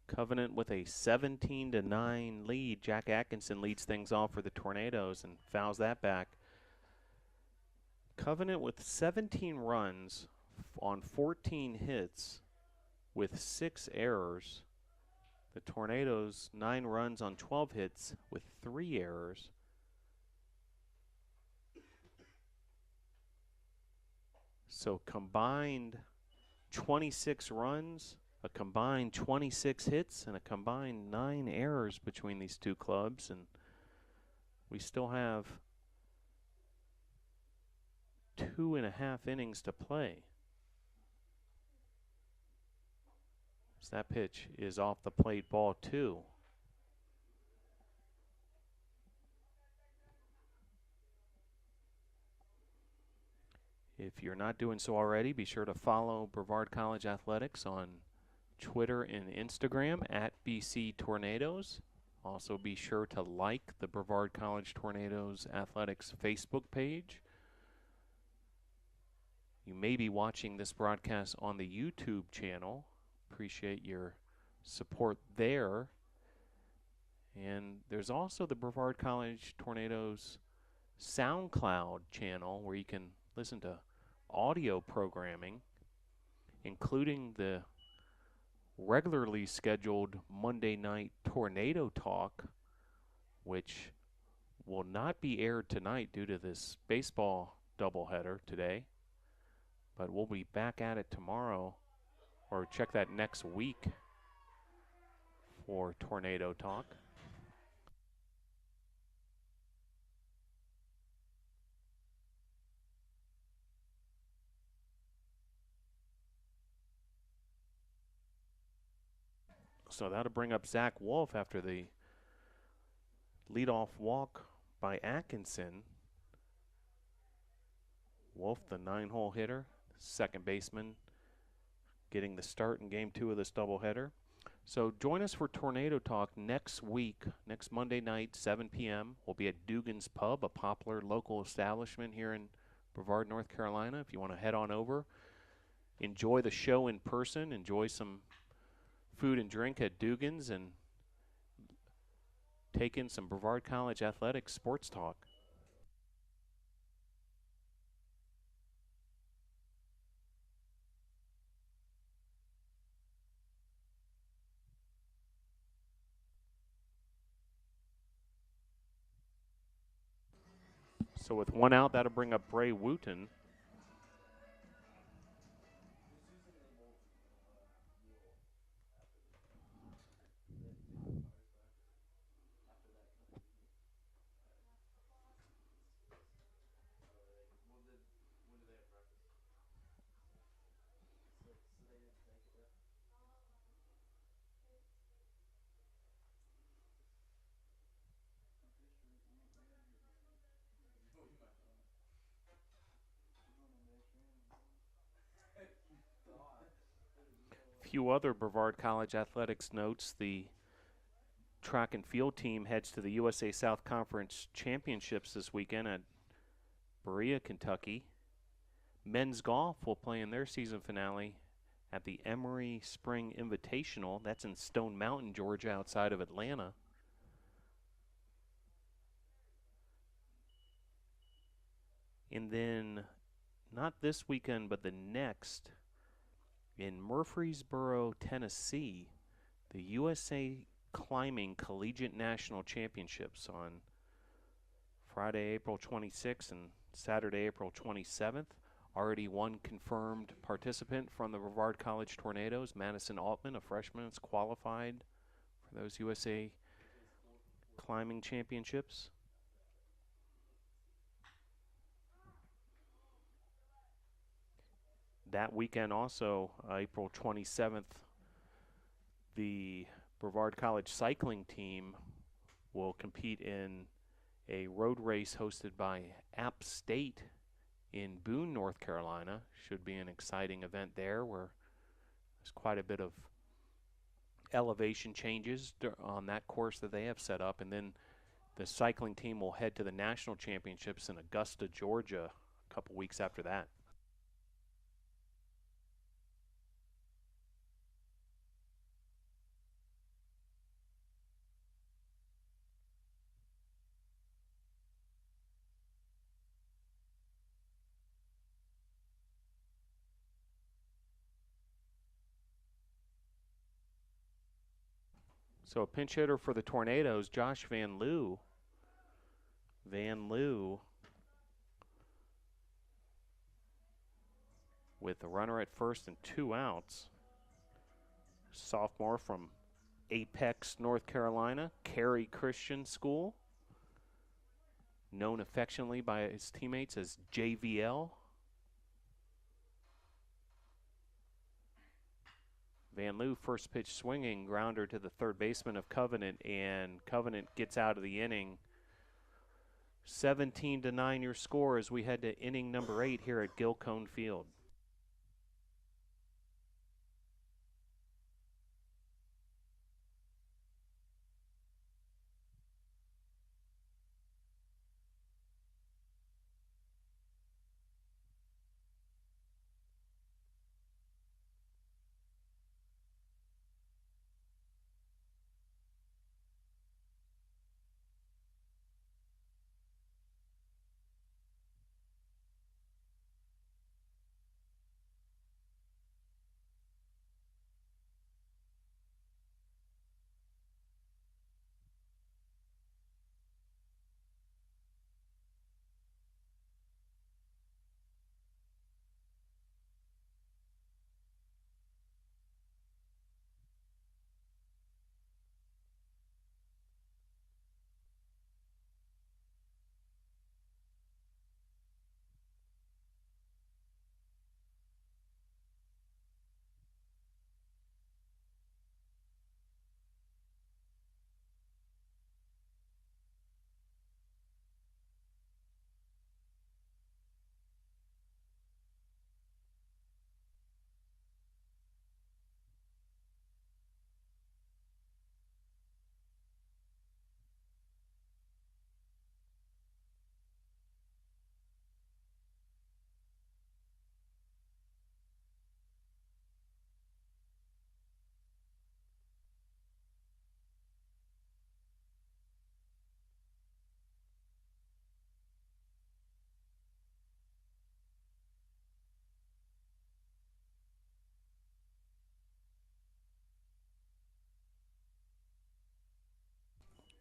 Covenant with a 17-9 lead. Jack Atkinson leads things off for the Tornadoes and fouls that back. Covenant with 17 runs on 14 hits with 6 errors. The Tornadoes 9 runs on 12 hits with 3 errors. So combined 26 runs, a combined 26 hits, and a combined 9 errors between these two clubs. And we still have 2.5 innings to play. So that pitch is off the plate, ball 2. If you're not doing so already, be sure to follow Brevard College Athletics on Twitter and Instagram at BC Tornadoes. Also be sure to like the Brevard College Tornadoes Athletics Facebook page. You may be watching this broadcast on the YouTube channel. Appreciate your support there. And there's also the Brevard College Tornadoes SoundCloud channel where you can listen to audio programming, including the regularly scheduled Monday night Tornado Talk, which will not be aired tonight due to this baseball doubleheader today. But we'll be back at it tomorrow, or check that next week for Tornado Talk. So that'll bring up Zach Wolf after the leadoff walk by Atkinson. Wolf, the 9-hole hitter, second baseman, getting the start in Game 2 of this doubleheader. So join us for Tornado Talk next week, next Monday night, 7 p.m. We'll be at Dugan's Pub, a popular local establishment here in Brevard, North Carolina. If you want to head on over, enjoy the show in person, enjoy some food and drink at Dugan's, and take in some Brevard College Athletics sports talk. So with one out, that'll bring up Bray Wooten. Few other Brevard College Athletics notes. The track and field team heads to the USA South Conference Championships this weekend at Berea, Kentucky. Men's golf will play in their season finale at the Emory Spring Invitational. That's in Stone Mountain, Georgia, outside of Atlanta. And then, not this weekend, but the next, in Murfreesboro, Tennessee, the USA Climbing Collegiate National Championships on Friday, April 26th and Saturday, April 27th. Already one confirmed participant from the Brevard College Tornadoes, Madison Altman, a freshman, is qualified for those USA Climbing Championships. That weekend also, April 27th, the Brevard College cycling team will compete in a road race hosted by App State in Boone, North Carolina. Should be an exciting event there where there's quite a bit of elevation changes on that course that they have set up. And then the cycling team will head to the national championships in Augusta, Georgia, a couple weeks after that. So a pinch hitter for the Tornadoes, Josh Van Loo. Van Loo with the runner at first and 2 outs. Sophomore from Apex, North Carolina, Cary Christian School, known affectionately by his teammates as JVL. Van Loo, first pitch swinging, grounder to the third baseman of Covenant, and Covenant gets out of the inning. 17-9 your score as we head to inning number 8 here at Gilcone Field.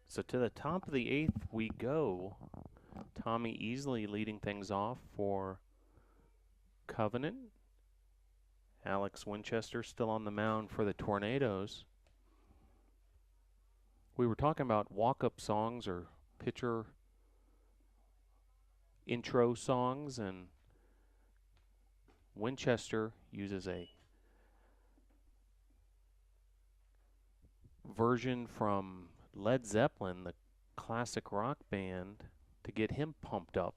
So to the top of the 8th we go. Tommy Easley leading things off for Covenant. Alex Winchester still on the mound for the Tornadoes. We were talking about walk-up songs or pitcher intro songs, and Winchester uses a version from Led Zeppelin, the classic rock band, to get him pumped up.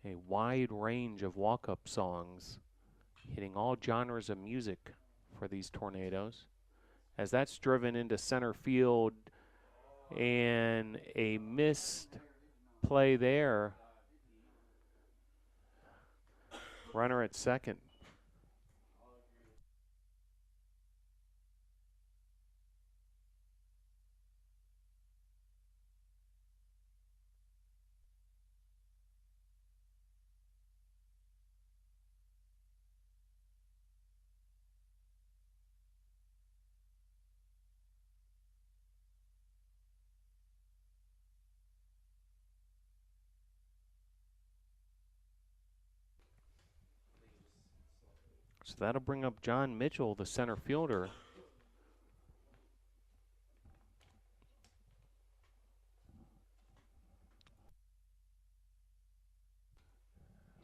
A wide range of walk-up songs hitting all genres of music for these Tornadoes. As that's driven into center field, and a missed play there. Runner at second. So that'll bring up John Mitchell, the center fielder.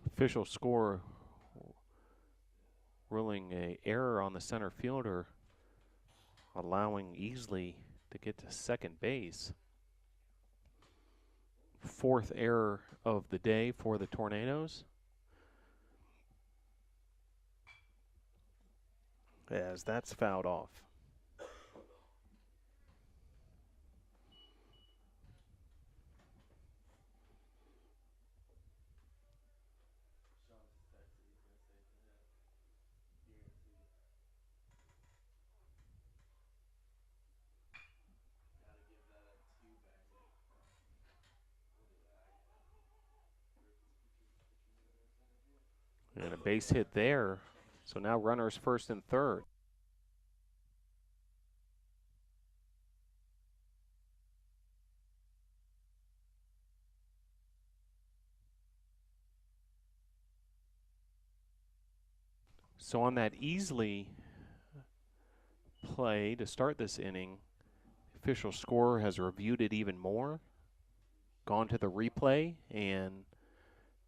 Official score ruling a error on the center fielder, allowing Easley to get to second base. 4th error of the day for the Tornadoes. As that's fouled off. And a base hit there So now runners first and third. So on that easily play to start this inning, the official scorer has reviewed it even more, gone to the replay, and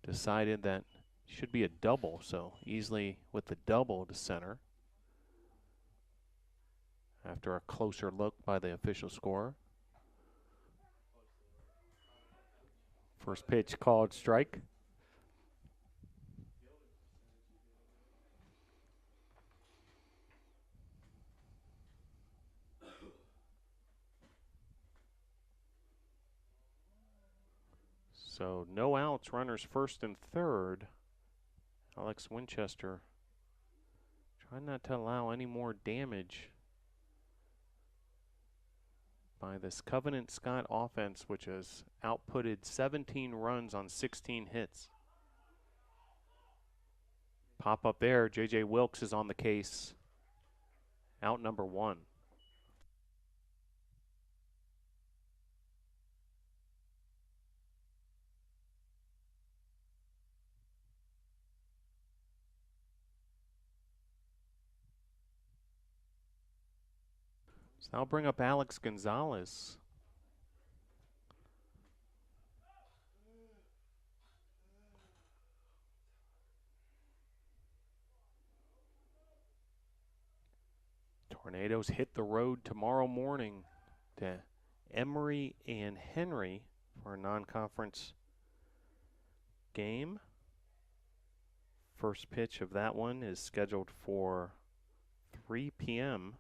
decided that it should be a double. So easily with the double to center after a closer look by the official scorer. First pitch called strike. So no outs, runners first and third. Alex Winchester trying not to allow any more damage by this Covenant Scott offense, which has outputted 17 runs on 16 hits. Pop up there, J.J. Wilkes is on the case. Out number one. So I'll bring up Alex Gonzalez. Tornadoes hit the road tomorrow morning to Emory and Henry for a non-conference game. First pitch of that one is scheduled for 3 p.m.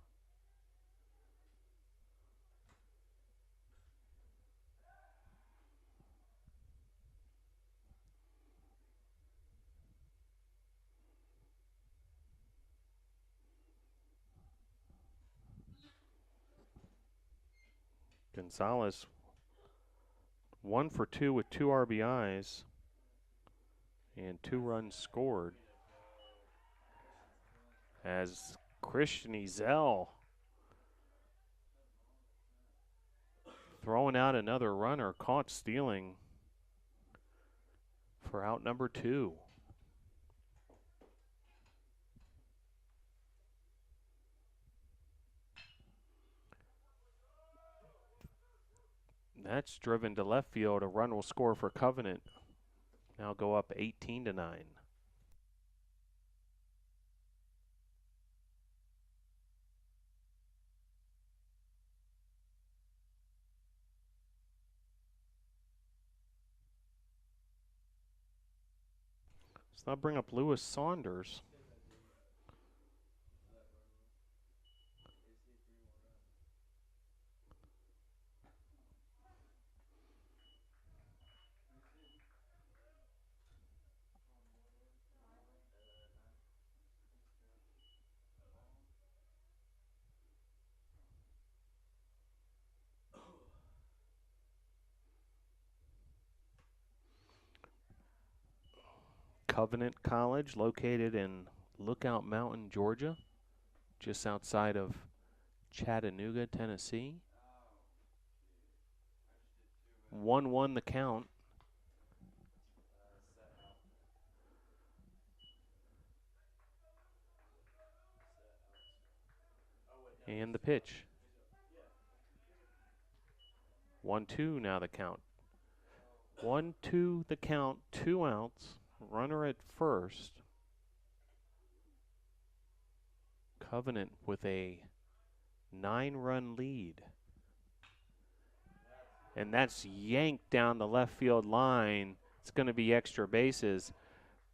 Gonzalez 1 for 2 with 2 RBIs and 2 runs scored. As Christian Ezel throwing out another runner, caught stealing for out number 2. That's driven to left field. A run will score for Covenant. Now go up 18-9. So I'll bring up Lewis Saunders. Covenant College, located in Lookout Mountain, Georgia, just outside of Chattanooga, Tennessee. 1-1 the count. And the pitch. 1-2 now the count. 1-2 the count, 2 outs. Runner at first. Covenant with a 9-run lead. And that's yanked down the left field line. It's going to be extra bases.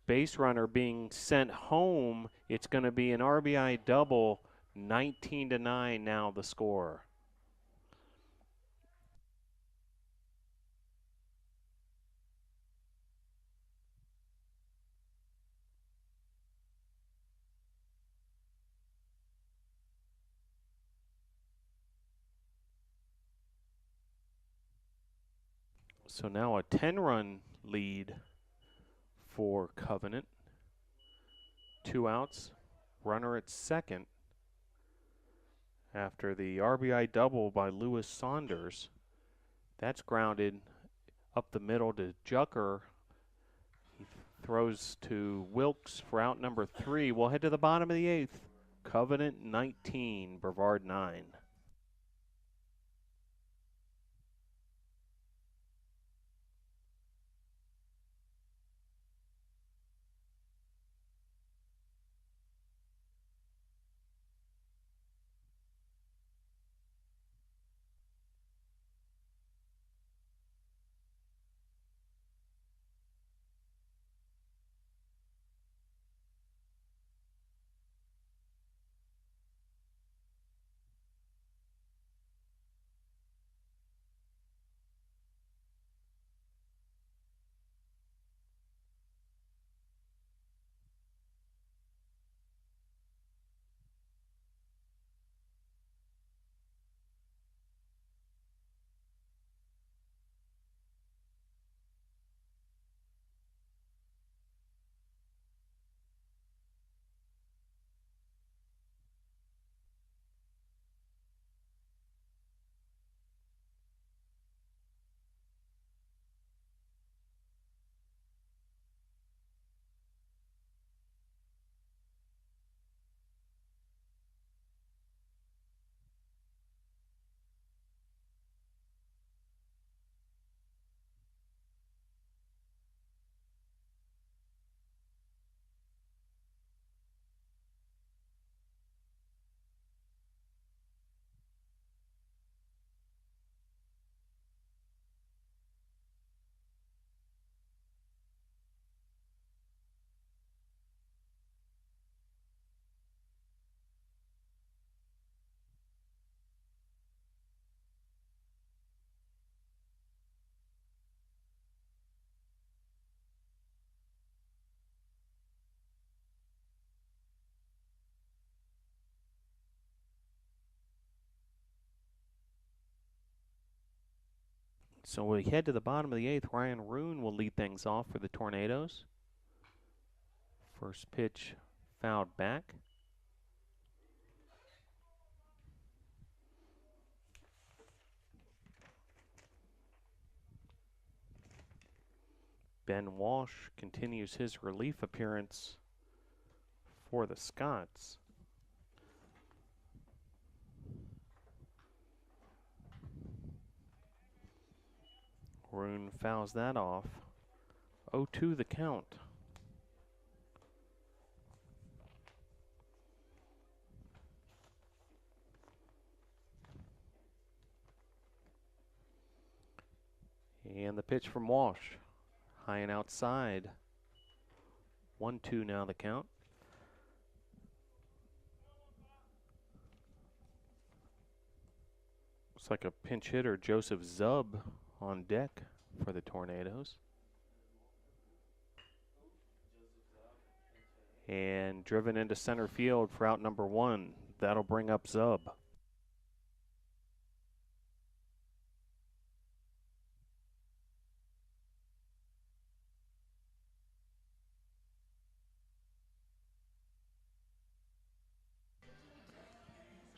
Base runner being sent home. It's going to be an RBI double. 19-9 now the score. So now a 10-run lead for Covenant. 2 outs. runner at second after the RBI double by Lewis Saunders. That's grounded up the middle to Jucker. He throws to Wilkes for out number 3. We'll head to the bottom of the 8th. Covenant 19, Brevard 9. So we head to the bottom of the 8th. Ryan Roon will lead things off for the Tornadoes. First pitch fouled back. Ben Walsh continues his relief appearance for the Scots. Roon fouls that off. 0-2 the count. And the pitch from Walsh. High and outside. 1-2 now the count. Looks like a pinch hitter, Joseph Zub, on deck for the Tornadoes. And driven into center field for out number 1. That'll bring up Zub.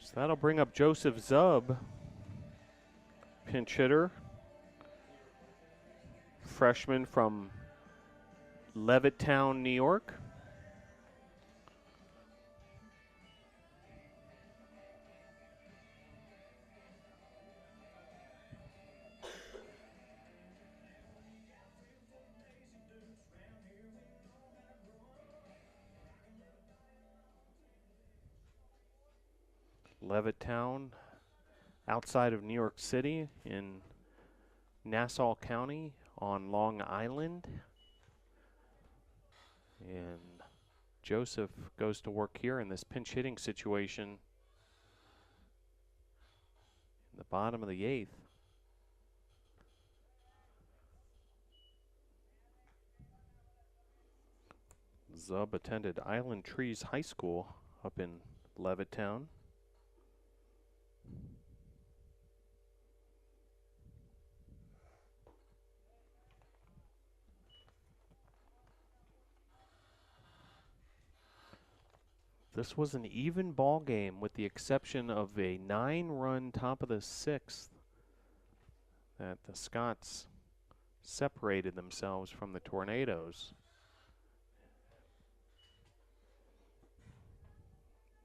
So that'll bring up Joseph Zub, pinch hitter, freshman from Levittown, New York. Levittown, outside of New York City in Nassau County on Long Island. And Joseph goes to work here in this pinch hitting situation in the bottom of the 8th. Zub attended Island Trees High School up in Levittown. This was an even ball game with the exception of a 9-run top of the 6th that the Scots separated themselves from the Tornadoes.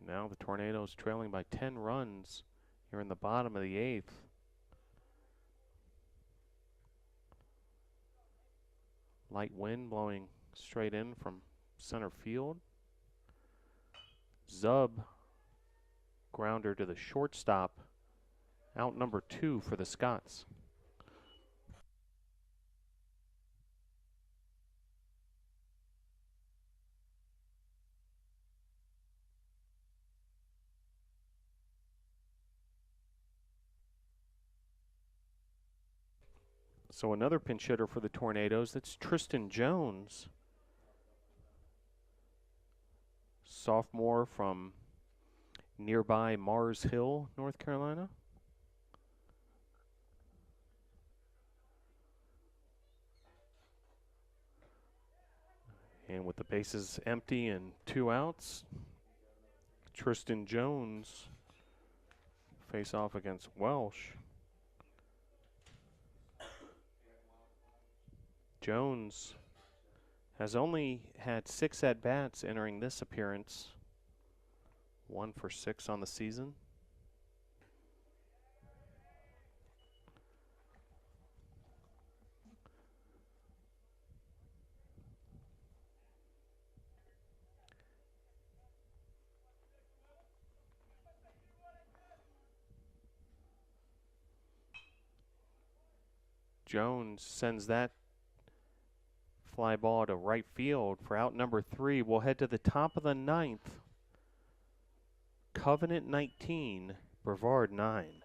Now the Tornadoes trailing by 10 runs here in the bottom of the 8th. Light wind blowing straight in from center field. Zub, grounder to the shortstop, out number 2 for the Scots. So another pinch hitter for the Tornadoes, that's Tristan Jones. Sophomore from nearby Mars Hill, North Carolina. And with the bases empty and 2 outs, Tristan Jones face off against Welsh. Jones has only had 6 at-bats entering this appearance. 1 for 6 on the season. Jones sends that fly ball to right field for out number 3. We'll head to the top of the 9th. Covenant 19, Brevard 9.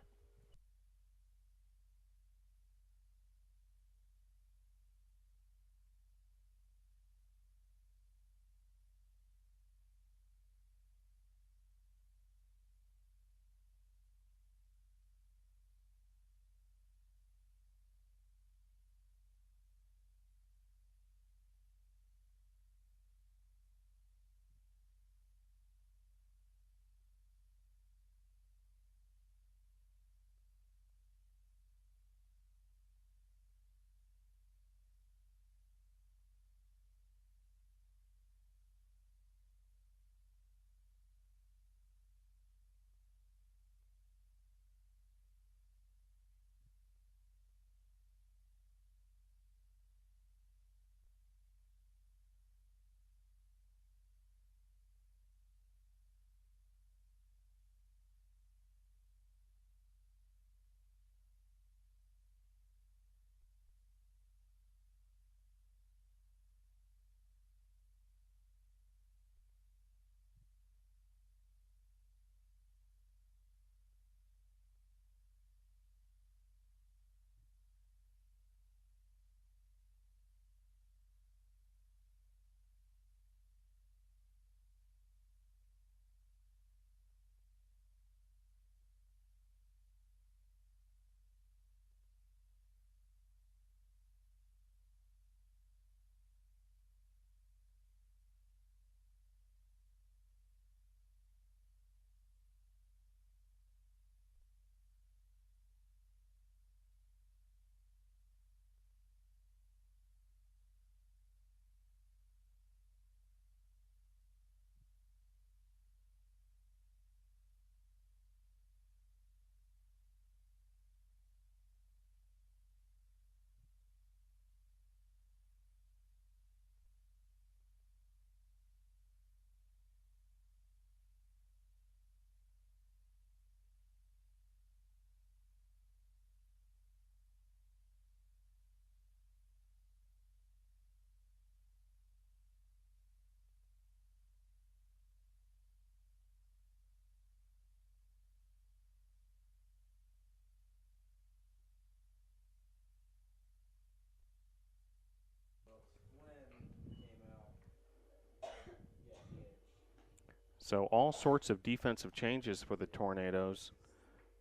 So all sorts of defensive changes for the Tornadoes.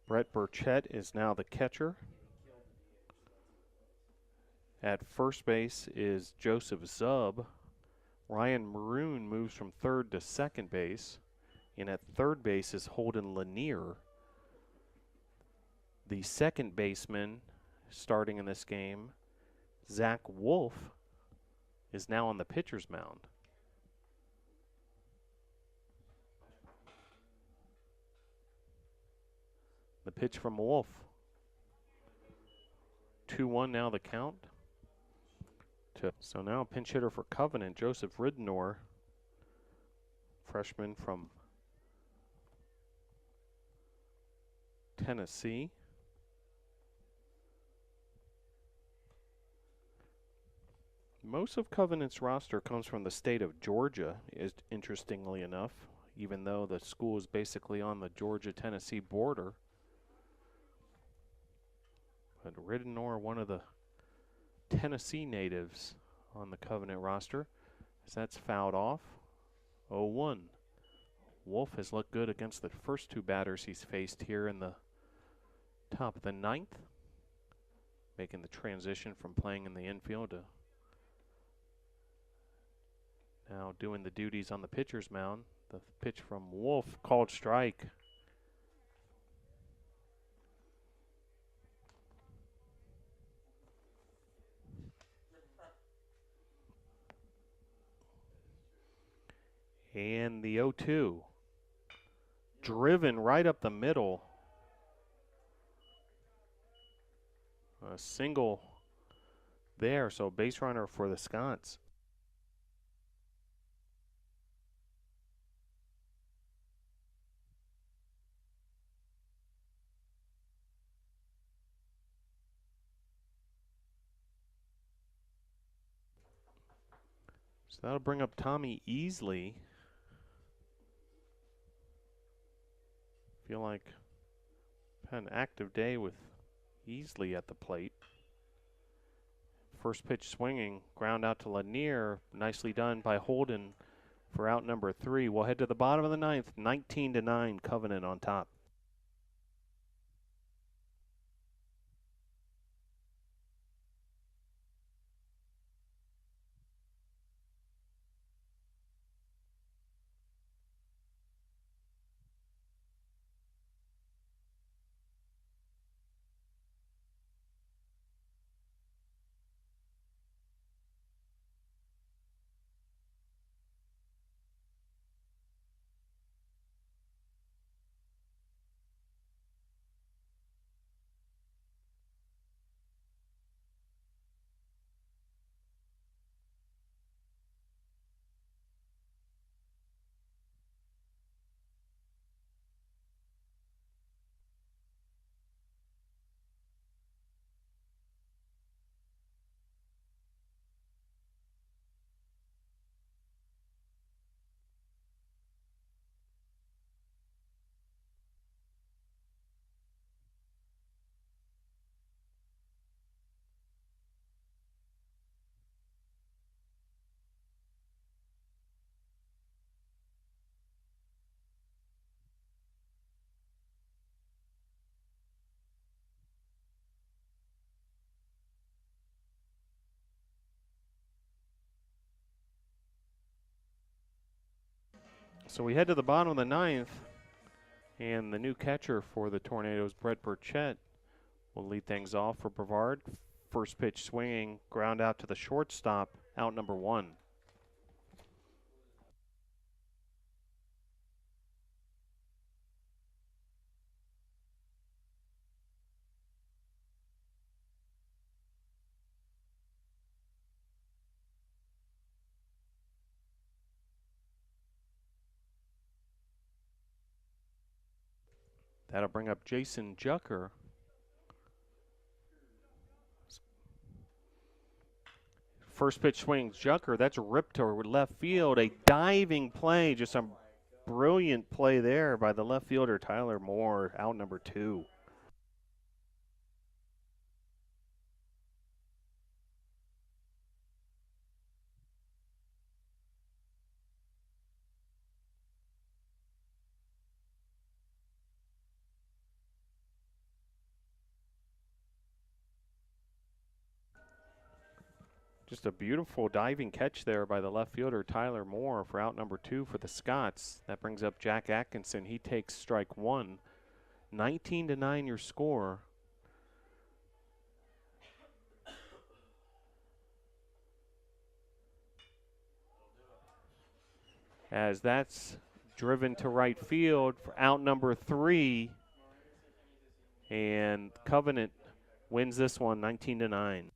Brett Burchett is now the catcher. At first base is Joseph Zub. Ryan Maroon moves from third to second base. And at third base is Holden Lanier. The second baseman starting in this game, Zach Wolf, is now on the pitcher's mound. The pitch from Wolf. 2-1 now the count. So now pinch hitter for Covenant, Joseph Riddenor, freshman from Tennessee. Most of Covenant's roster comes from the state of Georgia, interestingly enough, even though the school is basically on the Georgia-Tennessee border. But Riddenor, one of the Tennessee natives on the Covenant roster, as that's fouled off. 0-1. Wolf has looked good against the first two batters he's faced here in the top of the ninth, making the transition from playing in the infield to now doing the duties on the pitcher's mound. The pitch from Wolf, called strike. And the 0-2. Driven right up the middle. A single there, so base runner for the Scots. So that'll bring up Tommy Easley. Feel like had an active day with Easley at the plate. First pitch swinging, ground out to Lanier. Nicely done by Holden for out number 3. We'll head to the bottom of the ninth, 19-9, Covenant on top. So we head to the bottom of the ninth, and the new catcher for the Tornadoes, Brett Burchett, will lead things off for Brevard. First pitch swinging, ground out to the shortstop, out number 1. That'll bring up Jason Jucker. First pitch swings, Jucker. That's ripped to left field. A diving play, just a brilliant play there by the left fielder, Tyler Moore, out number 2. Just a beautiful diving catch there by the left fielder, Tyler Moore, for out number 2 for the Scots. That brings up Jack Atkinson. He takes strike 1. 19-9 your score. As that's driven to right field for out number 3. And Covenant wins this one 19-9.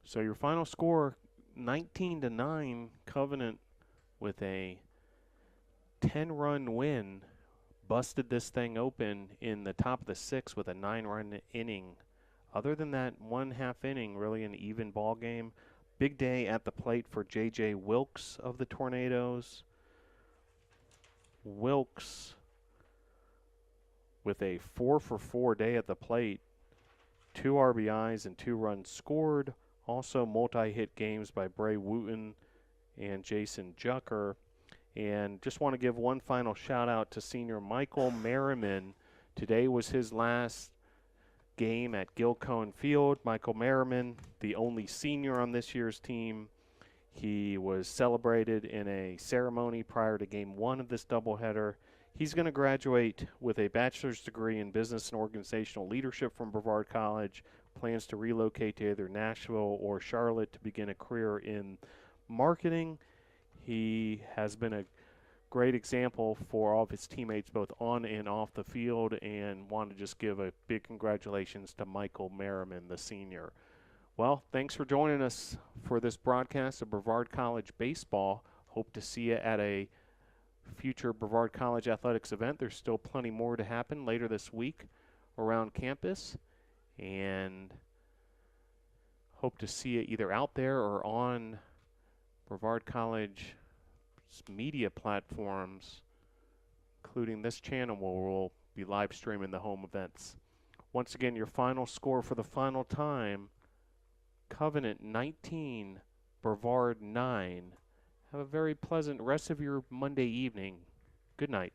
So your final score, 19-9, Covenant with a 10-run win, busted this thing open in the top of the 6th with a 9-run inning. Other than that, 1/2 inning, really an even ball game. Big day at the plate for J.J. Wilkes of the Tornadoes. Wilkes with a 4-for-4 day at the plate. 2 RBIs and 2 runs scored. Also multi-hit games by Bray Wooten and Jason Jucker. And just want to give one final shout out to senior Michael Merriman. Today was his last game at Gilcone Field. Michael Merriman, the only senior on this year's team. He was celebrated in a ceremony prior to game 1 of this doubleheader. He's going to graduate with a bachelor's degree in business and organizational leadership from Brevard College. Plans to relocate to either Nashville or Charlotte to begin a career in marketing. He has been a great example for all of his teammates both on and off the field, and want to just give a big congratulations to Michael Merriman, the senior. Well, thanks for joining us for this broadcast of Brevard College Baseball. Hope to see you at a future Brevard College Athletics event. There's still plenty more to happen later this week around campus, and hope to see you either out there or on Brevard College media platforms, including this channel where we'll be live streaming the home events. Once again, your final score for the final time, Covenant 19, Brevard 9. Have a very pleasant rest of your Monday evening. Good night.